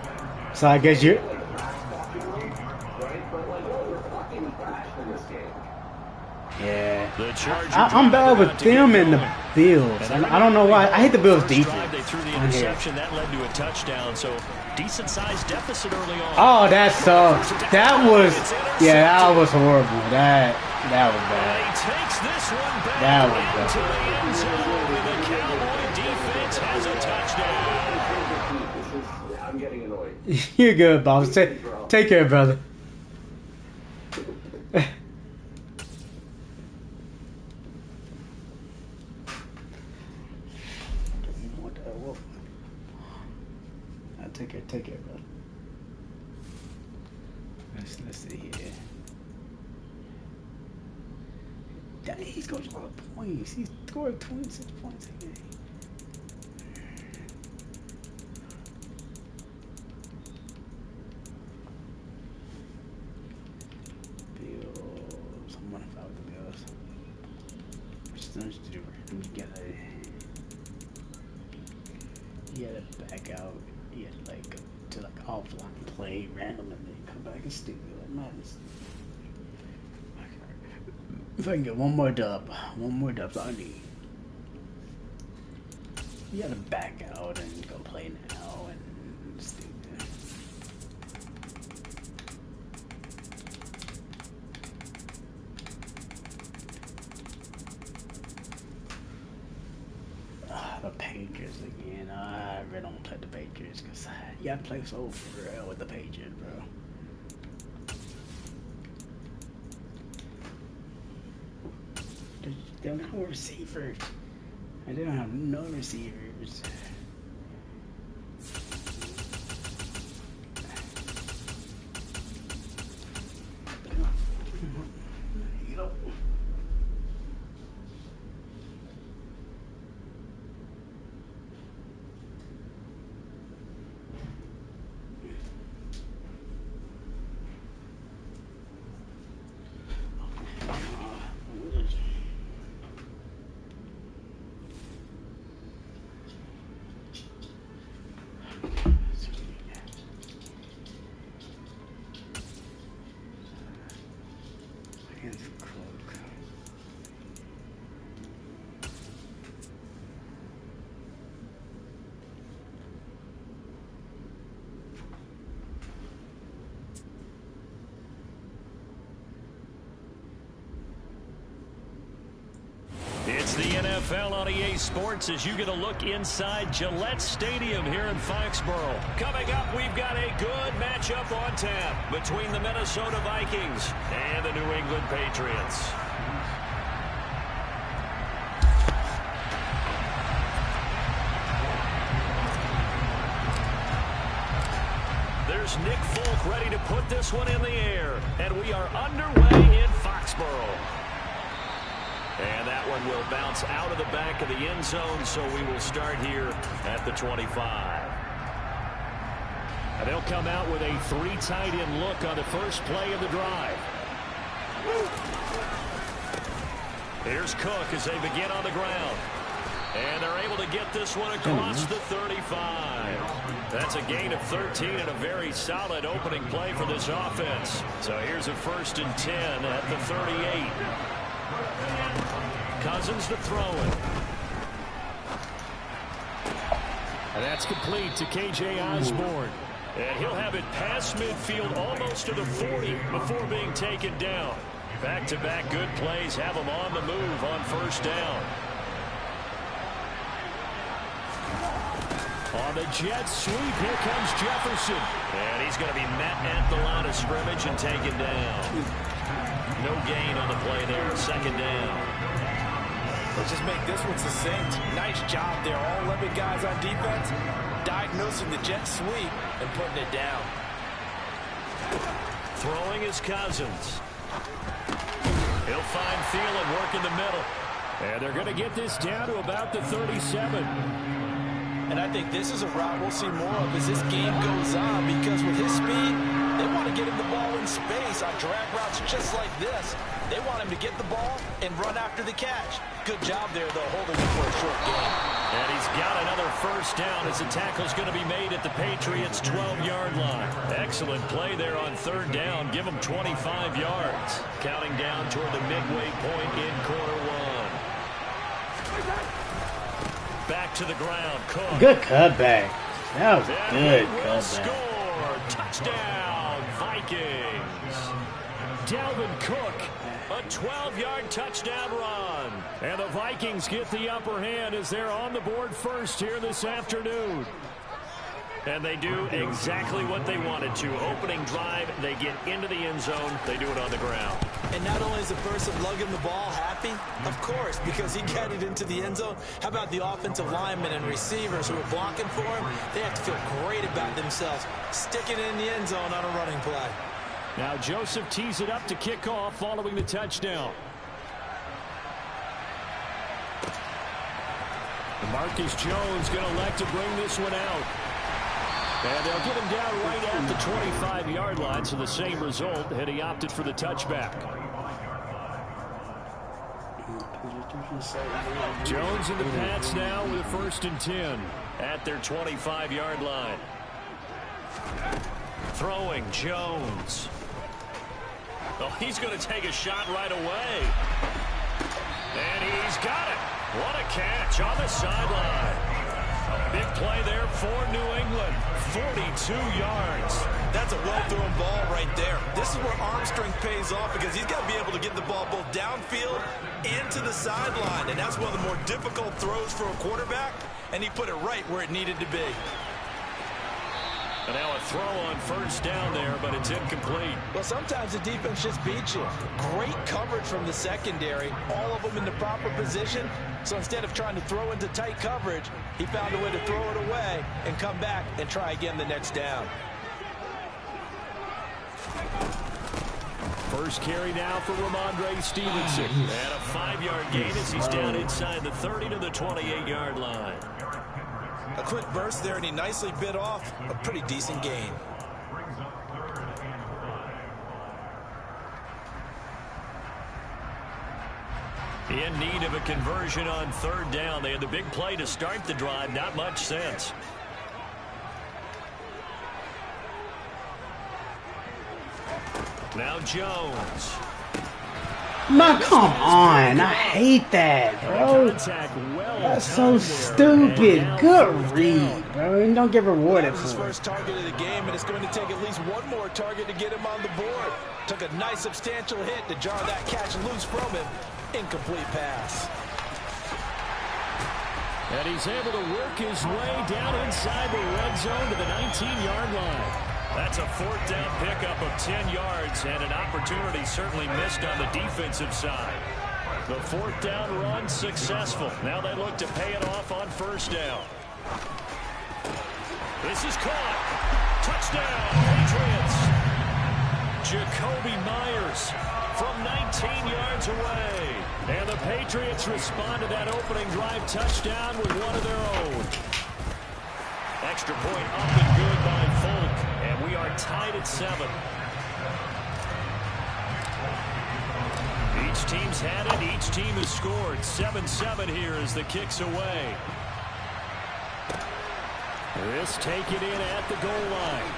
So I guess you're... Yeah. I'm bad with them and the Bills. I don't know why. I hate the Bills' defense. They threw the interception. That led to a touchdown. So decent-sized deficit early on. Oh, that sucks. That was horrible. That was bad. He takes this one back That was bad. into the end zone. The Cowboy defense has a touchdown. I'm getting annoyed. You're good, boss. Take care, brother. Take care, brother. Let's see here. Dang, he scores a lot of points. He scored 26 points a game. Bills. I'm gonna follow the Bills. Which is nice to do. You gotta back out. You gotta like go to like offline play random and then come back and stick it like Madden. If I can get one more dub's all I need. You gotta back out and go play now and stick it. The pain. Patriots again. I really don't play the Patriots because you got to play so for real with the Patriots, bro. They don't have receivers. And they don't have no receivers. It's the NFL on EA Sports as you get a look inside Gillette Stadium here in Foxborough. Coming up, we've got a good matchup on tap between the Minnesota Vikings and the New England Patriots. There's Nick Folk ready to put this one in the air, and we are underway in Foxborough. And that one will bounce out of the back of the end zone, so we will start here at the 25. And they'll come out with a 3 tight end look on the first play of the drive. Here's Cook as they begin on the ground. And they're able to get this one across the 35. That's a gain of 13 and a very solid opening play for this offense. So here's a 1st and 10 at the 38. Cousins to throw it. And that's complete to K.J. Osborne. And he'll have it past midfield almost to the 40 before being taken down. Back-to-back good plays have him on the move on 1st down. On the jet sweep, here comes Jefferson. And he's going to be met at the line of scrimmage and taken down. No gain on the play there, 2nd down. Let's just make this one succinct. Nice job there. All 11 guys on defense diagnosing the jet sweep and putting it down. Throwing is Cousins. He'll find Thielen work in the middle. And they're going to get this down to about the 37. And I think this is a route we'll see more of as this game goes on, because with his speed, they want to get him the ball in space on drag routes just like this. They want him to get the ball and run after the catch. Good job there, though, holding him for a short gain. And he's got another 1st down as the tackle's going to be made at the Patriots' 12-yard line. Excellent play there on 3rd down. Give them 25 yards. Counting down toward the midway point in quarter 1. Back to the ground. Cook. Good cutback. That was good cutback. Score. Touchdown, Vikings. Dalvin Cook, a 12-yard touchdown run. And the Vikings get the upper hand as they're on the board first here this afternoon. And they do exactly what they wanted to. Opening drive, they get into the end zone. They do it on the ground. And not only is the person lugging the ball happy, of course, because he got it into the end zone. How about the offensive linemen and receivers who are blocking for him? They have to feel great about themselves, sticking it in the end zone on a running play. Now Joseph tees it up to kick off following the touchdown. Marcus Jones going to elect to bring this one out. And they'll get him down right at the 25-yard line, so the same result, and he opted for the touchback. Jones and the Pats now with a 1st and 10 at their 25-yard line. Throwing Jones. Oh, he's going to take a shot right away. And he's got it. What a catch on the sideline. A big play there for New England. 42 yards. That's a well-thrown ball right there. This is where arm strength pays off, because he's got to be able to get the ball both downfield and to the sideline. And that's one of the more difficult throws for a quarterback. and he put it right where it needed to be. And now a throw on first down there, but it's incomplete. Well, sometimes the defense just beats you. Great coverage from the secondary, all of them in the proper position. So instead of trying to throw into tight coverage, he found a way to throw it away and come back and try again the next down. First carry now for Ramondre Stevenson. And a 5-yard gain as he's down inside the 30 to the 28-yard line. A quick burst there, and he nicely bit off a pretty decent gain. In need of a conversion on third down. They had the big play to start the drive. Not much sense. Now Jones. Man, come on. I hate that, bro. That's so stupid. Good read, bro. And don't get rewarded for it. His first target of the game, and it's going to take at least one more target to get him on the board. Took a nice substantial hit to jar that catch loose from him. Incomplete pass. And he's able to work his way down inside the red zone to the 19-yard line. That's a fourth down pickup of 10 yards, and an opportunity certainly missed on the defensive side. The fourth down run successful. Now they look to pay it off on first down. This is caught. Touchdown, Patriots. Jacoby Myers from 19 yards away. And the Patriots respond to that opening drive touchdown with one of their own. Extra point up and good by Folk. And we are tied at 7. Each team's had it. Each team has scored. 7-7 here as the kick's away. This taken in at the goal line.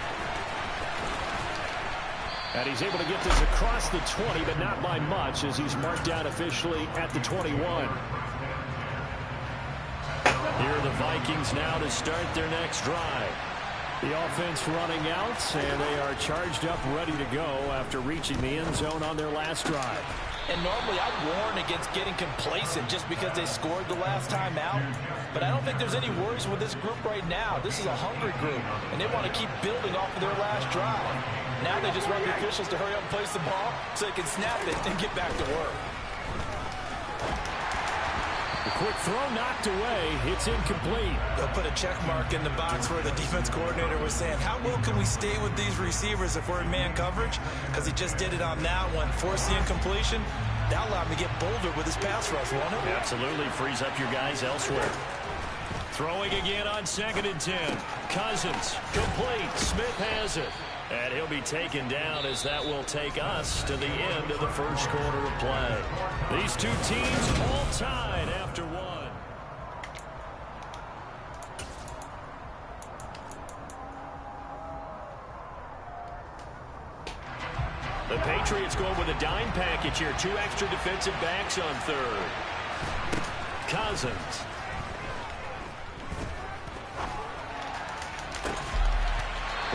And he's able to get this across the 20, but not by much as he's marked down officially at the 21. Here are the Vikings now to start their next drive. The offense running out, and they are charged up, ready to go after reaching the end zone on their last drive. And normally I'd warn against getting complacent just because they scored the last time out. But I don't think there's any worries with this group right now. This is a hungry group, and they want to keep building off of their last drive. Now they just want the officials to hurry up and place the ball so they can snap it and get back to work. The quick throw knocked away. It's incomplete. They'll put a check mark in the box where the defense coordinator was saying, how well can we stay with these receivers if we're in man coverage? Because he just did it on that one. Force the incompletion. That allowed him to get bolder with his pass rush, won't it? Absolutely. Frees up your guys elsewhere. Throwing again on 2nd and 10. Cousins. Complete. Smith has it. And he'll be taken down as that will take us to the end of the first quarter of play. These two teams all tied after one. The Patriots going with a dime package here. 2 extra defensive backs on third. Cousins.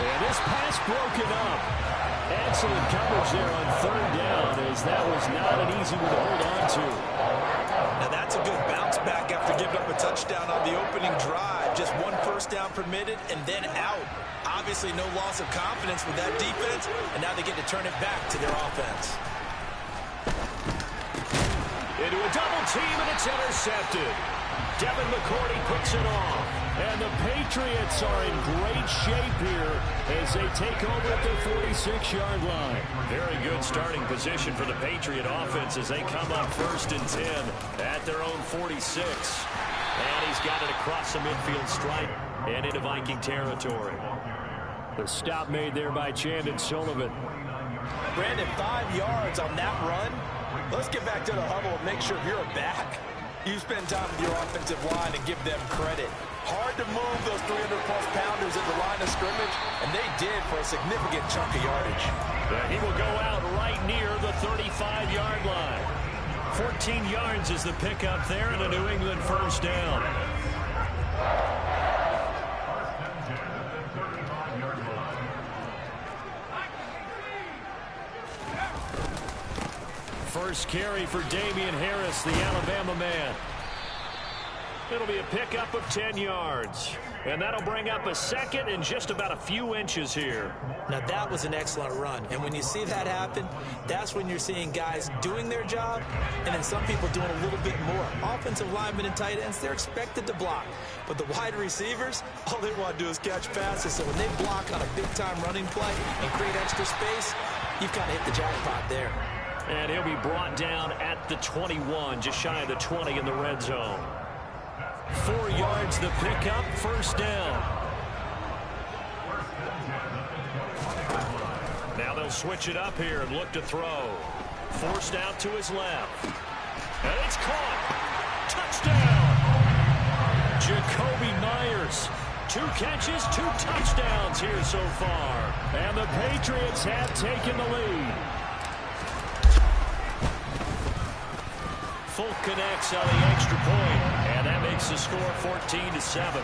And this pass broken up. Excellent coverage there on third down as that was not an easy one to hold on to. Now that's a good bounce back after giving up a touchdown on the opening drive. Just 1 first down permitted and then out. Obviously no loss of confidence with that defense, and now they get to turn it back to their offense. Into a double team, and it's intercepted. Devin McCourty picks it off. And the Patriots are in great shape here as they take over at their 46-yard line. Very good starting position for the Patriot offense as they come up 1st and 10 at their own 46. And he's got it across the midfield stripe and into Viking territory. The stop made there by Chandon Sullivan. Brandon, 5 yards on that run. Let's get back to the huddle and make sure if you're a back, you spend time with your offensive line and give them credit. Hard to move those 300-plus pounders at the line of scrimmage, and they did for a significant chunk of yardage. Yeah, he will go out right near the 35-yard line. 14 yards is the pickup there, and a New England first down. First carry for Damian Harris, the Alabama man. It'll be a pickup of 10 yards. And that'll bring up a second and just about a few inches here. Now, that was an excellent run. And when you see that happen, that's when you're seeing guys doing their job and then some people doing a little bit more. Offensive linemen and tight ends, they're expected to block. But the wide receivers, all they want to do is catch passes. So when they block on a big-time running play and create extra space, you've kind of hit the jackpot there. And he'll be brought down at the 21, just shy of the 20 in the red zone. 4 yards the pickup, first down. Now they'll switch it up here and look to throw. Forced out to his left. And it's caught. Touchdown. Jacoby Myers. 2 catches, 2 touchdowns here so far. And the Patriots have taken the lead. Folk connects on the extra point, and that makes the score 14-7.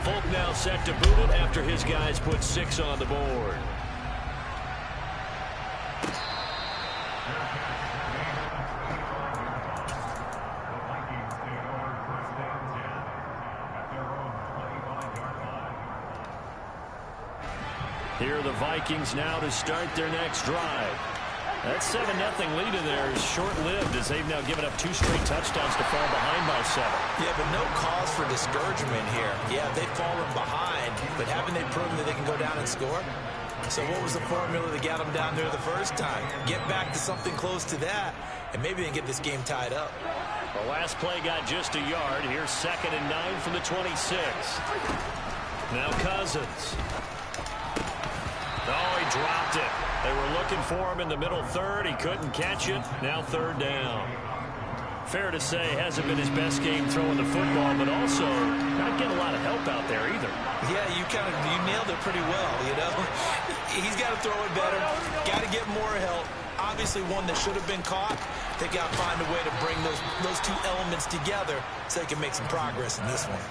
Folk now set to boot it after his guys put 6 on the board. Here are the Vikings now to start their next drive. That 7-0 lead in there is short-lived as they've now given up 2 straight touchdowns to fall behind by 7. Yeah, but no cause for discouragement here. Yeah, they've fallen behind, but haven't they proven that they can go down and score? So what was the formula that got them down there the first time? Get back to something close to that, and maybe they can get this game tied up. The last play got just a yard. Here's 2nd and 9 from the 26. Now Cousins. Oh, he dropped it. They were looking for him in the middle third. He couldn't catch it. Now 3rd down. Fair to say, hasn't been his best game throwing the football, but also not getting a lot of help out there either. Yeah, you nailed it pretty well, you know. He's got to throw it better. Got to get more help. Obviously one that should have been caught. They got to find a way to bring those 2 elements together so they can make some progress in this one.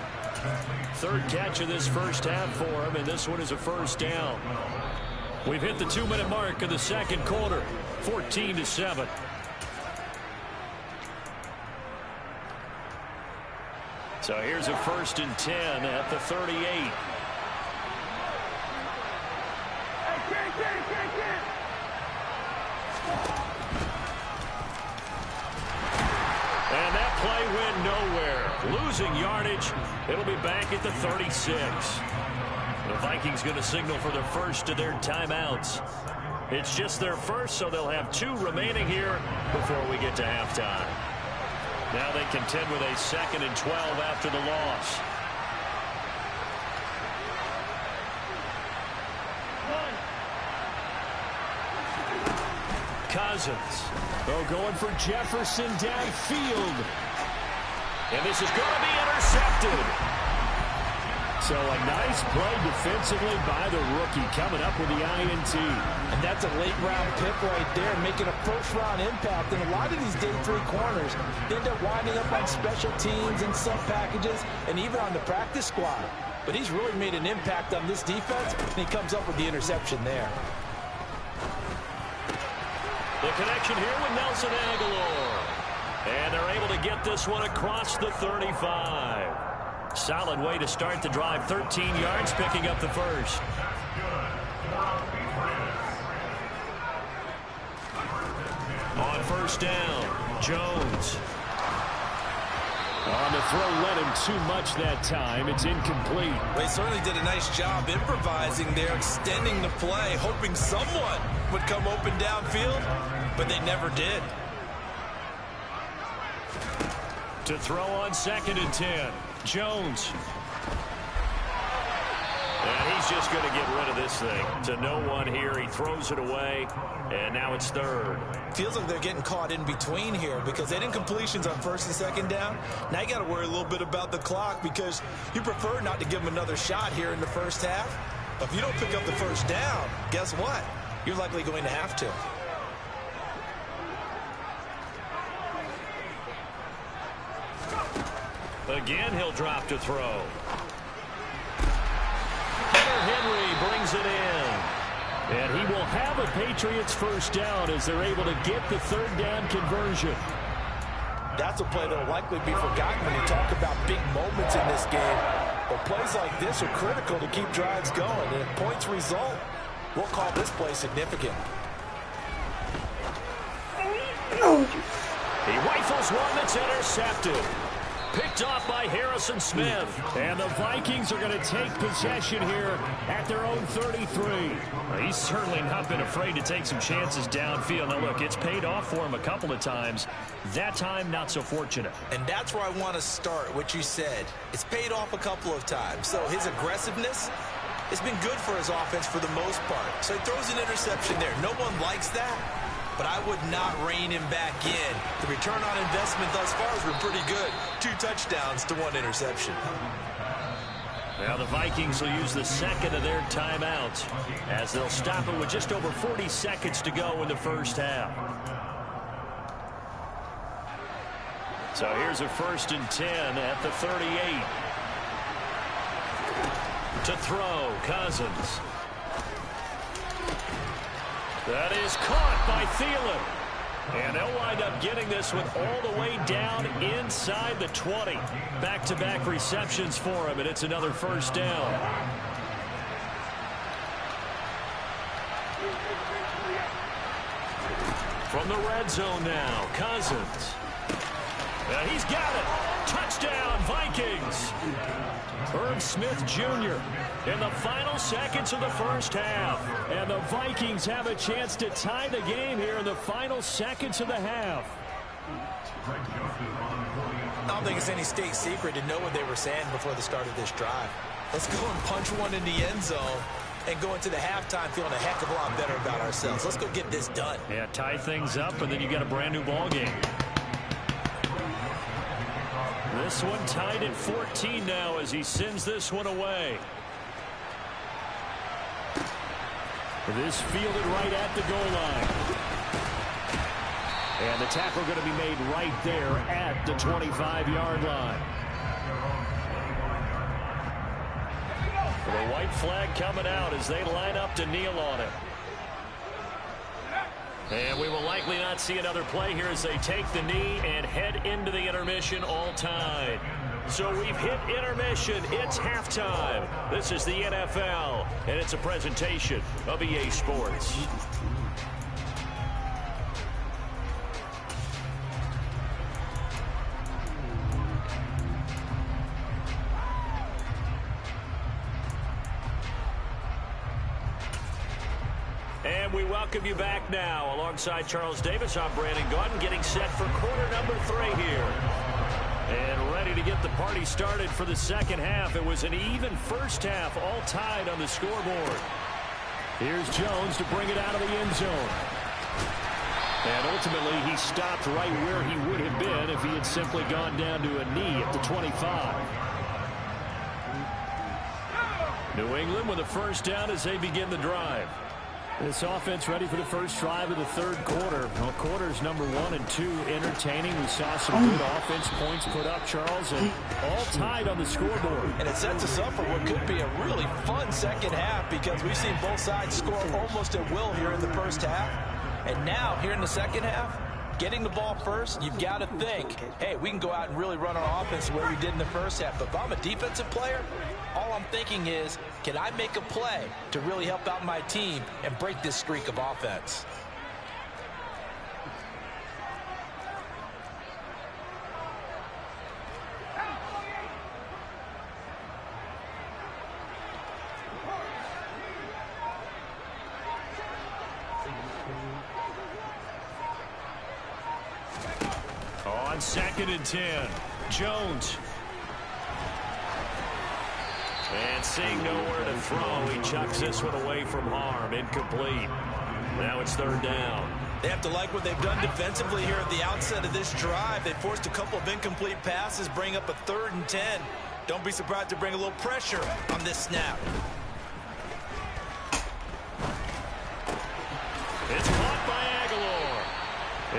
3rd catch of this first half for him, and this one is a first down. We've hit the 2-minute mark of the second quarter, 14-7. So here's a 1st and 10 at the 38. And that play went nowhere. Losing yardage. It'll be back at the 36. The Vikings going to signal for the first of their timeouts. It's just their first, so they'll have 2 remaining here before we get to halftime. Now they contend with a 2nd and 12 after the loss. Cousins. Oh, going for Jefferson downfield. And this is going to be intercepted. So a nice play defensively by the rookie coming up with the INT. And that's a late-round pick right there, making a first-round impact. And a lot of these day 3 corners end up winding up on special teams and sub packages and even on the practice squad. But he's really made an impact on this defense, and he comes up with the interception there. The connection here with Nelson Aguilar. And they're able to get this one across the 35. Solid way to start the drive. 13 yards, picking up the first. On first down, Jones. On the throw, led him too much that time. It's incomplete. They certainly did a nice job improvising there, extending the play, hoping someone would come open downfield, but they never did. To throw on 2nd and 10. Jones. And he's just going to get rid of this thing. To no one here. He throws it away. And now it's 3rd. Feels like they're getting caught in between here because they didn't completions on 1st and 2nd down. Now you got to worry a little bit about the clock because you prefer not to give them another shot here in the first half. But if you don't pick up the first down, guess what? You're likely going to have to. Again, he'll drop to throw. Henry brings it in. And he will have a Patriots first down as they're able to get the third down conversion. That's a play that will likely be forgotten when you talk about big moments in this game. But plays like this are critical to keep drives going. And if points result, we'll call this play significant. He rifles one that's intercepted. Picked off by Harrison Smith. And the Vikings are going to take possession here at their own 33. Well, he's certainly not been afraid to take some chances downfield. Now, look, it's paid off for him a couple of times. That time, not so fortunate. And that's where I want to start, what you said. It's paid off a couple of times. So his aggressiveness has been good for his offense for the most part. So he throws an interception there. No one likes that. But I would not rein him back in. The return on investment thus far has been pretty good. 2 touchdowns to 1 interception. Now the Vikings will use the second of their timeouts as they'll stop it with just over 40 seconds to go in the first half. So here's a 1st and 10 at the 38. To throw, Cousins. That is caught by Thielen. And they'll wind up getting this one all the way down inside the 20. Back-to-back receptions for him, and it's another first down. From the red zone now, Cousins. And he's got it. Touchdown, Vikings. Herb Smith Jr. in the final seconds of the first half. And the Vikings have a chance to tie the game here in the final seconds of the half. I don't think it's any state secret to know what they were saying before the start of this drive. Let's go and punch one in the end zone and go into the halftime feeling a heck of a lot better about ourselves. Let's go get this done. Yeah, tie things up, and then you got a brand new ball game. This one tied at 14 now as he sends this one away. This fielded right at the goal line. And the tackle going to be made right there at the 25-yard line. The white flag coming out as they line up to kneel on it. And we will likely not see another play here as they take the knee and head into the intermission all tied. So we've hit intermission. It's halftime. This is the NFL, and it's a presentation of EA Sports. And we welcome you back now. Alongside Charles Davis, I'm Brandon Gaudin, getting set for quarter number 3 here. And ready to get the party started for the second half. It was an even first half, all tied on the scoreboard. Here's Jones to bring it out of the end zone. And ultimately, he stopped right where he would have been if he had simply gone down to a knee at the 25. New England with a first down as they begin the drive. This offense ready for the first drive of the third quarter. Well, quarters number 1 and 2 entertaining. We saw some good offense points put up, Charles, and all tied on the scoreboard. And it sets us up for what could be a really fun second half because we've seen both sides score almost at will here in the first half. And now, here in the second half, getting the ball first, you've got to think, hey, we can go out and really run our offense the way we did in the first half. But if I'm a defensive player, all I'm thinking is, can I make a play to really help out my team and break this streak of offense? On 2nd and 10, Jones. And seeing nowhere to throw, he chucks this one away from harm. Incomplete. Now it's third down. They have to like what they've done defensively here at the outset of this drive. They forced a couple of incomplete passes, bring up a 3rd and 10. Don't be surprised to bring a little pressure on this snap. It's caught by Aguilar.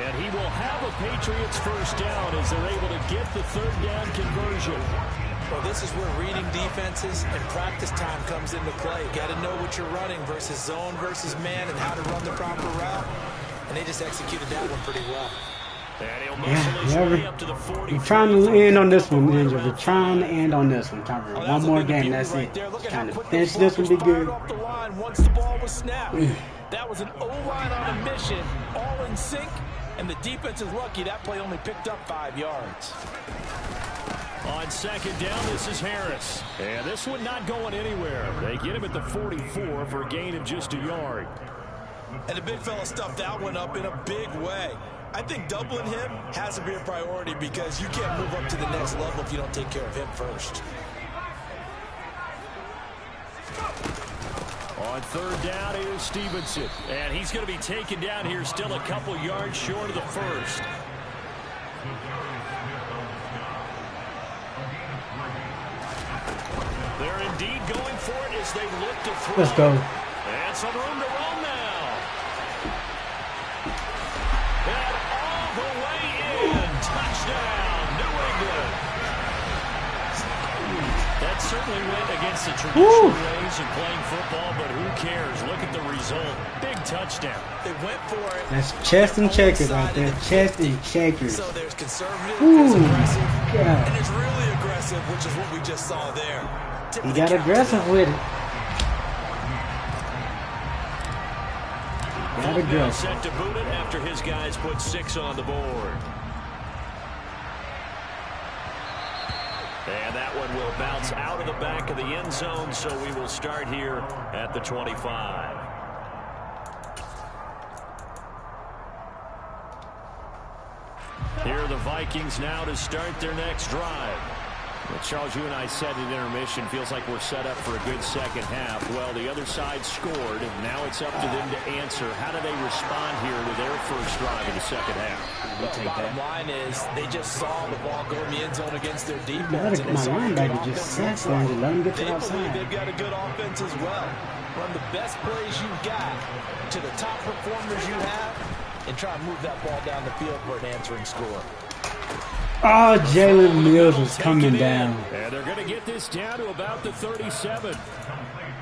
And he will have a Patriots first down as they're able to get the third down conversion. Well, this is where reading defenses and practice time comes into play. You got to know what you're running versus zone versus man and how to run the proper route. And they just executed that one pretty well. We're trying to end on this one, Ninja. We're trying to end on this one. One more game, that's it. Trying to finish this one, be good. Once the ball was snapped, that was an O-line on a mission, all in sync, and the defense is lucky that play only picked up 5 yards. On second down, this is Harris. And this one not going anywhere. They get him at the 44 for a gain of just a yard. And the big fella stuffed that one up in a big way. I think doubling him has to be a priority because you can't move up to the next level if you don't take care of him first. On third down is Stevenson. And he's going to be taken down here still a couple yards short of the first. They're indeed going for it as they look to throw. Let's go. And some room to roam now. And all the way in. Touchdown, New England. That certainly went against the traditional ways of playing football, but who cares? Look at the result. Big touchdown. They went for it. That's chest and checkers right there. Chest and checkers. So there's conservative, there's aggressive, God. and there's really aggressive, which is what we just saw there. He got aggressive with it. Got aggressive. Set to boot it after his guys put 6 on the board. And that one will bounce out of the back of the end zone, so we will start here at the 25. Here are the Vikings now to start their next drive. Well, Charles, you and I said at intermission, feels like we're set up for a good second half. Well, the other side scored. Now it's up to them to answer. How do they respond here to their first drive in the second half? Well, bottom line is they just saw the ball go in the end zone against their defense. My linebacker just sat there and let him get to they outside. believe they've got a good offense as well. Run the best plays you've got to the top performers you have and try and move that ball down the field for an answering score. Oh, Jalen Mills was coming down. And they're going to get this down to about the 37.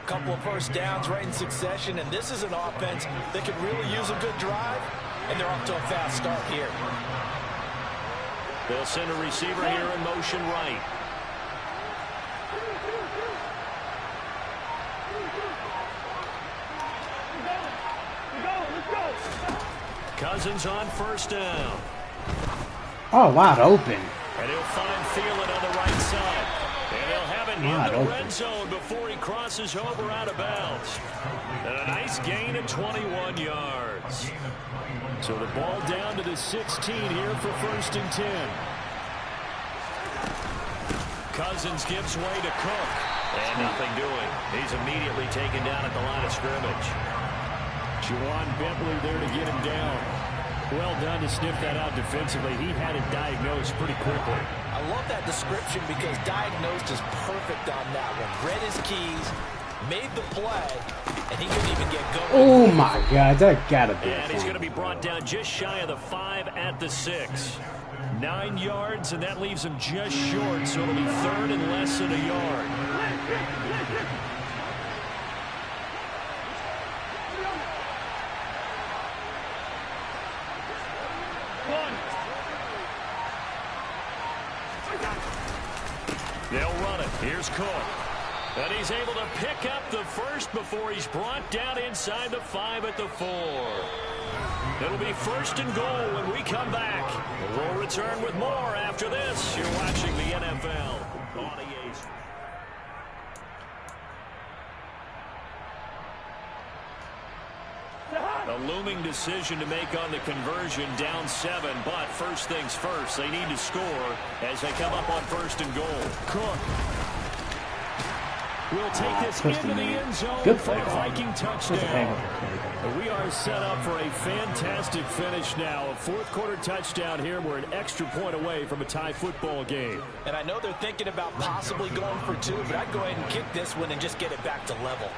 Couple of first downs right in succession, and this is an offense that could really use a good drive, and they're off to a fast start here. They'll send a receiver here in motion right. Cousins on first down. Oh, wide open. And he'll find Thielen on the right side. And he'll have it in the red zone before he crosses over out of bounds. And a nice gain of 21 yards. So the ball down to the 16 here for 1st and 10. Cousins gives way to Cook. And nothing doing. He's immediately taken down at the line of scrimmage. Juwan Bentley there to get him down. Well done to sniff that out defensively. He had it diagnosed pretty quickly. I love that description because diagnosed is perfect on that one. Read his keys, made the play, and he couldn't even get going. Oh, my God. That got to be And he's going to be brought down just shy of the 5 at the 6. 9 yards, and that leaves him just short, so it'll be 3rd and less than a yard. They'll run it. Here's Cook. And he's able to pick up the first before he's brought down inside the 5 at the 4. It'll be 1st and goal when we come back. We'll return with more after this. You're watching the NFL on EA. A looming decision to make on the conversion, down 7, but first things first, they need to score as they come up on 1st and goal. Cook will take this into the end zone for a Viking touchdown. We are set up for a fantastic finish now. A 4th quarter touchdown here. We're an extra point away from a tie football game. And I know they're thinking about possibly going for 2, but I'd go ahead and kick this one and just get it back to level.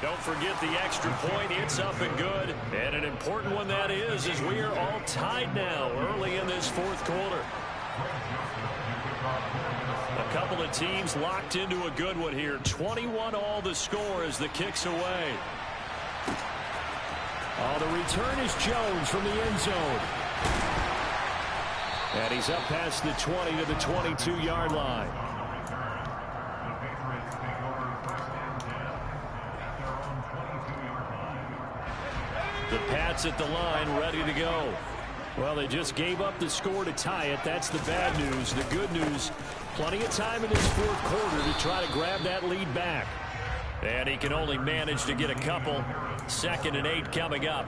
Don't forget the extra point. It's up and good. And an important one that is, as we are all tied now early in this 4th quarter. couple of teams locked into a good one here. 21 all the score as the kick's away. Oh, the return is Jones from the end zone. And he's up past the 20 to the 22-yard line. The Pats at the line, ready to go. Well, they just gave up the score to tie it. That's the bad news. The good news, plenty of time in this fourth quarter to try to grab that lead back. And he can only manage to get a couple. 2nd and 8 coming up.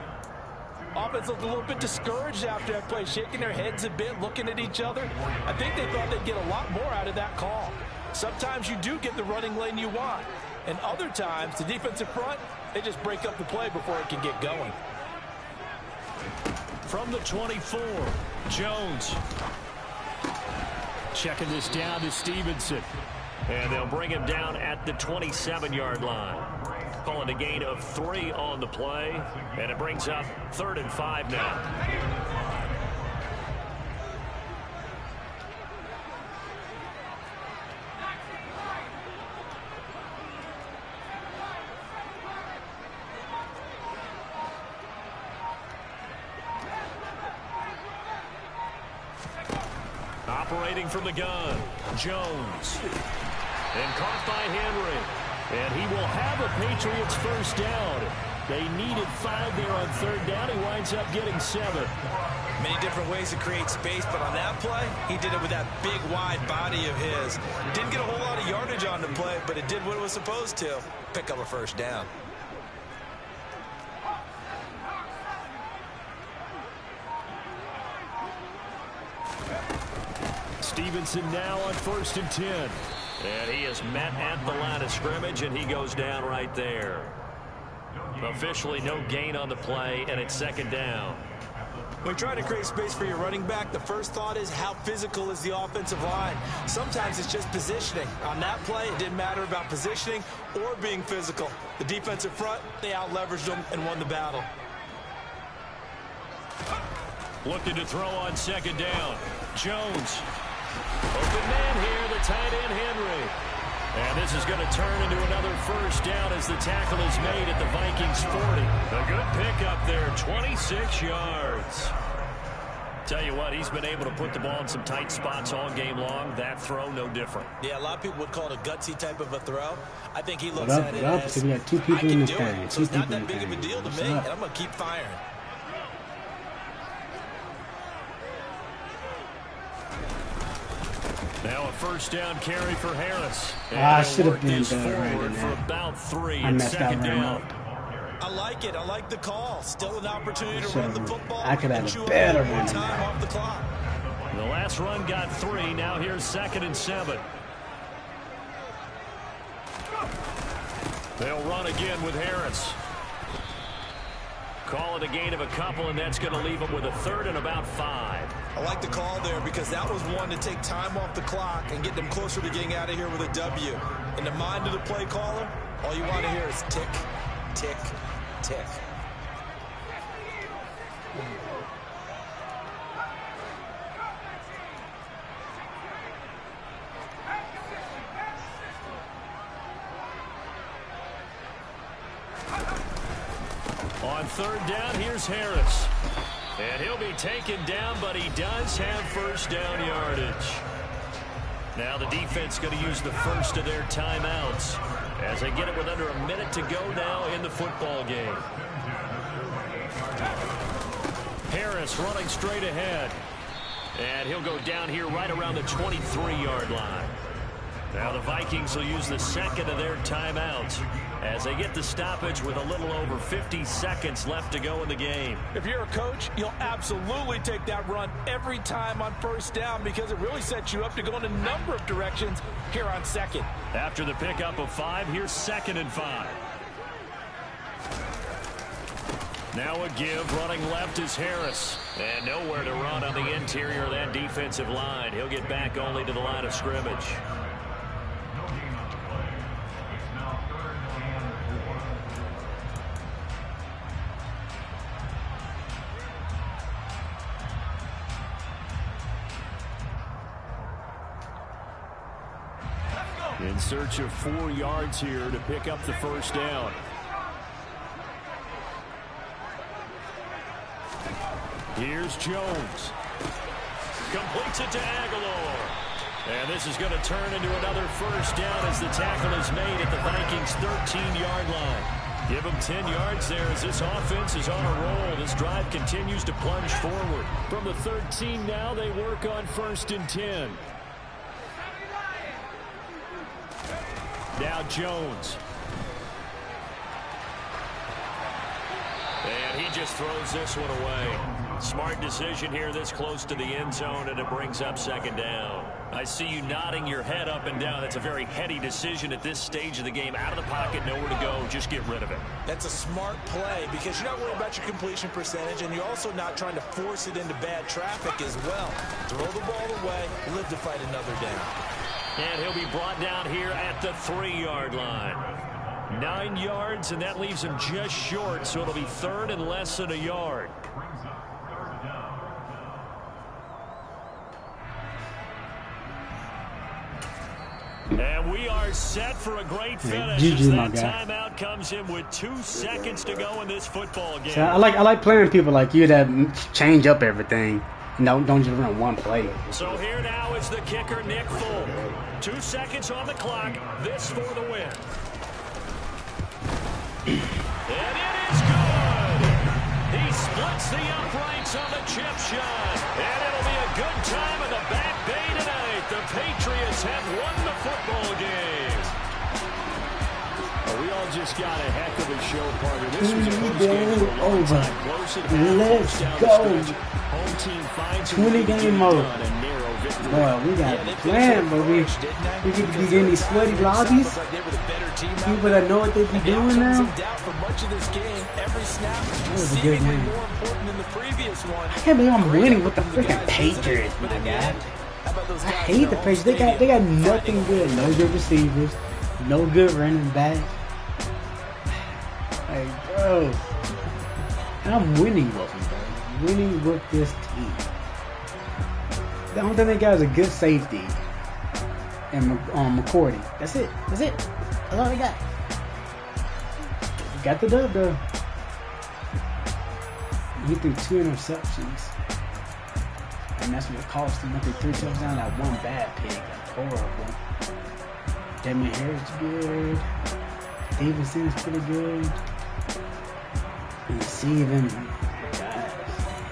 Offense looked a little bit discouraged after that play, shaking their heads a bit, looking at each other. I think they thought they'd get a lot more out of that call. Sometimes you do get the running lane you want. And other times, the defensive front, they just break up the play before it can get going. From the 24, Jones. Checking this down to Stevenson. And they'll bring him down at the 27-yard line. Calling a gain of 3 on the play. And it brings up 3rd and 5 now. Operating from the gun, Jones. And caught by Henry. And he will have a Patriots first down. They needed 5 there on 3rd down. He winds up getting 7. Many different ways to create space, but on that play, he did it with that big, wide body of his. Didn't get a whole lot of yardage on the play, but it did what it was supposed to. Pick up a first down. Stevenson now on 1st and 10. And he is met at the line of scrimmage, and he goes down right there. Officially no gain on the play, and it's 2nd down. When you're trying to create space for your running back, the first thought is how physical is the offensive line. Sometimes it's just positioning. On that play, it didn't matter about positioning or being physical. The defensive front, they out-leveraged them and won the battle. Looking to throw on 2nd down. Jones. Open man here, the tight end Henry. And this is going to turn into another first down as the tackle is made at the Vikings 40. A good pickup there, 26 yards. Tell you what, he's been able to put the ball in some tight spots all game long. That throw, no different. Yeah, a lot of people would call it a gutsy type of a throw. I think he looks at it as, so we got 2 people I can in this do game. it. So it's not that big of a deal to me, and I'm going to keep firing. Now a first down carry for Harris. And I should have been this better forward right for in about 3 I and messed 2nd that down. I like it. I like the call. Still an opportunity to run the football. I could have and chew a up better a little run more than time that. off the clock. The last run got 3. Now here's 2nd and 7. They'll run again with Harris. Call it a gain of a couple, and that's going to leave them with a 3rd and about 5. I like the call there because that was one to take time off the clock and get them closer to getting out of here with a W. In the mind of the play caller, all you want to hear is tick, tick, tick. On 3rd down, here's Harris. And he'll be taken down, but he does have first down yardage. Now the defense going to use the first of their timeouts as they get it with under a minute to go now in the football game. Harris running straight ahead. And he'll go down here right around the 23-yard line. Now the Vikings will use the 2nd of their timeouts as they get the stoppage with a little over 50 seconds left to go in the game. If you're a coach, you'll absolutely take that run every time on first down because it really sets you up to go in a number of directions here on 2nd. After the pickup of 5, here's 2nd and 5. Now a give, running left is Harris. And nowhere to run on the interior of that defensive line. He'll get back only to the line of scrimmage. In search of 4 yards here to pick up the first down. Here's Jones. Completes it to Aguilar. And this is going to turn into another first down as the tackle is made at the Vikings' 13-yard line. Give them 10 yards there as this offense is on a roll. This drive continues to plunge forward. From the 13 now, they work on 1st and 10. Now Jones. And he just throws this one away. Smart decision here this close to the end zone, and it brings up 2nd down. I see you nodding your head up and down. That's a very heady decision at this stage of the game. Out of the pocket, nowhere to go. Just get rid of it. That's a smart play because you're not worried about your completion percentage, and you're also not trying to force it into bad traffic as well. Throw the ball away, live to fight another down. And he'll be brought down here at the 3-yard line. 9 yards, and that leaves him just short, so it'll be 3rd and less than a yard. And we are set for a great finish. GG, my that guy. Timeout comes in with 2 seconds to go in this football game. So I like playing people like you that change up everything. No, don't just run one play. So here now is the kicker, Nick Full. 2 seconds on the clock. This for the win. And it is good. He splits the uprights on the chip shot. And it'll be a good time in the Back Bay tonight. The Patriots have won the football game. Well, we all just got a heck of a show, partner. This was a close game for a long time. Close at half, Let's down go. the stretch. Home team finds 20-game mode. a narrow victory. Boy, we got a plan, but we get to be getting these sweaty lobbies. People that know what they be doing now. That was a good game. I can't believe I'm winning with the freaking Patriots, my guy. I hate the Patriots. They got nothing good. No good receivers. No good running back. Like, bro. And I'm winning with them, bro. Winning with this team. The only thing they got is a good safety. And McCourty. That's it. That's it. That's all they got. Got the dub, though. He threw 2 interceptions. And that's what it cost him. He threw 3 touchdowns, that 1 bad pick. That's horrible. Damon Harris good. Davidson is pretty good. And Steven.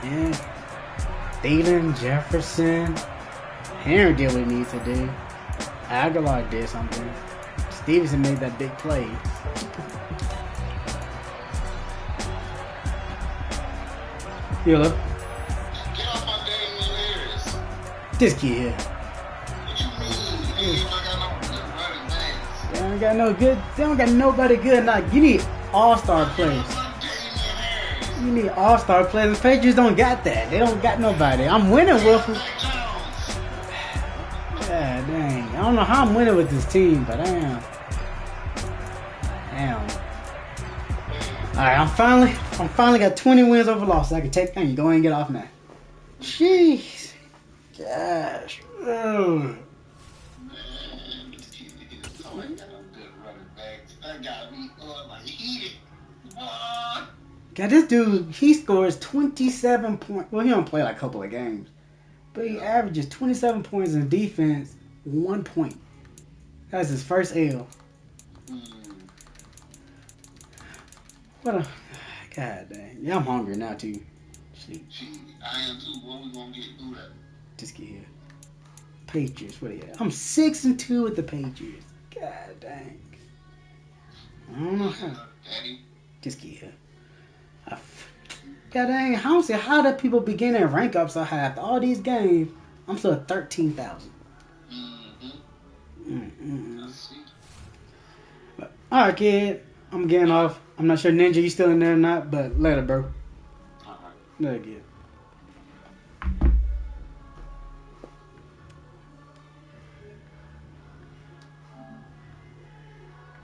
Yeah. Thielen, Jefferson. Henry did what he needs to do. Aguilar did something. Stevenson made that big play. Hello. Get off my dang ears. This kid here. What you mean? You ain't got no good running backs. They don't got no good. They don't got nobody good. Now you need all-star players. You need all-star players. The Patriots don't got that. They don't got nobody. I'm winning with them. Yeah, dang. I don't know how I'm winning with this team, but I am. Damn. Alright, I'm finally got 20 wins over losses. I can take that. You go ahead and get off now. Jeez. Gosh. Ugh. God, this dude, he scores 27 points. Well, he don't play like a couple of games. But he averages 27 points in defense, 1 point. That's his first L. What a... God dang. Yeah, I'm hungry now, too. Sleep. I am too. When we gonna get through that? Just get here. Patriots, what are you at? I'm 6-2 with the Patriots. God dang. I don't know how. Just get here. God dang, how do people begin and rank up so high after all these games? I'm still at 13,000. But, alright, kid. I'm getting off. I'm not sure, Ninja, you still in there or not, but later, bro. Later, kid.